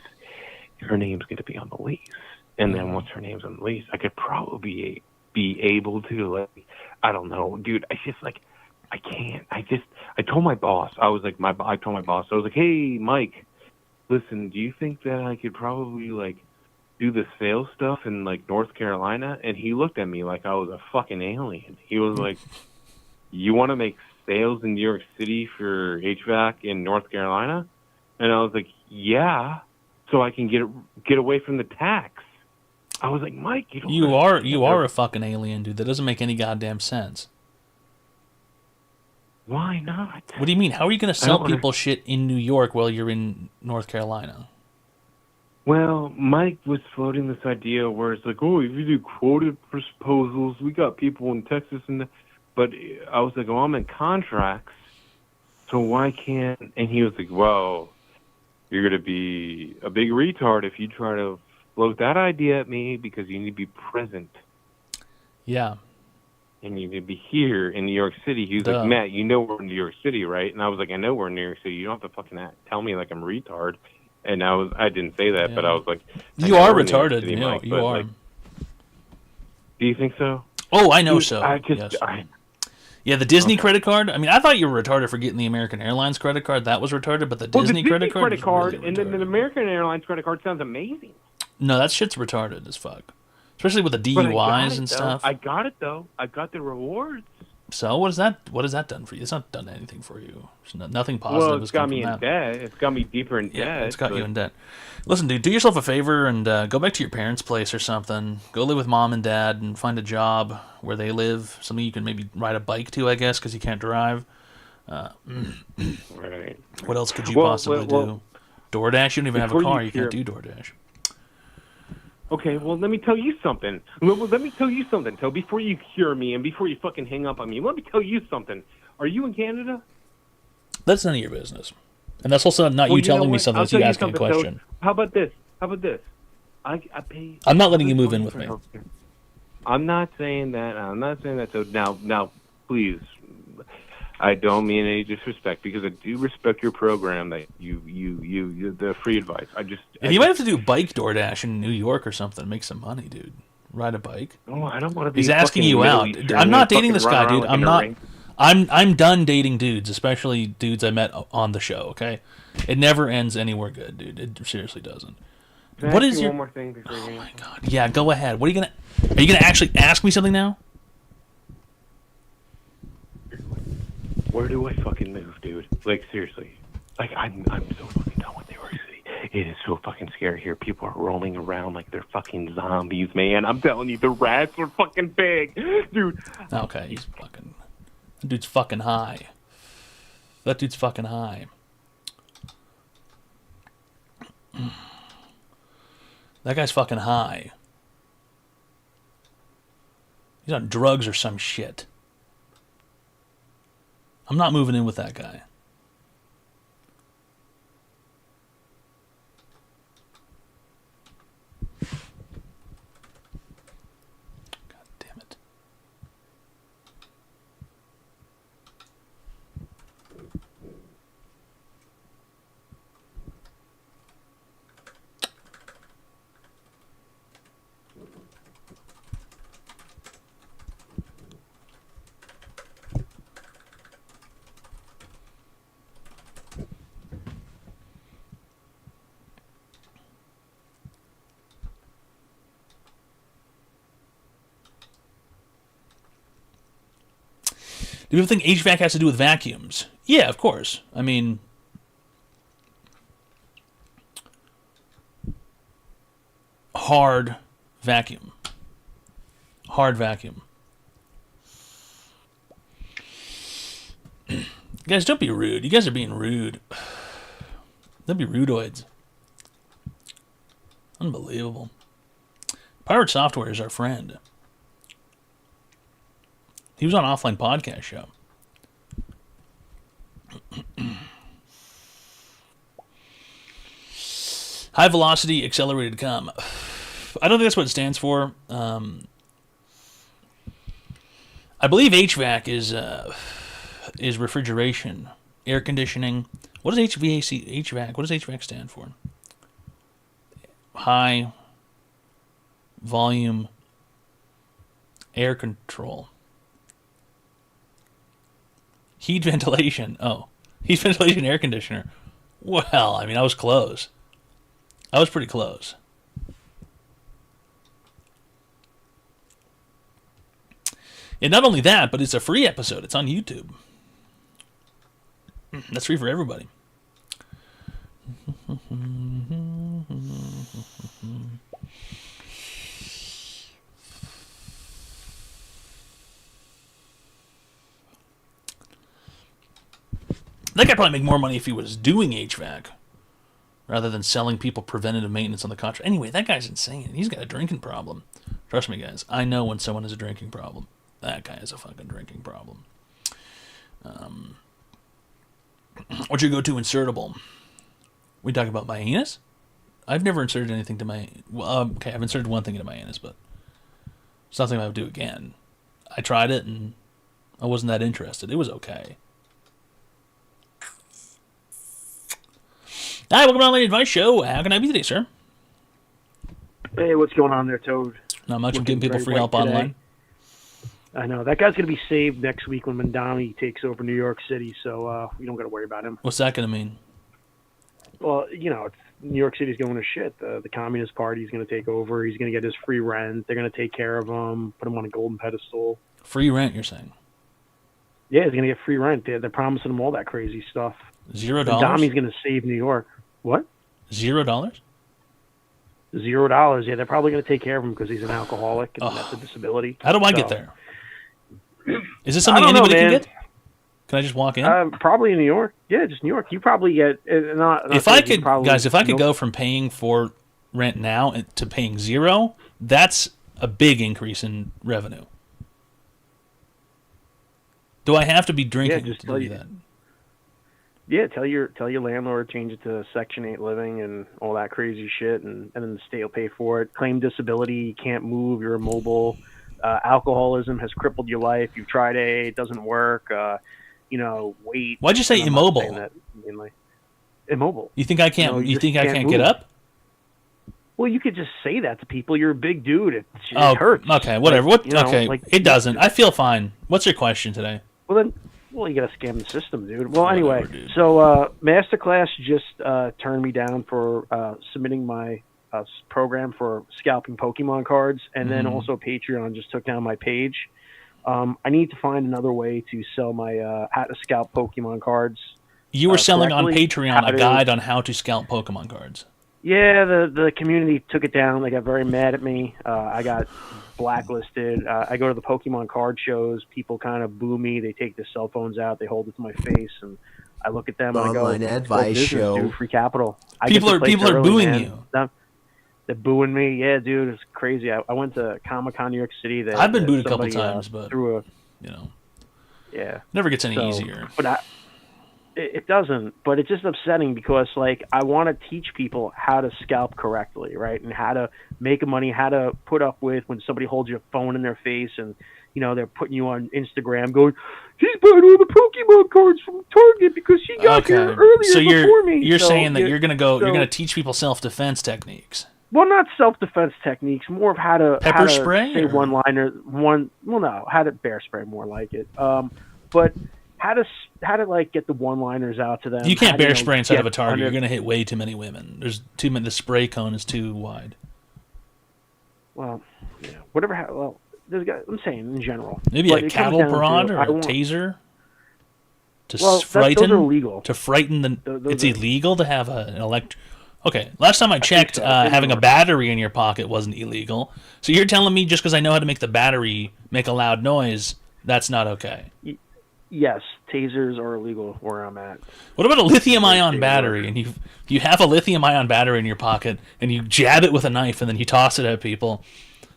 her name's gonna be on the lease. And then once her name's on the lease, I could probably be able to, like, I don't know, dude. I just like I can't. I told my boss. I was like I told my boss. I was like, hey, Mike. Listen, do you think that I could probably, like, do the sales stuff in, like, North Carolina? And he looked at me like I was a fucking alien. He was like, you want to make sales in New York City for HVAC in North Carolina? And I was like, yeah, so I can get away from the tax. I was like, Mike, you don't... You are a fucking alien, dude. That doesn't make any goddamn sense. Why not? What do you mean? How are you going to sell people shit in New York while you're in North Carolina? Well, Mike was floating this idea where it's like, oh, if you do quoted proposals, we got people in Texas but I was like, oh, I'm in contracts, so why can't... And he was like, well, you're going to be a big retard if you try to float that idea at me because you need to be present. Yeah. And you need to be here in New York City. He was Duh. like, Matt, you know we're in New York City, right? And I was like, I know we're in New York City. You don't have to fucking tell me like I'm a retard. And I didn't say that, but I was like, I You know are we're in New York retarded. City, You know, Mike, you but, are. like, do you think so? Oh, I know Dude, so. I just, yes. Yeah, the Disney credit card. I mean, I thought you were retarded for getting the American Airlines credit card. That was retarded, but the Disney credit card. was really and then the American Airlines credit card sounds amazing. No, that shit's retarded as fuck. Especially with the But I got DUIs it, and though. stuff. I got it though. I got the rewards. So what has that done for you? It's not done anything for you. Nothing positive Well, has it's got come me from in that. debt. It's got me deeper in Yeah, debt. it's got but- you in debt. Listen, dude, do yourself a favor and go back to your parents' place or something. Go live with mom and dad and find a job where they live. Something you can maybe ride a bike to, I guess, because you can't drive. Right. What else could you Well, possibly well, do? DoorDash? You don't even have a before car. you You can't hear- do DoorDash. Okay, well, let me tell you something. Let me tell you something, Toe. Before you cure me and before you fucking hang up on me, let me tell you something. Are you in Canada? That's none of your business. And that's also not Well, you know telling me what? something. I'll That's you tell asking a something, Toe. question. How about this? I pay... I'm not letting you move in with me. I'm not saying that. So now, please, I don't mean any disrespect because I do respect your program that you the free advice. And you might have to do bike DoorDash in New York or something. Make some money, dude. Ride a bike. Oh, I don't want to be. He's asking fucking you Middle out. Eastern I'm not and dating this fucking run guy, around dude. like in a ring. I'm done dating dudes, especially dudes I met on the show. Okay, it never ends anywhere good, dude. It seriously doesn't. Can I What ask is you your? one more thing before you? Oh my God. Yeah, go ahead. What are you gonna? Are you gonna actually ask me something now? Where do I fucking move, dude? Like seriously, like I'm so fucking done with New York City. It is so fucking scary here. People are rolling around like they're fucking zombies, man. I'm telling you, the rats are fucking big, dude. Okay, he's fucking. That dude's fucking high. That dude's fucking high. That guy's fucking high. He's on drugs or some shit. I'm not moving in with that guy. God damn it. Do people think HVAC has to do with vacuums? Yeah, of course. I mean, hard vacuum. Hard vacuum. Guys, don't be rude. You guys are being rude. Don't be rudoids. Unbelievable. Pirate Software is our friend. He was on Offline Podcast Show. High Velocity Accelerated Com. I don't think that's what it stands for. I believe HVAC is refrigeration, air conditioning. What does HVAC? What does HVAC stand for? High volume air control. Heat ventilation. Oh, heat ventilation air conditioner. Well, I mean, I was close. I was pretty close. And not only that, but it's a free episode. It's on YouTube. That's free for everybody. That guy probably make more money if he was doing HVAC rather than selling people preventative maintenance on the contract. Anyway, that guy's insane. He's got a drinking problem. Trust me, guys. I know when someone has a drinking problem. That guy has a fucking drinking problem. What's your go-to insertable? We talk about my anus? I've never inserted anything to my... Well, okay, I've inserted one thing into my anus, but it's nothing I would do again. I tried it, and I wasn't that interested. It was okay. Hi, welcome to the Online Advice Show. How can I be today, sir? Hey, what's going on there, Toad? Not much. I'm giving people free help online. I know. That guy's going to be saved next week when Mandami takes over New York City, so we don't got to worry about him. What's that going to mean? Well, you know, New York City's going to shit. The Communist Party is going to take over. He's going to get his free rent. They're going to take care of him, put him on a golden pedestal. Free rent, you're saying? Yeah, he's going to get free rent. They're promising him all that crazy stuff. $0? Mandami's going to save New York. What? $0? $0. Yeah, they're probably going to take care of him because he's an alcoholic and that's a disability. How do I get there? Is this something anybody can get? Can I just walk in? Probably in New York. Yeah, just New York. You probably get not if I could, guys. If I could go from paying for rent now to paying $0, that's a big increase in revenue. Do I have to be drinking to do that? Yeah, tell your landlord change it to Section 8 living and all that crazy shit, and then the state will pay for it. Claim disability, you can't move, you're immobile. Alcoholism has crippled your life. You've tried AA, it doesn't work. Weight. Why'd you say immobile? That, immobile. You think I can't? You think I can't get up? Well, you could just say that to people. You're a big dude. It hurts. Okay, whatever. It doesn't. I feel fine. What's your question today? Well, you gotta scam the system, dude. Well, anyway, so Masterclass just turned me down for submitting my program for scalping Pokemon cards, and then also Patreon just took down my page. I need to find another way to sell my how to scalp Pokemon cards. You were selling on correctly. Patreon a guide on how to scalp Pokemon cards. Yeah, the community took it down. They got very mad at me. I got blacklisted. I go to the Pokemon card shows. People kind of boo me. They take their cell phones out. They hold it to my face, and I look at them and I go, Online advice business, show. dude, free capital. People are booing you. They're booing me. Yeah, dude, it's crazy. I went to Comic-Con New York City. I've been booed a couple times, but through yeah, never gets any easier. But it doesn't. But it's just upsetting because I want to teach people how to scalp correctly, right, and how to make money, how to put up with when somebody holds your phone in their face and they're putting you on Instagram going, he's buying all the Pokemon cards from Target because he got here earlier before me. You're saying that you're gonna teach people self-defense techniques. Well, not self-defense techniques, more of how to pepper spray, say one-liner, how to bear spray, more like it. But how to get the one-liners out to them. You can't bear spray inside of a Target. You're gonna hit way too many women. There's too many. The spray cone is too wide. Well, yeah, whatever. I'm saying in general. Maybe a cattle prod or a taser to frighten. Those are illegal. To frighten it's illegal to have an electric. Okay, last time I checked, having a battery in your pocket wasn't illegal. So you're telling me just because I know how to make the battery make a loud noise, that's not okay? Yes, tasers are illegal where I'm at. What about a lithium-ion battery? And you have a lithium-ion battery in your pocket, and you jab it with a knife, and then you toss it at people.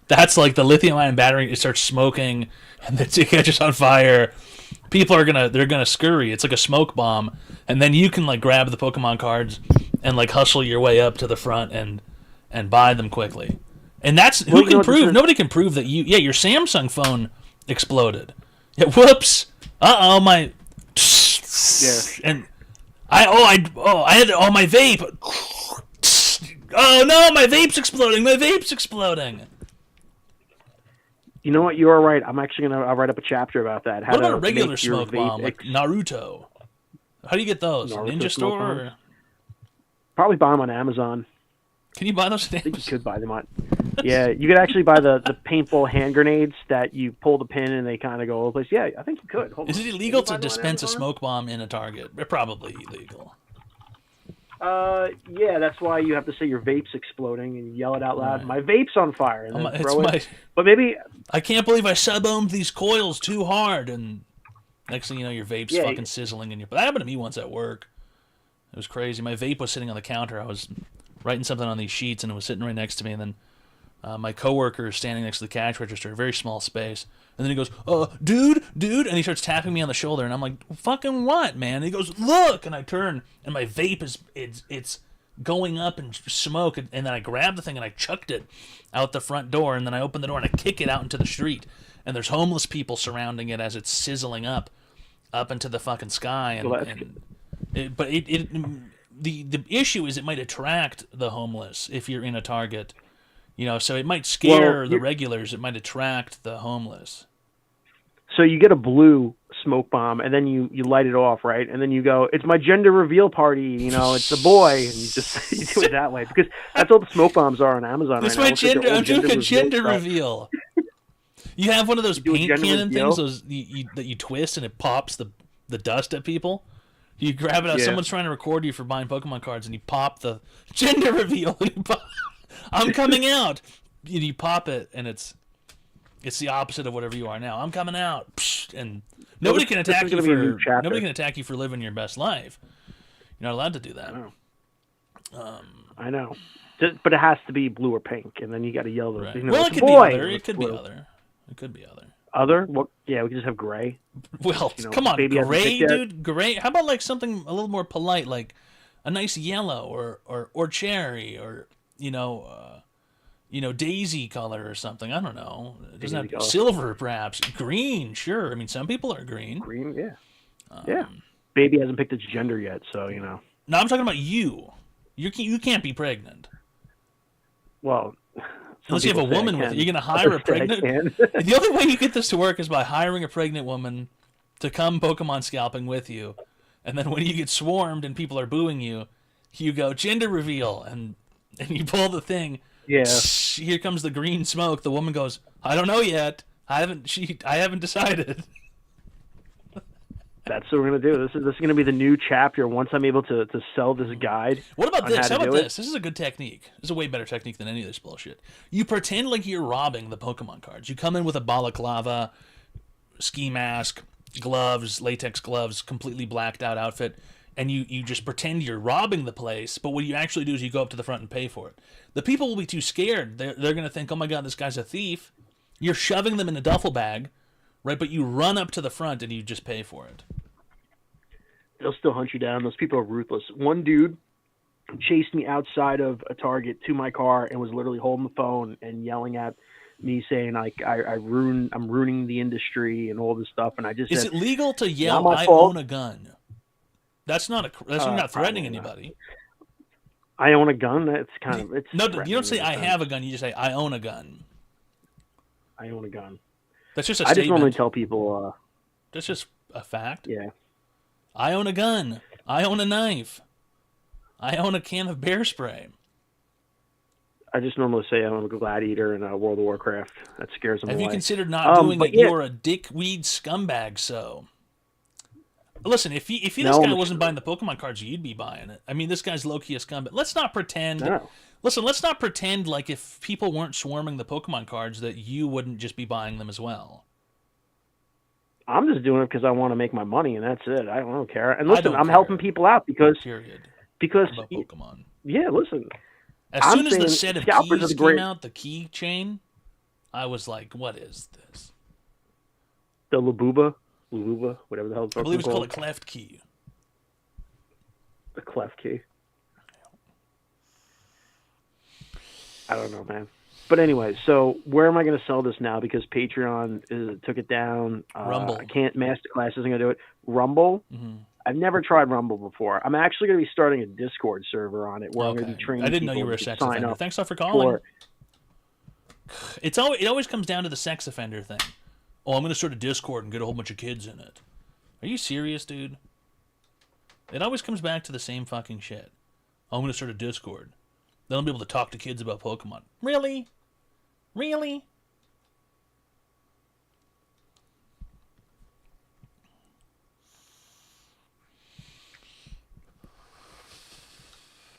That's like the lithium-ion battery. It starts smoking, and then it catches on fire. People are gonna scurry. It's like a smoke bomb, and then you can grab the Pokemon cards and hustle your way up to the front and buy them quickly. And that's who can prove? Nobody can prove that your Samsung phone exploded. Yeah, whoops. My. Yeah. And I had my vape. Oh no, my vape's exploding. My vape's exploding. You know what? You are right. I'm actually I'll write up a chapter about that. What about a regular smoke bomb, like Naruto? How do you get those? Ninja store? Or? Probably buy them on Amazon. Can you buy those? I think you could buy them on. Yeah, you could actually buy the paintball hand grenades that you pull the pin and they kind of go all over the place. Yeah, I think you could. Is it illegal to dispense a smoke bomb in a Target? They're probably illegal. Yeah, that's why you have to say your vape's exploding and you yell it out loud. Right. My vape's on fire, and then throw it. But maybe I can't believe I sub-ohmed these coils too hard, and next thing you know, your vape's fucking sizzling in your. But that happened to me once at work. It was crazy. My vape was sitting on the counter. I was writing something on these sheets, and it was sitting right next to me. And then my coworker is standing next to the cash register, a very small space. And then he goes, dude, and he starts tapping me on the shoulder, and I'm like, fucking what, man? And he goes, look, and I turn, and my vape it's going up in smoke, and then I grabbed the thing and I chucked it out the front door, and then I open the door and I kick it out into the street, and there's homeless people surrounding it as it's sizzling up into the fucking sky, the issue is it might attract the homeless if you're in a Target, so it might scare the regulars, it might attract the homeless. So you get a blue smoke bomb, and then you light it off, right? And then you go, it's my gender reveal party, it's a boy, and you just you do it that way, because that's all the smoke bombs are on Amazon right now. I'm doing a gender reveal. You have one of those paint cannon things that you twist, and it pops the dust at people. You grab it out. Yeah. Someone's trying to record you for buying Pokemon cards, and you pop the gender reveal. I'm coming out. You pop it, and it's the opposite of whatever you are now. I'm coming out, and nobody can attack you for living your best life. You're not allowed to do that. I know, but it has to be blue or pink, and then you got to yell. Right. It could be other. It could be other. It could be other. Other? Well, yeah, we could just have gray. Well, come on, gray, dude. Gray. How about something a little more polite, like a nice yellow or cherry or daisy color or something. I don't know. It doesn't have silver, perhaps. Green, sure. I mean, some people are green. Green, yeah. Yeah. Baby hasn't picked its gender yet, so No, I'm talking about you. You can't be pregnant. Well. Unless you have a woman with you. You're going to hire a pregnant... The only way you get this to work is by hiring a pregnant woman to come Pokemon scalping with you, and then when you get swarmed and people are booing you, you go gender reveal, and you pull the thing. Yeah. Here comes the green smoke. The woman goes, I don't know yet. I haven't decided. That's what we're gonna do. This is gonna be the new chapter. Once I'm able to sell this guide. What about on this? How to about do it. this? This is a good technique. This is a way better technique than any of this bullshit. You pretend like you're robbing the Pokemon cards. You come in with a balaclava, ski mask, gloves, latex gloves, completely blacked out outfit, and you just pretend you're robbing the place, but what you actually do is you go up to the front and pay for it. The people will be too scared. They're going to think, oh my god, this guy's a thief. You're shoving them in a duffel bag, right? But you run up to the front and you just pay for it. They'll still hunt you down. Those people are ruthless. One dude chased me outside of a Target to my car and was literally holding the phone and yelling at me, saying like I'm ruining the industry and all this stuff. And I just Is said, it legal to yell, "Not my I fault." own a gun? That's not you're not threatening anybody. I own a gun. That's kind of it's. No, you don't say threatening I in a have a sense. gun. You just say I own a gun. I own a gun. That's just a I just statement. normally tell people. That's just a fact. Yeah. I own a gun. I own a knife. I own a can of bear spray. I just normally say I'm a Gladiator in World of Warcraft. That scares them Have away. you considered not doing but it? yeah. You're a dickweed scumbag. So, listen, if this No, guy wasn't buying the Pokemon cards, you'd be buying it. I mean, this guy's low key a scumbag. Let's not pretend. No. Listen, let's not pretend like if people weren't swarming the Pokemon cards that you wouldn't just be buying them as well. I'm just doing it because I want to make my money, and that's it. I don't care. And I listen, don't I'm care. helping people out because Period. because About Pokemon. yeah, listen. As I'm soon as the saying set of scalpers are keys the came great- out, the key chain, I was like, what is this? The Labuba, whatever the hell it's I believe it's called a called. cleft key. The cleft key. I don't know, man. But anyway, so where am I going to sell this now? Because Patreon took it down. Rumble. I can't. Masterclass isn't going to do it. Rumble. Mm-hmm. I've never tried Rumble before. I'm actually going to be starting a Discord server on it where I'm going to be training. I didn't know people you were a to sex sign offender. up Thanks for calling. for- It always comes down to the sex offender thing. Oh, I'm going to start a Discord and get a whole bunch of kids in it. Are you serious, dude? It always comes back to the same fucking shit. Oh, I'm going to start a Discord. Then I'll be able to talk to kids about Pokemon. Really? Really?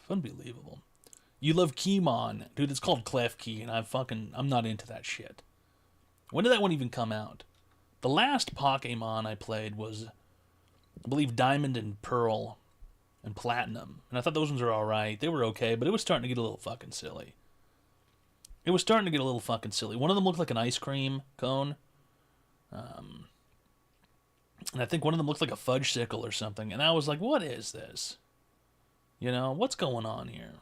Unbelievable. You love Keymon. Dude, it's called Clef Key, and I'm not into that shit. When did that one even come out? The last Pokemon I played was, I believe, Diamond and Pearl and Platinum. And I thought those ones were alright. They were okay, but it was starting to get a little fucking silly. It was starting to get a little fucking silly. One of them looked like an ice cream cone. And I think one of them looked like a fudge sickle or something. And I was like, what is this? You know, what's going on here?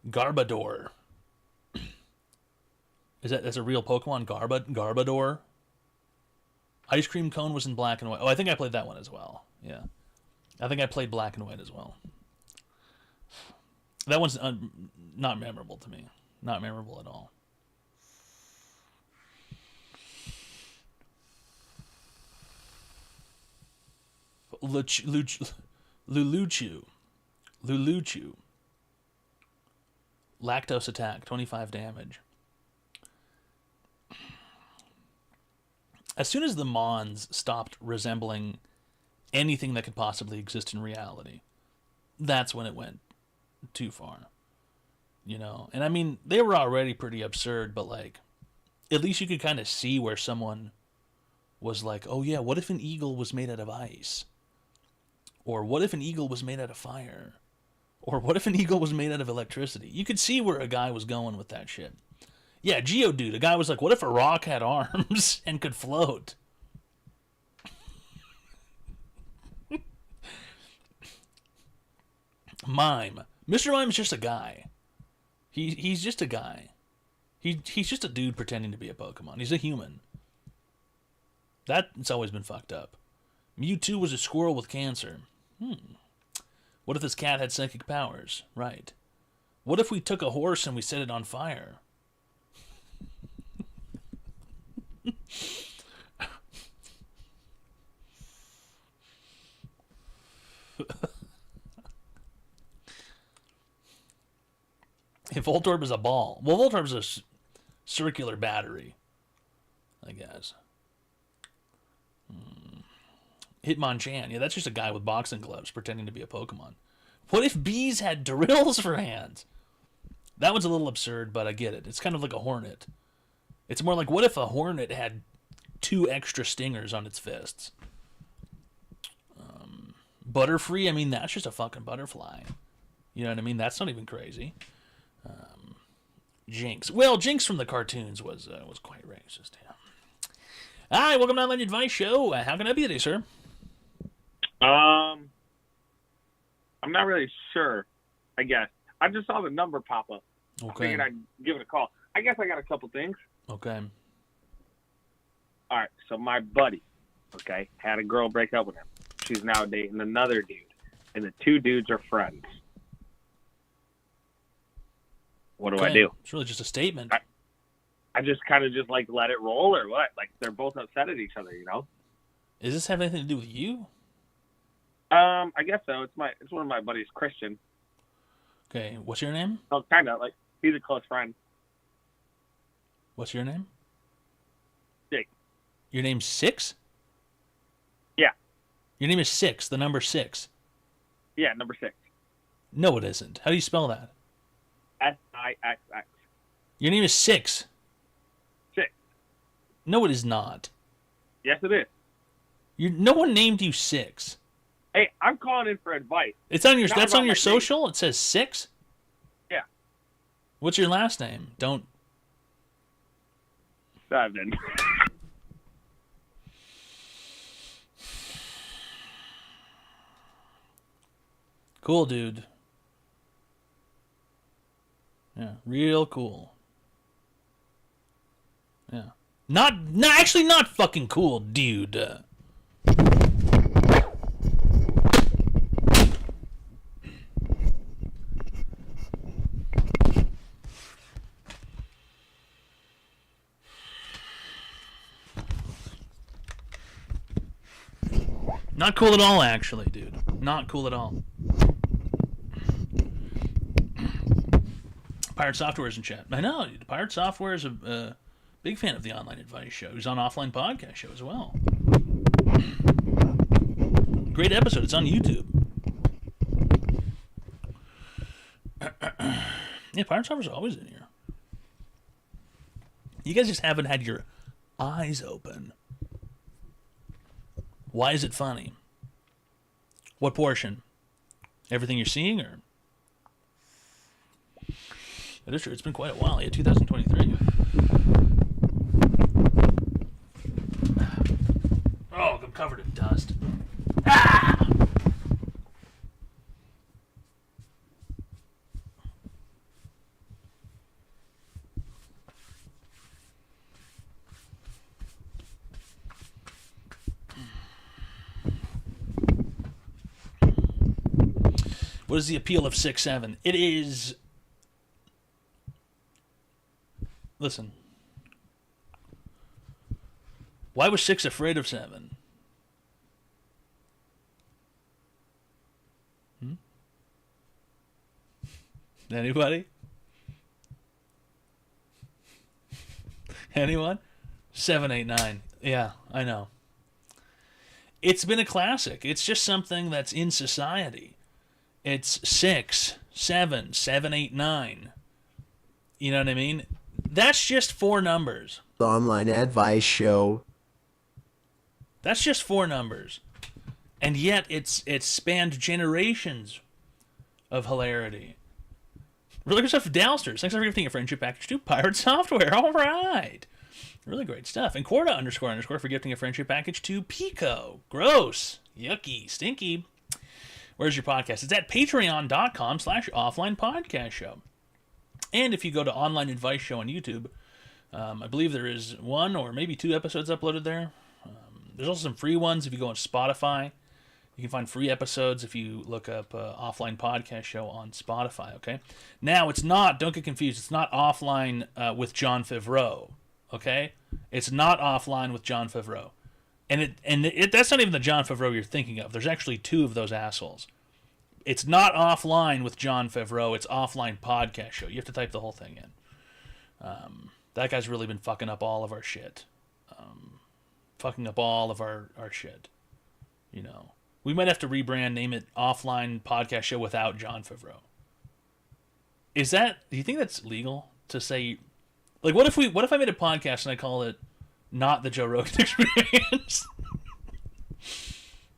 Garbodor. That's a real Pokemon? Garbodor? Ice cream cone was in black and white. Oh, I think I played that one as well. Yeah. I think I played black and white as well. That one's not memorable to me. Not memorable at all. Luluchu. Lactose attack, 25 damage. As soon as the Mons stopped resembling anything that could possibly exist in reality, that's when it went too far. You know? And I mean, they were already pretty absurd, but like, at least you could kind of see where someone was like, oh yeah, what if an eagle was made out of ice? Or what if an eagle was made out of fire? Or what if an eagle was made out of electricity? You could see where a guy was going with that shit. Yeah, Geodude, a guy was like, what if a rock had arms and could float? Mime. Mr. Mime is just a guy. He's just a guy. He's just a dude pretending to be a Pokemon. He's a human. That's always been fucked up. Mewtwo was a squirrel with cancer. What if this cat had psychic powers? Right. What if we took a horse and we set it on fire? If Voltorb is a ball. Well, Voltorb's a circular battery, I guess. Hitmonchan. Yeah, that's just a guy with boxing gloves pretending to be a Pokemon. What if bees had drills for hands? That one's a little absurd, but I get it. It's kind of like a hornet. It's more like, what if a hornet had 2 extra stingers on its fists? Butterfree, I mean, that's just a fucking butterfly. You know what I mean? That's not even crazy. Jinx. Well, Jinx from the cartoons was quite racist, yeah. Hi, welcome to Online Advice Show. How can I help you today, sir? I'm not really sure, I guess. I just saw the number pop up. Okay. I figured I'd give it a call. I guess I got a couple things. Okay. All right, so my buddy, okay, had a girl break up with him. She's now dating another dude, and the 2 dudes are friends. What do I do? It's really just a statement. I just kind of just like let it roll, or what? Like they're both upset at each other, you know? Does this have anything to do with you? I guess so. It's one of my buddies, Christian. Okay, what's your name? Oh, kind of like he's a close friend. What's your name? Jake. Your name's Six? Yeah. Your name is Six, the number 6. Yeah, number 6. No, it isn't. How do you spell that? S-I-X-X. Your name is Six. 6. No, it is not. Yes, it is. No one named you Six. Hey, I'm calling in for advice. It's on your. Not That's about on your my social. It says Six. Yeah. What's your last name? Don't. 7. Cool, dude. Yeah, real cool. Yeah. Actually not fucking cool, dude. Not cool at all, actually, dude. Not cool at all. Pirate Software is in chat. I know. Pirate Software is a big fan of the Online Advice Show. He's on Offline Podcast Show as well. Great episode. It's on YouTube. Yeah, Pirate Software's always in here. You guys just haven't had your eyes open. Why is it funny? What portion? Everything you're seeing, or? That is true. It's been quite a while. Yeah, 2023. Oh, I'm covered in dust. Ah! What is the appeal of 6-7? It is... Listen. Why was 6 afraid of 7? Anybody? Anyone? 7, 8, 9. Yeah, I know. It's been a classic. It's just something that's in society. It's 6, 7, 7, 8, 9. You know what I mean? That's just 4 numbers. The Online Advice Show. That's just 4 numbers. And yet it's spanned generations of hilarity. Really good stuff for Downstairs. Thanks for gifting a friendship package to Pirate Software. All right. Really great stuff. And Corda __ for gifting a friendship package to Pico. Gross. Yucky. Stinky. Where's your podcast? It's at patreon.com/offline podcast show. And if you go to Online Advice Show on YouTube, I believe there is 1 or maybe 2 episodes uploaded there. There's also some free ones if you go on Spotify. You can find free episodes if you look up Offline Podcast Show on Spotify, okay? Now, it's not, don't get confused, it's not Offline with John Favreau. Okay, it's not offline with Jon Favreau, and that's not even the Jon Favreau you're thinking of. There's actually two of those assholes. It's not offline with Jon Favreau. It's offline podcast show. You have to type the whole thing in. That guy's really been fucking up all of our shit. Fucking up all of our shit. You know, we might have to rebrand, name it Offline Podcast Show without Jon Favreau. Do you think that's legal to say? Like, what if I made a podcast and I call it Not the Joe Rogan Experience?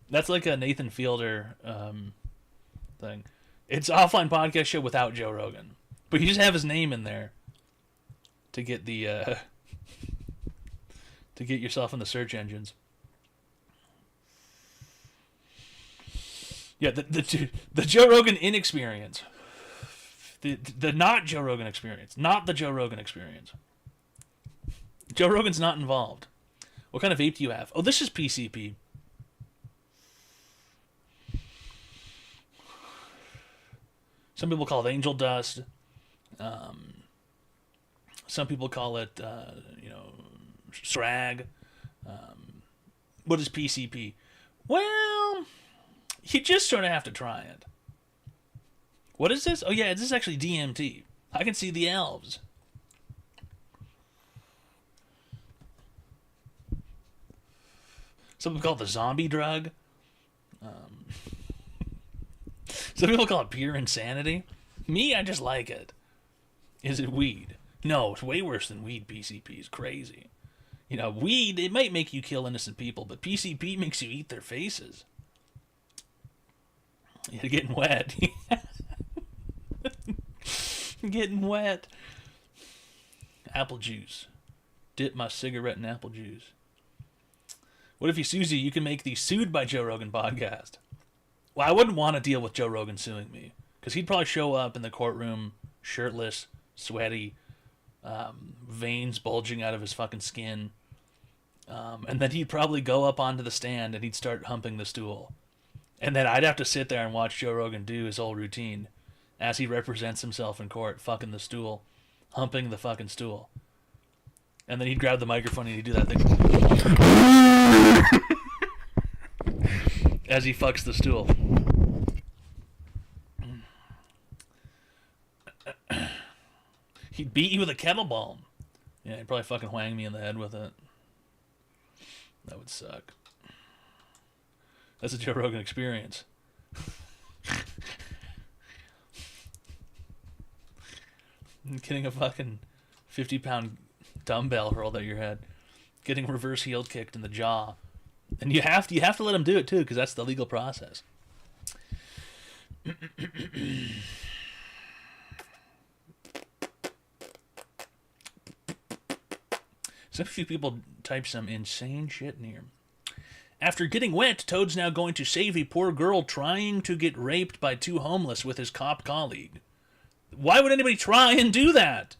That's like a Nathan Fielder thing. It's Offline Podcast Show without Joe Rogan, but you just have his name in there to get the to get yourself in the search engines. Yeah, the Joe Rogan inexperience. The not Joe Rogan experience. Not the Joe Rogan experience. Joe Rogan's not involved. What kind of vape do you have? Oh, this is PCP. Some people call it angel dust. Some people call it, Srag. What is PCP? Well, you just sort of have to try it. What is this? Oh, yeah, this is actually DMT. I can see the elves. Some people call it the zombie drug. Some people call it pure insanity. Me, I just like it. Is it weed? No, it's way worse than weed. PCP is crazy. You know, weed, it might make you kill innocent people, but PCP makes you eat their faces. You're getting wet. Getting wet. Apple juice. Dip my cigarette in apple juice. What if you sue you can make the Sued by Joe Rogan podcast? Well, I wouldn't want to deal with Joe Rogan suing me, because he'd probably show up in the courtroom shirtless, sweaty, veins bulging out of his fucking skin, and then he'd probably go up onto the stand and he'd start humping the stool. And then I'd have to sit there and watch Joe Rogan do his whole routine as he represents himself in court, fucking the stool, humping the fucking stool. And then he'd grab the microphone and he'd do that thing as he fucks the stool. He'd beat you with a kettlebell. Yeah, he'd probably fucking whang me in the head with it. That would suck. That's a Joe Rogan experience. Getting a fucking 50-pound dumbbell hurled at your head. Getting reverse heel kicked in the jaw. And you have to let him do it too, because that's the legal process. So a few people type some insane shit in here. After getting wet, Toad's now going to save a poor girl trying to get raped by two homeless with his cop colleague. Why would anybody try and do that?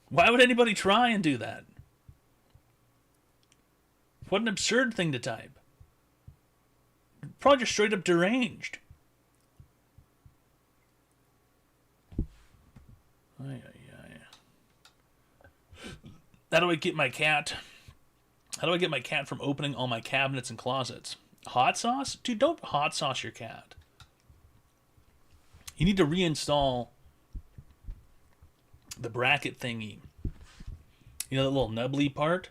Why would anybody try and do that? What an absurd thing to type. Probably just straight up deranged. How do I get my cat? How do I get my cat from opening all my cabinets and closets? Hot sauce? Dude, don't hot sauce your cat. You need to reinstall the bracket thingy. You know, the little nubbly part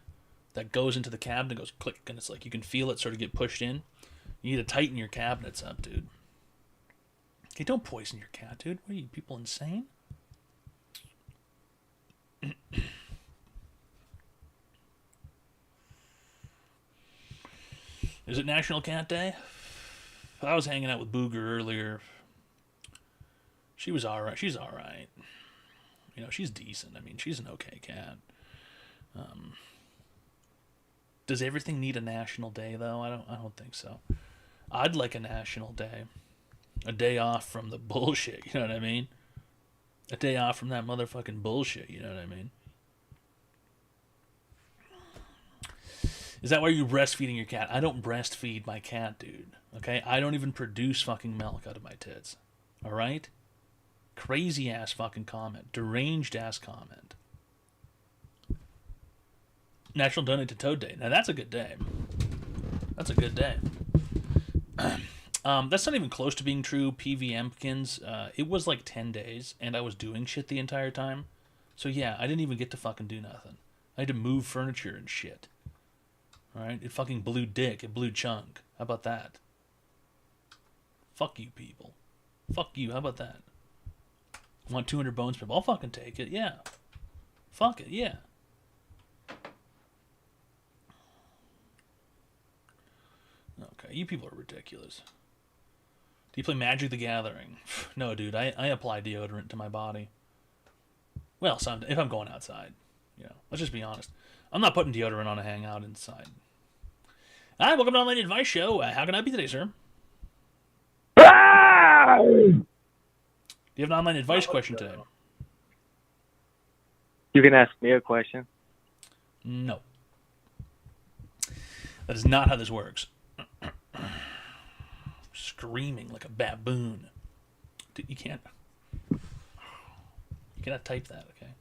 that goes into the cabinet, goes click, and it's like you can feel it sort of get pushed in. You need to tighten your cabinets up, dude. Okay, don't poison your cat, dude. What are you, people insane? Is it National Cat Day? I was hanging out with Booger earlier. She was alright. She's alright. You know, she's decent. I mean, she's an okay cat. Does everything need a national day, though? I don't think so. I'd like a national day. A day off from the bullshit, you know what I mean? A day off from that motherfucking bullshit, you know what I mean? Is that why you're breastfeeding your cat? I don't breastfeed my cat, dude. Okay? I don't even produce fucking milk out of my tits. Alright? Crazy ass fucking comment. Deranged ass comment. National Donate to Toad Day. Now that's a good day. That's a good day. That's not even close to being true. PVMkins. It was like 10 days, and I was doing shit the entire time. So yeah, I didn't even get to fucking do nothing. I had to move furniture and shit. Alright? It fucking blew dick. It blew chunk. How about that? Fuck you, people. Fuck you. How about that? Want 200 bones per... I'll fucking take it. Yeah. Fuck it. Yeah. Okay, you people are ridiculous. Do you play Magic the Gathering? No, dude. I apply deodorant to my body. Well, if I'm going outside. You know, let's just be honest. I'm not putting deodorant on a hangout inside. Hi, welcome to Online Advice Show. How can I help you today, sir? Do you have an online advice question today? You can ask me a question. No. That is not how this works. Screaming like a baboon. Dude, you can't. You cannot type that, okay?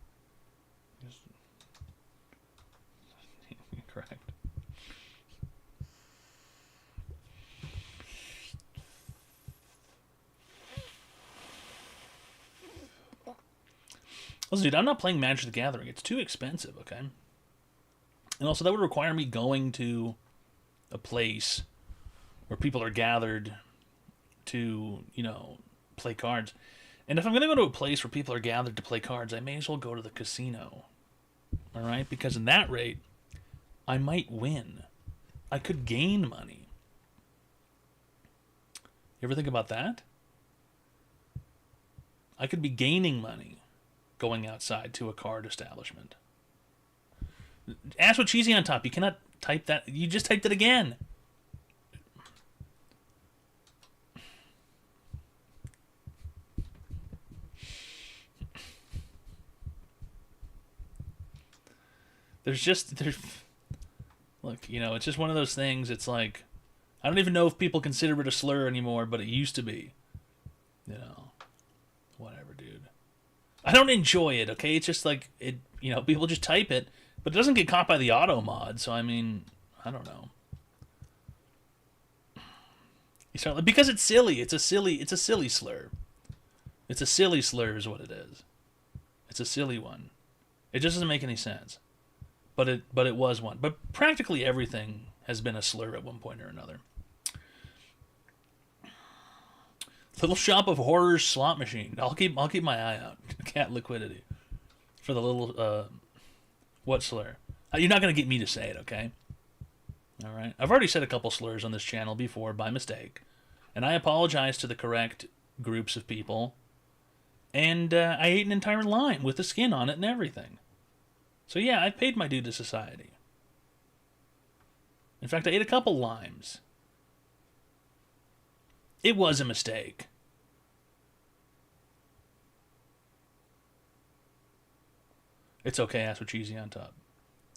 Correct. Listen, dude, I'm not playing Magic the Gathering. It's too expensive, okay? And also, that would require me going to a place where people are gathered to, you know, play cards. And if I'm going to go to a place where people are gathered to play cards, I may as well go to the casino. All right? Because in that rate, I might win. I could gain money. You ever think about that? I could be gaining money going outside to a card establishment. Ask what cheesy on top. You cannot type that. You just typed it again. Look, you know, it's just one of those things. It's like, I don't even know if people consider it a slur anymore, but it used to be. You know, whatever, dude. I don't enjoy it, okay? It's just like, it. You know, people just type it, but it doesn't get caught by the auto mod, so I mean, I don't know. You start, because it's silly. It's a silly slur. It's a silly slur is what it is. It's a silly one. It just doesn't make any sense. But it was one. But practically everything has been a slur at one point or another. Little Shop of Horrors slot machine. I'll keep my eye out. Cat liquidity for the little what slur? You're not gonna get me to say it, okay? All right. I've already said a couple slurs on this channel before by mistake, and I apologize to the correct groups of people. And I ate an entire lime with the skin on it and everything. So yeah, I paid my due to society. In fact, I ate a couple limes. It was a mistake. It's okay, ask what cheesy on top.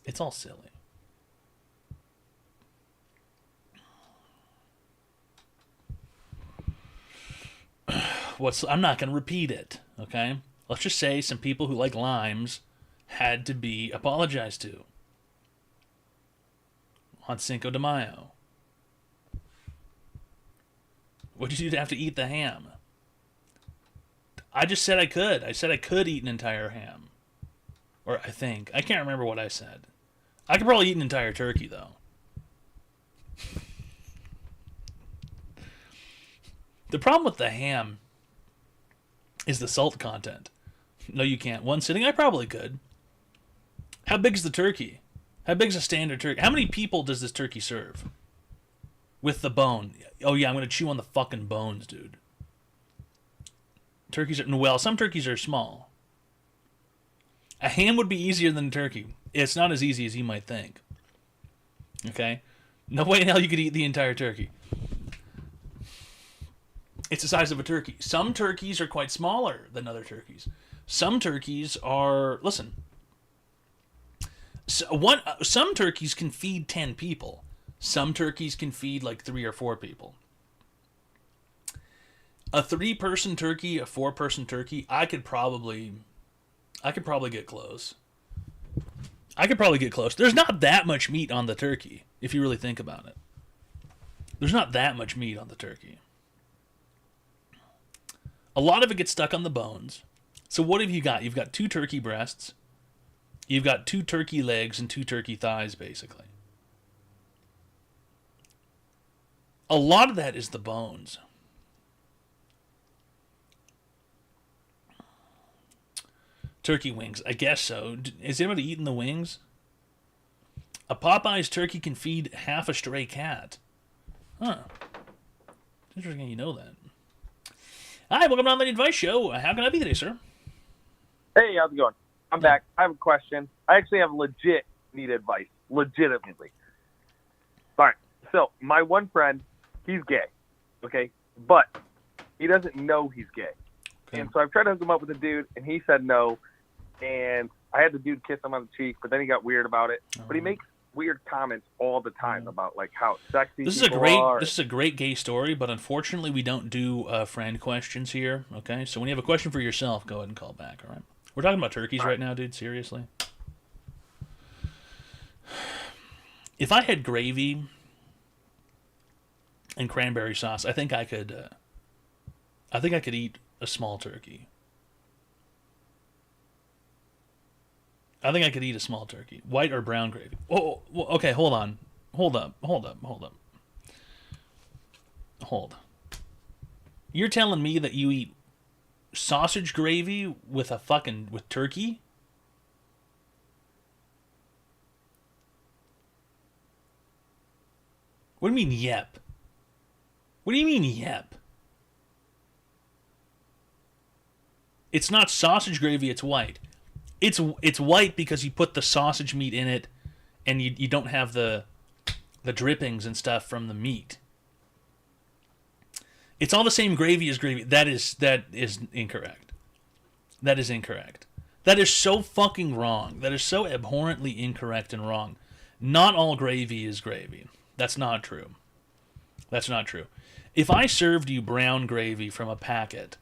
It's all silly. I'm not going to repeat it, okay? Let's just say some people who like limes had to be apologized to on Cinco de Mayo. What did you do to have to eat the ham? I just said I could. I said I could eat an entire ham. Or I think. I can't remember what I said. I could probably eat an entire turkey, though. The problem with the ham is the salt content. No, you can't. One sitting, I probably could. How big's the turkey? How big's a standard turkey? How many people does this turkey serve? With the bone. Oh, yeah, I'm going to chew on the fucking bones, dude. Turkeys are... Well, some turkeys are small. A ham would be easier than a turkey. It's not as easy as you might think. Okay? No way in hell you could eat the entire turkey. It's the size of a turkey. Some turkeys are quite smaller than other turkeys. Some turkeys are... Listen. Some turkeys can feed 10 people. Some turkeys can feed like 3 or 4 people. A 3-person turkey, a 4-person turkey, I could probably get close. There's not that much meat on the turkey, if you really think about it. There's not that much meat on the turkey. A lot of it gets stuck on the bones. So what have you got? You've got 2 turkey breasts. You've got 2 turkey legs and 2 turkey thighs, basically. A lot of that is the bones. Turkey wings, I guess so. Is anybody eating the wings? A Popeye's turkey can feed half a stray cat. Huh. Interesting you know that. Hi, welcome to the Advice Show. How can I be today, sir? Hey, how's it going? I'm back. I have a question. I actually have legit need advice. Legitimately. All right. So, my one friend, he's gay. Okay? But he doesn't know he's gay. Okay. And so I've tried to hook him up with a dude, and he said no. And I had the dude kiss him on the cheek, but then he got weird about it. But he makes weird comments all the time about like how sexy This is a great gay story, but unfortunately we don't do friend questions here. Okay, so when you have a question for yourself, go ahead and call back. All right, we're talking about turkeys right now, dude. Seriously, if I had gravy and cranberry sauce, I think I could eat a small turkey. I think I could eat a small turkey. White or brown gravy. Oh, okay, hold on. Hold up. You're telling me that you eat sausage gravy with turkey? What do you mean, yep? What do you mean, yep? It's not sausage gravy, it's white. It's white because you put the sausage meat in it, and you don't have the drippings and stuff from the meat. It's all the same gravy as gravy. That is incorrect. That is incorrect. That is so fucking wrong. That is so abhorrently incorrect and wrong. Not all gravy is gravy. That's not true. That's not true. If I served you brown gravy from a packet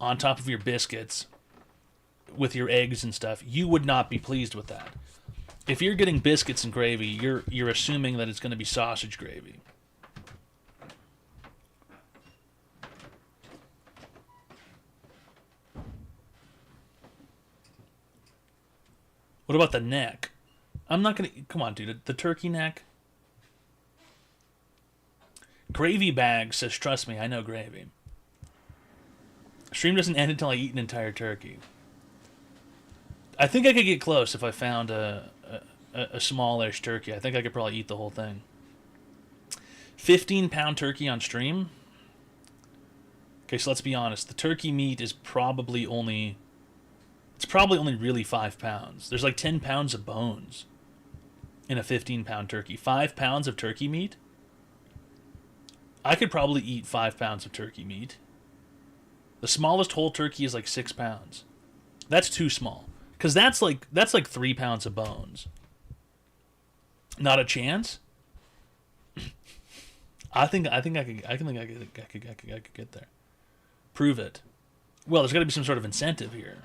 on top of your biscuits with your eggs and stuff, you would not be pleased with that. If you're getting biscuits and gravy, you're assuming that it's going to be sausage gravy. What about the neck? I'm not going to... Come on, dude. The turkey neck? Gravy Bag says, trust me, I know gravy. Stream doesn't end until I eat an entire turkey. I think I could get close if I found a smallish turkey. I think I could probably eat the whole thing. 15-pound turkey on stream? Okay, so let's be honest. The turkey meat is probably only... It's probably only really 5 pounds. There's like 10 pounds of bones in a 15-pound turkey. 5 pounds of turkey meat? I could probably eat 5 pounds of turkey meat. The smallest whole turkey is like 6 pounds. That's too small. Because that's like 3 pounds of bones. Not a chance? I think I could get there. Prove it. Well, there's got to be some sort of incentive here.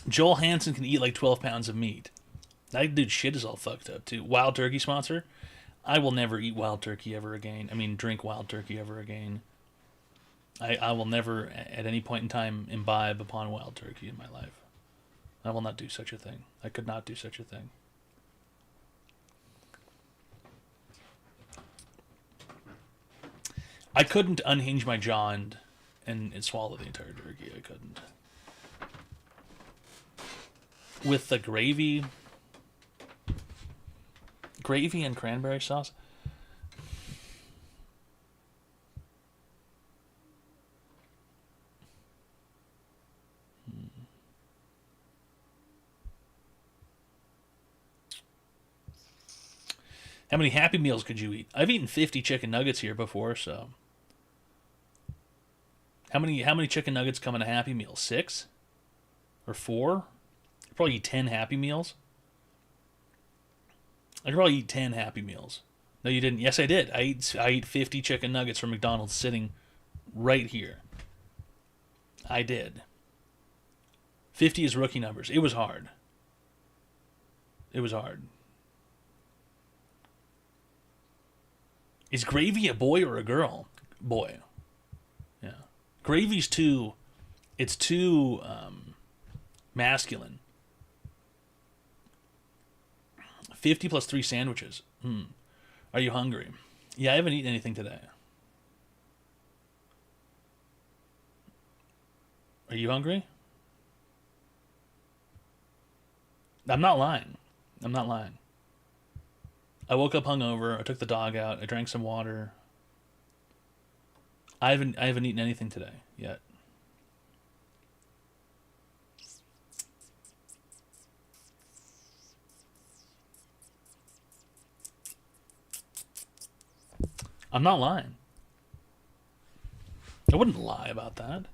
Joel Hansen can eat like 12 pounds of meat. That dude's shit is all fucked up, too. Wild Turkey sponsor? I will never eat wild turkey ever again. I mean, drink wild turkey ever again. I will never, at any point in time, imbibe upon wild turkey in my life. I will not do such a thing. I could not do such a thing. I couldn't unhinge my jaw and swallow the entire turkey. I couldn't. With the gravy and cranberry sauce. How many Happy Meals could you eat? I've eaten 50 chicken nuggets here before, so. How many chicken nuggets come in a Happy Meal? 6? Or 4? I'd probably eat 10 Happy Meals. I could probably eat 10 Happy Meals. No, you didn't. Yes, I did. I ate 50 chicken nuggets from McDonald's sitting right here. I did. 50 is rookie numbers. It was hard. It was hard. Is Gravy a boy or a girl? Boy. Yeah. Gravy's too... It's too masculine. 50 plus 3 sandwiches. Are you hungry? Yeah, I haven't eaten anything today. Are you hungry? I'm not lying. I'm not lying. I woke up hungover. I took the dog out. I drank some water. I haven't eaten anything today yet. I'm not lying. I wouldn't lie about that.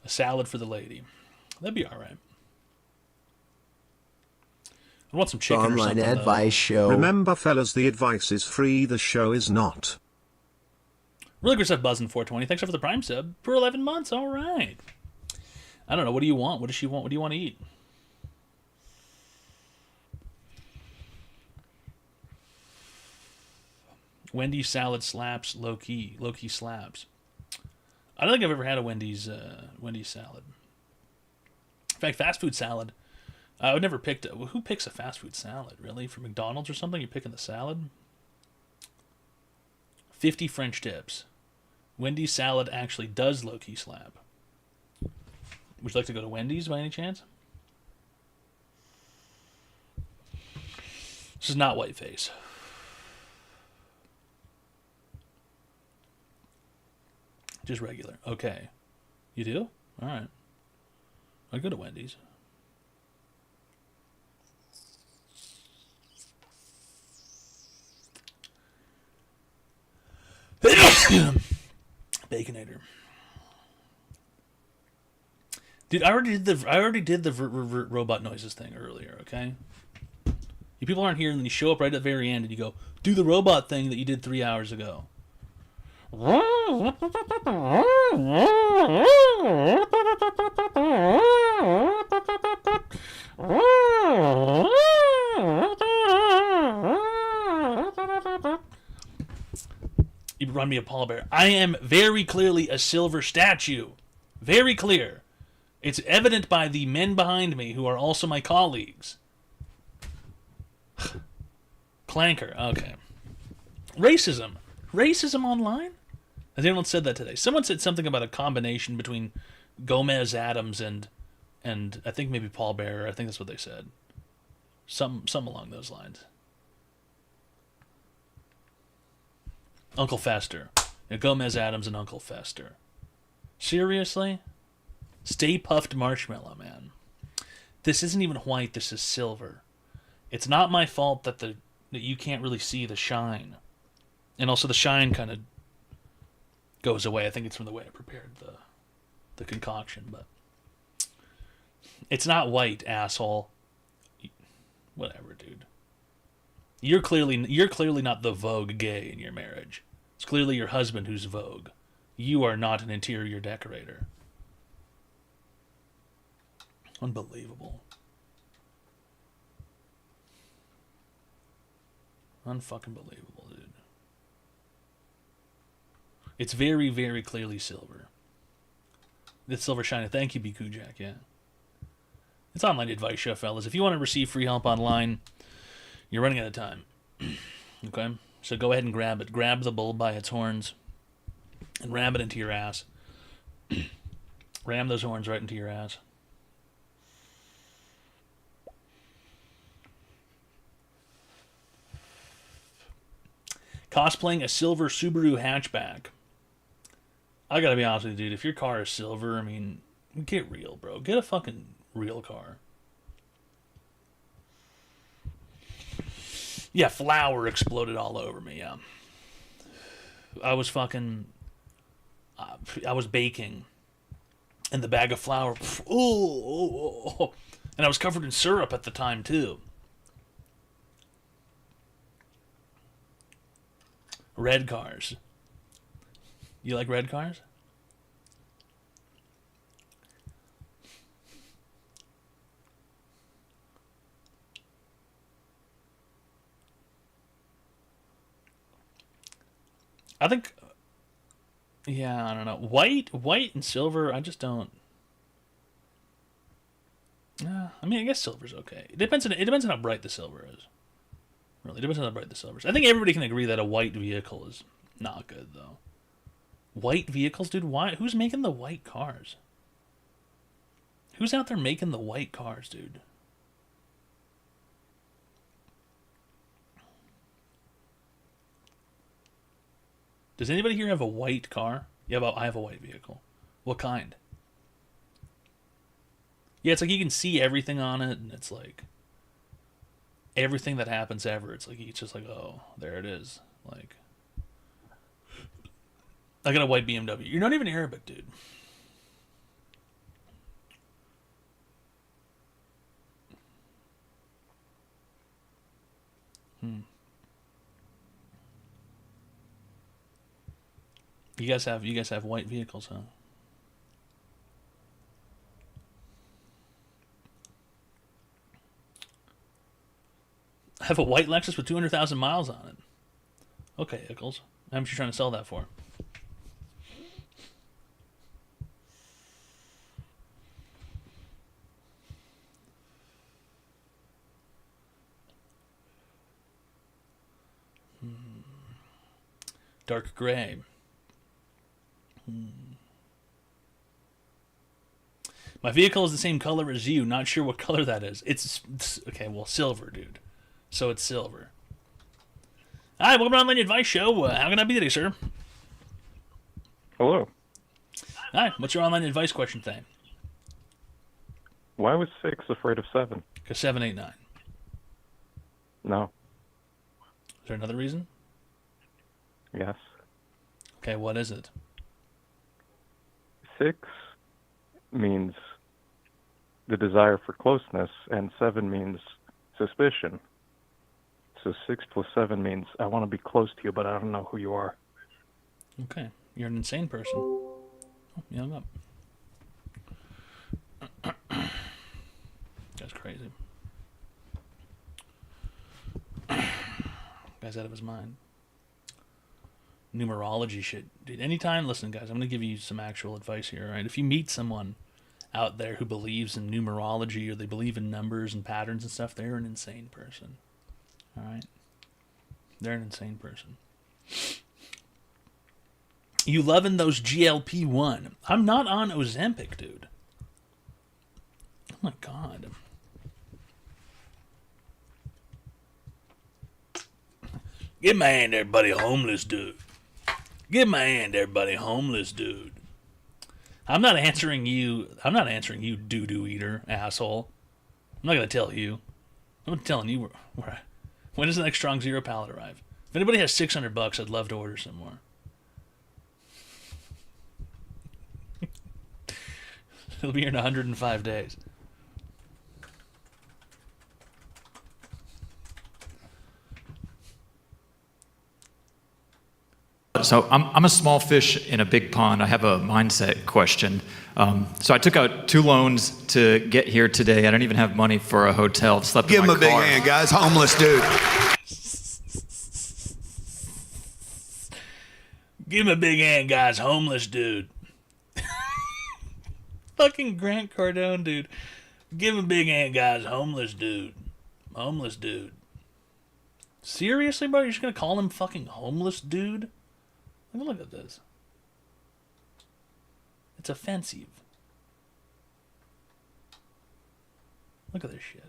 A salad for the lady. That'd be all right. I want some chicken or Online something. advice show. Remember, fellas, the advice is free, the show is not. Really good stuff, Buzzin' 420. Thanks for the Prime sub for 11 months. All right. I don't know. What do you want? What does she want? What do you want to eat? Wendy's salad slaps low key. Low key slaps. I don't think I've ever had a Wendy's salad. In fact, fast food salad. I would never pick. Who picks a fast food salad? Really, for McDonald's or something? You're picking the salad. 50 French tips. Wendy's salad actually does low key slap. Would you like to go to Wendy's by any chance? This is not whiteface. Just regular. Okay. You do? All right. I go to Wendy's. Baconator. Dude, I already did the robot noises thing earlier, okay? You people aren't here, and then you show up right at the very end and you go, do the robot thing that you did 3 hours ago. You run me a Paul Bear. I am very clearly a silver statue. Very clear. It's evident by the men behind me who are also my colleagues. Clanker. Okay. Racism. Racism online? Has anyone said that today? Someone said something about a combination between Gomez Adams and I think maybe Paul Bearer. I think that's what they said. Some along those lines. Uncle Fester. Yeah, Gomez Adams and Uncle Fester. Seriously? Stay Puffed Marshmallow, man. This isn't even white, this is silver. It's not my fault that you can't really see the shine. And also the shine kind of goes away. I think it's from the way I prepared the concoction, but it's not white, asshole. Whatever, dude. You're clearly not the Vogue gay in your marriage. It's clearly your husband who's Vogue. You are not an interior decorator. Unbelievable. Unfucking believable, dude. It's very, very clearly silver. It's silver shining. Thank you, BQ Jack, yeah. It's online advice show, fellas. If you want to receive free help online, you're running out of time. Okay? So go ahead and grab it. Grab the bull by its horns and ram it into your ass. Ram those horns right into your ass. Cosplaying a silver Subaru hatchback. I gotta be honest with you, dude. If your car is silver, I mean, get real, bro. Get a fucking real car. Yeah, flour exploded all over me, yeah. I was fucking... I was baking. And the bag of flour... Ooh, and I was covered in syrup at the time, too. Red cars. You like red cars? I think, yeah, I don't know. White and silver, I just don't. I mean, I guess silver's okay. It depends on how bright the silver is. Really, it depends on how bright the silver is. I think everybody can agree that a white vehicle is not good, though. White vehicles, dude. Why? Who's making the white cars? Who's out there making the white cars, dude? Does anybody here have a white car? Yeah, I have a white vehicle. What kind? Yeah, it's like you can see everything on it, and it's like everything that happens ever. It's like it's just like, oh, there it is. Like, I got a white BMW. You're not even Arabic, dude. You guys have white vehicles, huh? I have a white Lexus with 200,000 miles on it. Okay, Ickles. How much you trying to sell that for? Dark gray. My vehicle is the same color as you. Not sure what color that is. It's okay. Well, silver, dude. So it's silver. Hi, welcome to Online Advice Show. How can I be today, sir? Hello. Hi. What's your online advice question thing? Why was 6 afraid of 7? Because 7, 8, 9. No. Is there another reason? Yes. Okay, what is it? 6 means the desire for closeness, and 7 means suspicion. So 6 plus 7 means I want to be close to you, but I don't know who you are. Okay, you're an insane person. Oh, you hung up. That's crazy. Guy's out of his mind. Numerology shit. Dude, anytime, listen guys, I'm going to give you some actual advice here, alright? If you meet someone out there who believes in numerology or they believe in numbers and patterns and stuff, they're an insane person. Alright? They're an insane person. You loving those GLP-1. I'm not on Ozempic, dude. Oh my god. Get my hand there, buddy, homeless dude. Get my hand there, buddy, homeless dude. I'm not answering you, doo-doo eater, asshole. I'm not going to tell you. I'm telling you when does the next Strong Zero pallet arrive? If anybody has $600, I'd love to order some more. It'll be here in 105 days. So I'm a small fish in a big pond. I have a mindset question. So I took out 2 loans to get here today. I don't even have money for a hotel. Slept Give in my him a big car. hand, guys. Homeless dude. Give him a big hand, guys. Homeless dude. Fucking Grant Cardone, dude. Give him a big hand, guys. Homeless dude. Homeless dude. Seriously, bro? You're just gonna call him fucking homeless dude? Look at this. It's offensive. Look at this shit.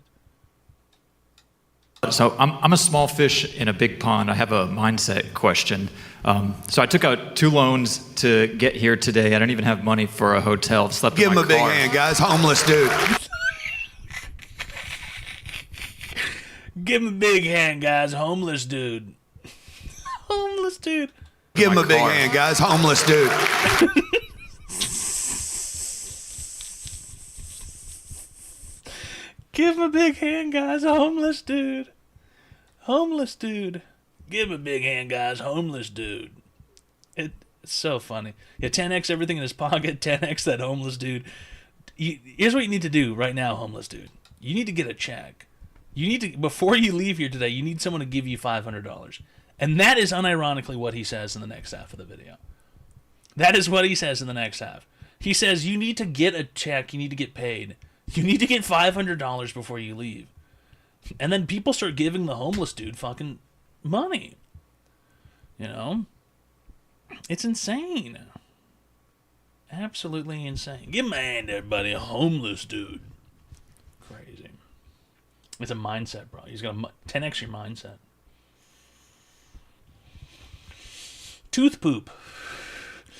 So I'm a small fish in a big pond. I have a mindset question. So I took out 2 loans to get here today. I don't even have money for a hotel. Slept Give in him my a big car. hand, guys. Homeless dude. Give him a big hand, guys. Homeless dude. Homeless dude. Give him a big hand, guys. Homeless dude. Give him a big hand, guys. Homeless dude. Homeless dude. Give him a big hand, guys. Homeless dude. It's so funny. Yeah, 10x everything in his pocket. 10x that homeless dude. Here's what you need to do right now, homeless dude. You need to get a check. You need to, before you leave here today, you need someone to give you $500. And that is unironically what he says in the next half of the video. That is what he says in the next half. He says you need to get a check. You need to get paid. You need to get $500 before you leave. And then people start giving the homeless dude fucking money. You know? It's insane. Absolutely insane. Give him a hand, everybody. A homeless dude. Crazy. It's a mindset, bro. He's got a 10x your mindset. Tooth poop.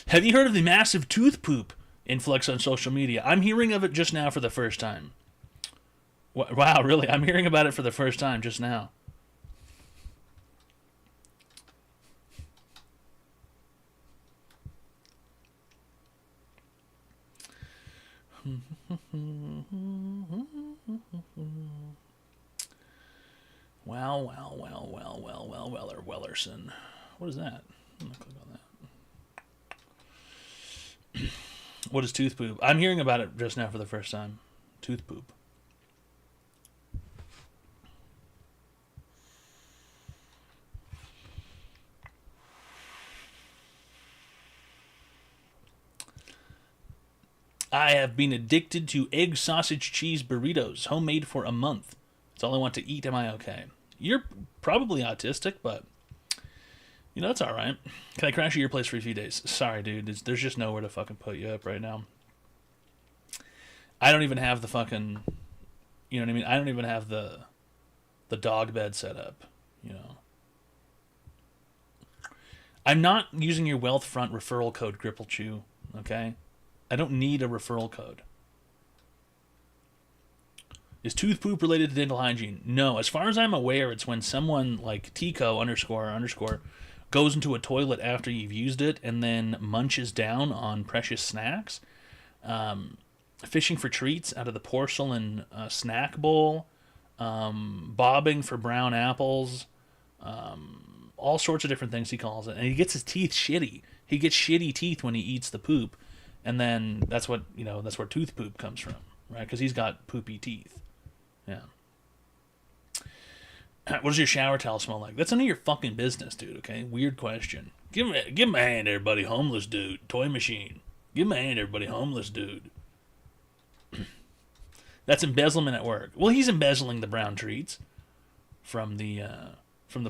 Have you heard of the massive tooth poop influx on social media? I'm hearing of it just now for the first time. Wow, really? I'm hearing about it for the first time just now. Wellerson. What is that? I'm gonna click on that. What is tooth poop? I'm hearing about it just now for the first time. Tooth poop. I have been addicted to egg sausage cheese burritos, homemade for a month. That's all I want to eat. Am I okay? You're probably autistic, but you know, it's all right. Can I crash at your place for a few days? Sorry, dude. There's just nowhere to fucking put you up right now. I don't even have the fucking, you know what I mean? I don't even have the dog bed set up, you know. I'm not using your Wealthfront referral code, Gripple okay? I don't need a referral code. Is tooth poop related to dental hygiene? No. As far as I'm aware, it's when someone like Tico __ goes into a toilet after you've used it and then munches down on precious snacks. Fishing for treats out of the porcelain snack bowl. Bobbing for brown apples. All sorts of different things he calls it. And he gets his teeth shitty. He gets shitty teeth when he eats the poop. And then that's what, you know, that's where tooth poop comes from, right? Because he's got poopy teeth. Yeah. What does your shower towel smell like? That's none of your fucking business, dude, okay? Weird question. Give him a hand, everybody. Homeless dude. Toy machine. Give him a hand, everybody. Homeless dude. That's embezzlement at work. Well, he's embezzling the brown treats from the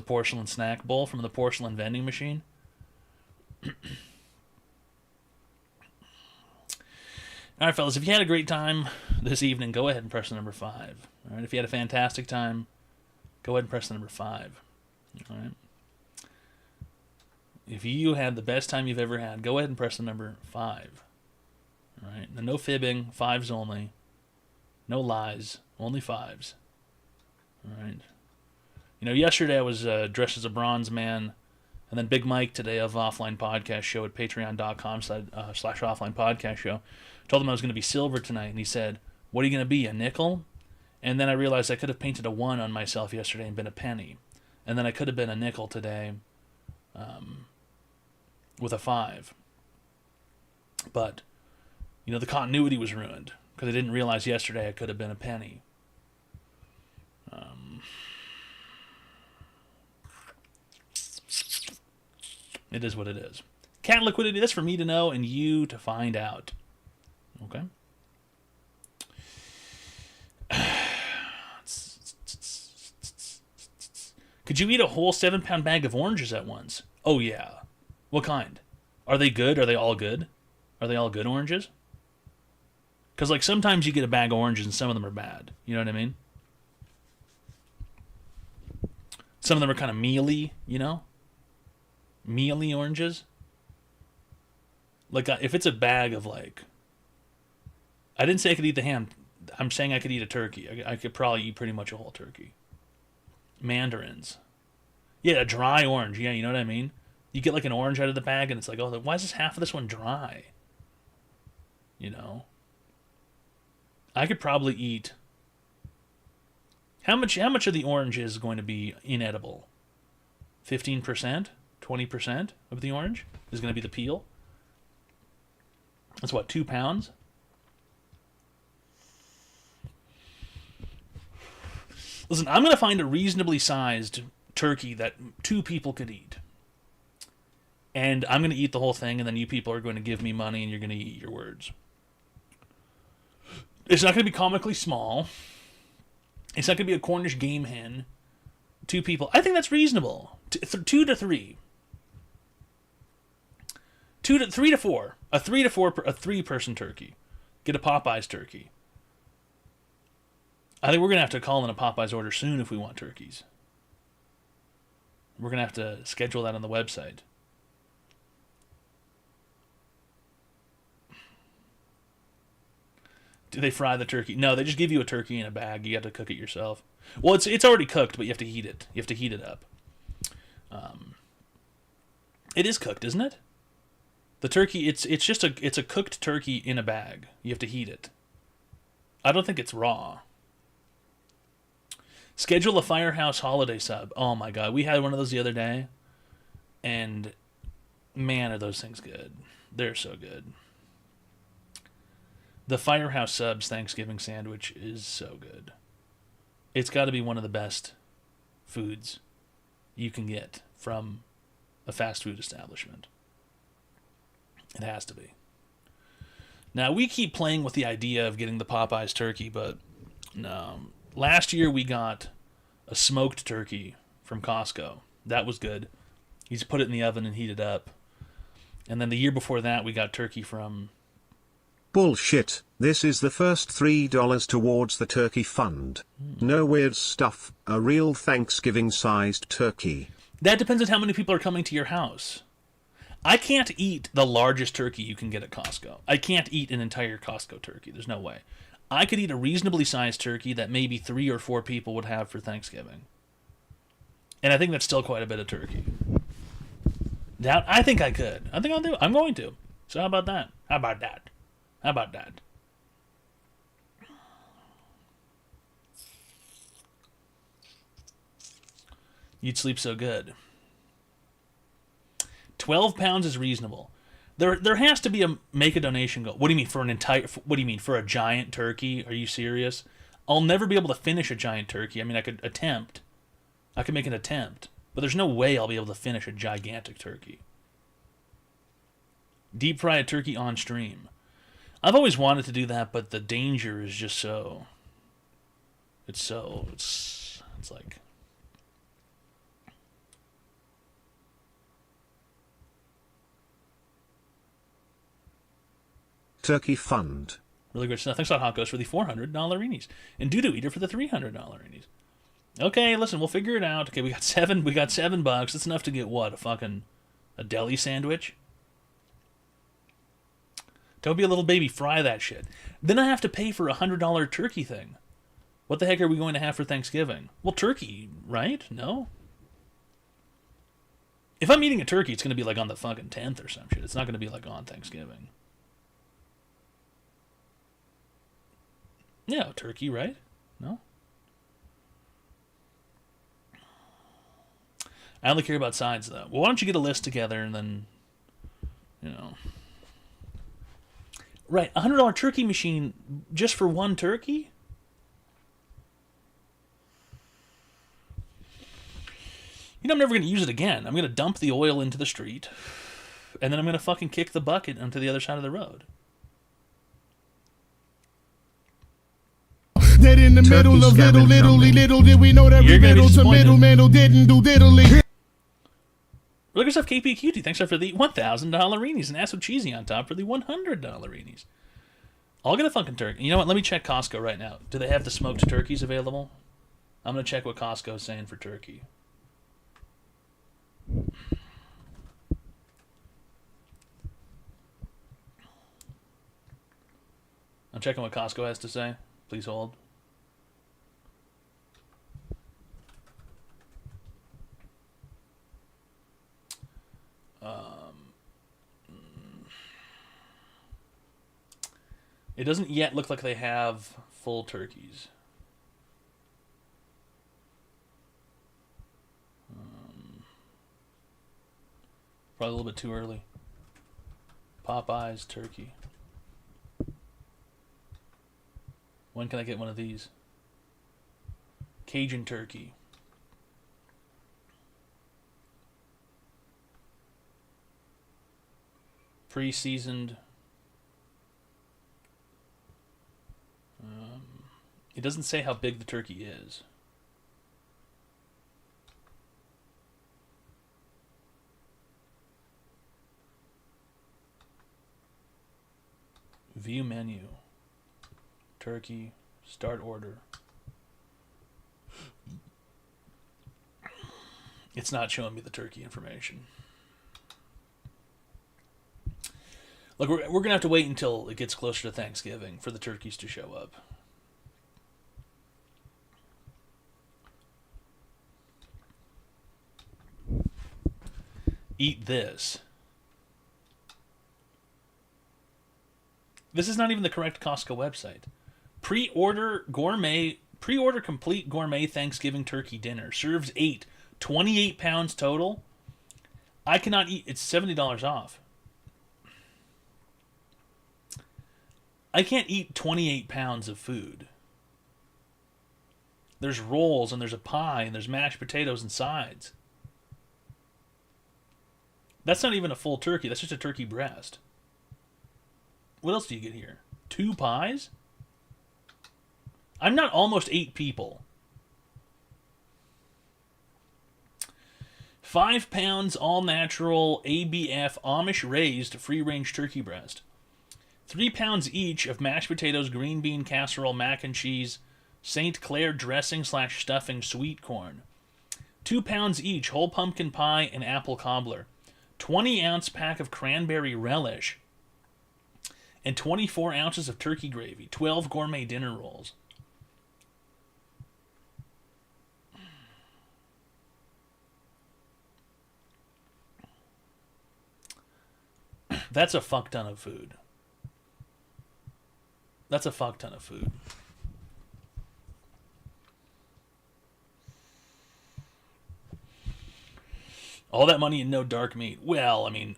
porcelain snack bowl, from the porcelain vending machine. All right, fellas, if you had a great time this evening, go ahead and press the number 5. All right, if you had a fantastic time, go ahead and press the number 5. All right. If you had the best time you've ever had, go ahead and press the number 5. All right. Now, no fibbing, 5s only. No lies, only 5s. All right. You know, yesterday I was dressed as a bronze man, and then Big Mike today of Offline Podcast Show at patreon.com/offline podcast show told him I was going to be silver tonight, and he said, "What are you going to be, a nickel?" And then I realized I could have painted a 1 on myself yesterday and been a penny, and then I could have been a nickel today, with a 5. But you know, the continuity was ruined because I didn't realize yesterday I could have been a penny. It is what it is. Cat liquidity, that's for me to know and you to find out. Okay? Could you eat a whole 7-pound bag of oranges at once? Oh, yeah. What kind? Are they good? Are they all good? Are they all good oranges? Because, like, sometimes you get a bag of oranges and some of them are bad. You know what I mean? Some of them are kind of mealy, you know? Mealy oranges. Like, if it's a bag of, like... I didn't say I could eat the ham. I'm saying I could eat a turkey. I could probably eat pretty much a whole turkey. Mandarins. Yeah, a dry orange. Yeah, you know what I mean? You get, like, an orange out of the bag, and it's like, oh, why is this half of this one dry? You know? I could probably eat... How much of the orange is going to be inedible? 15%? 20% of the orange is going to be the peel? That's what, 2 pounds? Listen, I'm going to find a reasonably sized turkey that 2 people could eat. And I'm going to eat the whole thing, and then you people are going to give me money, and you're going to eat your words. It's not going to be comically small. It's not going to be a Cornish game hen. 2 people. I think that's reasonable. 2 to 3. 3 to 4. A 3-person turkey. Get a Popeyes turkey. I think we're going to have to call in a Popeyes order soon if we want turkeys. We're going to have to schedule that on the website. Do they fry the turkey? No, they just give you a turkey in a bag. You have to cook it yourself. Well, it's already cooked, but you have to heat it. You have to heat it up. It is cooked, isn't it? The turkey, it's a cooked turkey in a bag. You have to heat it. I don't think it's raw. Schedule a Firehouse holiday sub. Oh my god, we had one of those the other day, and man, are those things good. They're so good. The Firehouse Subs Thanksgiving sandwich is so good. It's got to be one of the best foods you can get from a fast food establishment. It has to be. Now, we keep playing with the idea of getting the Popeyes turkey, but no. Last year we got a smoked turkey from Costco. That was good. You just put it in the oven and heat it up. And then the year before that we got turkey from... Bullshit, this is the first $3 towards the turkey fund. No weird stuff, a real Thanksgiving-sized turkey. That depends on how many people are coming to your house. I can't eat the largest turkey you can get at Costco. I can't eat an entire Costco turkey. There's no way. I could eat a reasonably sized turkey that maybe 3 or 4 people would have for Thanksgiving. And I think that's still quite a bit of turkey. Now, I think I could. I think I'll do it. I'm going to. So how about that? How about that? How about that? You'd sleep so good. 12 pounds is reasonable. There has to be a make a donation goal. What do you mean for an entire? What do you mean for a giant turkey? Are you serious? I'll never be able to finish a giant turkey. I mean, I could attempt. I could make an attempt, but there's no way I'll be able to finish a gigantic turkey. Deep fry a turkey on stream. I've always wanted to do that, but the danger is just so... It's like... Turkey fund. Really good stuff. Thanks a lot, Hot Ghost, for the $400 reenies. And Doodoo Eater for the $300 reenies. Okay, listen, we'll figure it out. Okay, we got $7 That's enough to get what? A deli sandwich? Don't be a little baby, fry that shit. Then I have to pay for a $100 turkey thing. What the heck are we going to have for Thanksgiving? Well, turkey, right? No? If I'm eating a turkey, it's going to be like on the fucking 10th or some shit. It's not going to be like on Thanksgiving. Yeah, turkey, right? No? I only care about sides, though. Well, why don't you get a list together and then, you know... Right, a $100 turkey machine just for one turkey? You know, I'm never going to use it again. I'm going to dump the oil into the street, and then I'm going to fucking kick the bucket onto the other side of the road. That in the middle of little did we know that we middle to middle didn't do diddly. Look at stuff, KP Cutie. Thanks for the $1,000 reenies and Ass with Cheesy on top for the $100 reenies. I'll get a fucking turkey. You know what? Let me check Costco right now. Do they have the smoked turkeys available? I'm going to check what Costco is saying for turkey. checking what Costco has to say. Please hold. It doesn't yet look like they have full turkeys. Probably a little bit too early. Popeyes turkey. When can I get one of these? Cajun turkey. Pre-seasoned. It doesn't say how big the turkey is. View menu. Turkey. Start order. It's not showing me the turkey information. Look, we're going to have to wait until it gets closer to Thanksgiving for the turkeys to show up. Eat this. This is not even the correct Costco website. Pre-order complete gourmet Thanksgiving turkey dinner. Serves 8. 28 pounds total. I cannot eat. It's $70 off. I can't eat 28 pounds of food. There's rolls and there's a pie and there's mashed potatoes and sides. That's not even a full turkey. That's just a turkey breast. What else do you get here? 2 pies? I'm not almost 8 people. 5 pounds all-natural ABF Amish raised free-range turkey breast. 3 pounds each of mashed potatoes, green bean casserole, mac and cheese, St. Clair dressing / stuffing, sweet corn. 2 pounds each whole pumpkin pie and apple cobbler. 20-ounce pack of cranberry relish. And 24 ounces of turkey gravy. 12 gourmet dinner rolls. That's a fuck ton of food. That's a fuck ton of food. All that money and no dark meat. Well, I mean,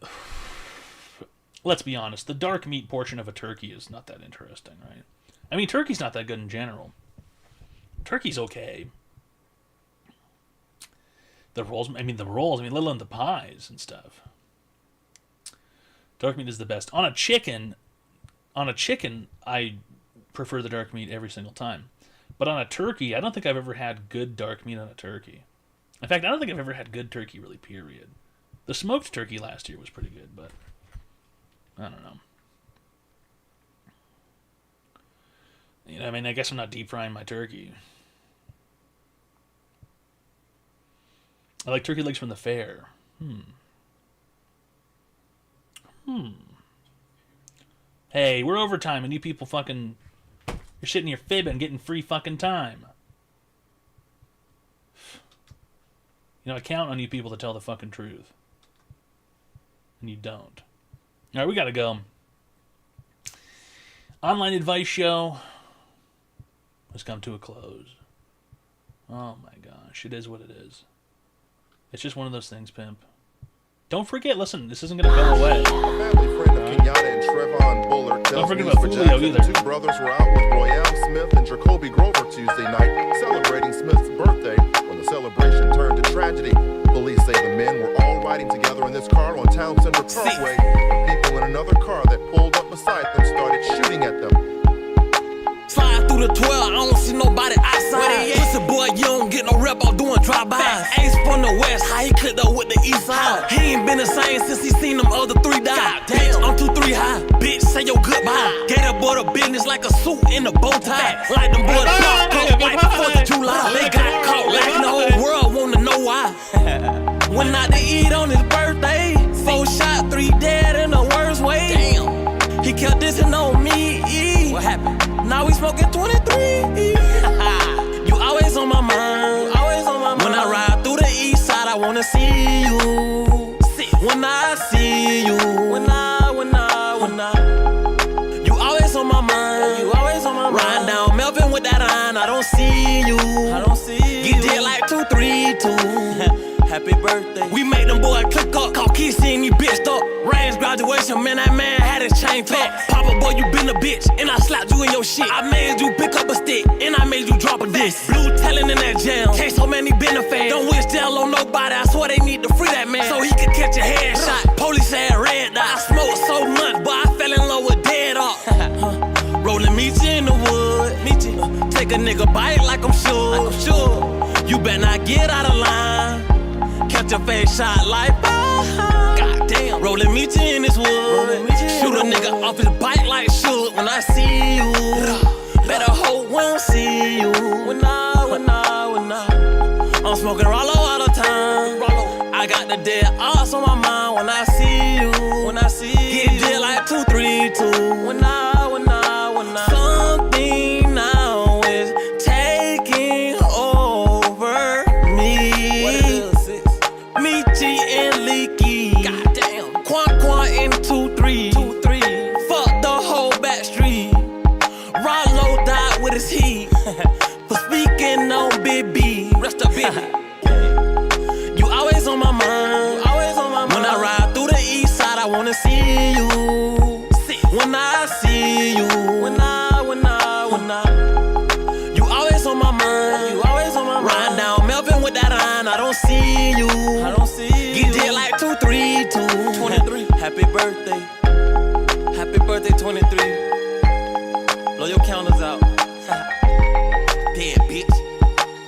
let's be honest. The dark meat portion of a turkey is not that interesting, right? I mean, turkey's not that good in general. Turkey's okay. The rolls, let alone the pies and stuff. Dark meat is the best. On a chicken, I prefer the dark meat every single time. But on a turkey, I don't think I've ever had good dark meat on a turkey. In fact, I don't think I've ever had good turkey, really, period. The smoked turkey last year was pretty good, but I don't know. You know, I mean, I guess I'm not deep frying my turkey. I like turkey legs from the fair. Hey, we're overtime and you people fucking... You're shitting your fib and getting free fucking time. You know, I count on you people to tell the fucking truth. And you don't. Alright, we gotta go. Online advice show has come to a close. Oh my gosh, it is what it is. It's just one of those things, pimp. Don't forget, listen, this isn't gonna go away. Don't forget about Julio either. Two brothers were out with Royale Smith and Jacoby Grover Tuesday night, celebrating Smith's birthday. When the celebration turned to tragedy, police say the men were all riding together in this car on Town Center Parkway. People in another car that pulled up beside them started shooting at them. Slide through the 12, I don't see nobody outside. Listen, boy, you don't get no rep on doing drive-bys. Ace from the west, how he clicked up with the east side. He ain't been the same since he seen them other 3 die. Damn, I'm 2-3 high, bitch, say your goodbye. Gator boy the business like a suit in a bow tie. Like them boys coat right before the July. They got caught like the whole world wanna know why. Went out to eat on his birthday. 4 shot, 3 dead in the worst way. Damn, he kept dissing on me. What happened? smoking 23. You always on my mind. When I ride through the east side, I wanna see you. When I see you, when I. You always on my mind. Riding down Melvin with that iron, I don't see you. You did like 232. Happy birthday. We made them boys click up, call Keith seeing he bitched up. Ryan's graduation, man, that man had his chain tucked. Papa boy, you been a bitch, and I slapped you in your shit. I made you pick up a stick, and I made you drop a disc. Blue telling in that jam, can't so many been a fan. Don't wish jail on nobody, I swear they need to free that man, so he could catch a headshot. Police had red dot. I smoked so much, but I fell in love with dead up. Rolling Meechie in the wood, take a nigga bite like I'm sure. You better not get out of line. Catch a face shot like goddamn. Rolling Meechie in this wood. Shoot a nigga off his bike like shoot when I see you. Better hope we don't see you. When I. I'm smoking Rollo all the time. I got the dead ass on my mind when I see you. Get dead like 232. When I. Something now is taking over me. What is it? Meechie and Leaky. Goddamn. Quan in 2-3. Fuck the whole back street. Rollo died with his heat. For speaking on Big B. Rest up, Big B. You always on my mind. When I ride through the east side, I wanna see you. When I see you. You always on my mind. Riding down Melvin with that iron, I don't see you. You did like 2-3-2. 23. Happy birthday. Happy birthday, 23. Blow your counters out.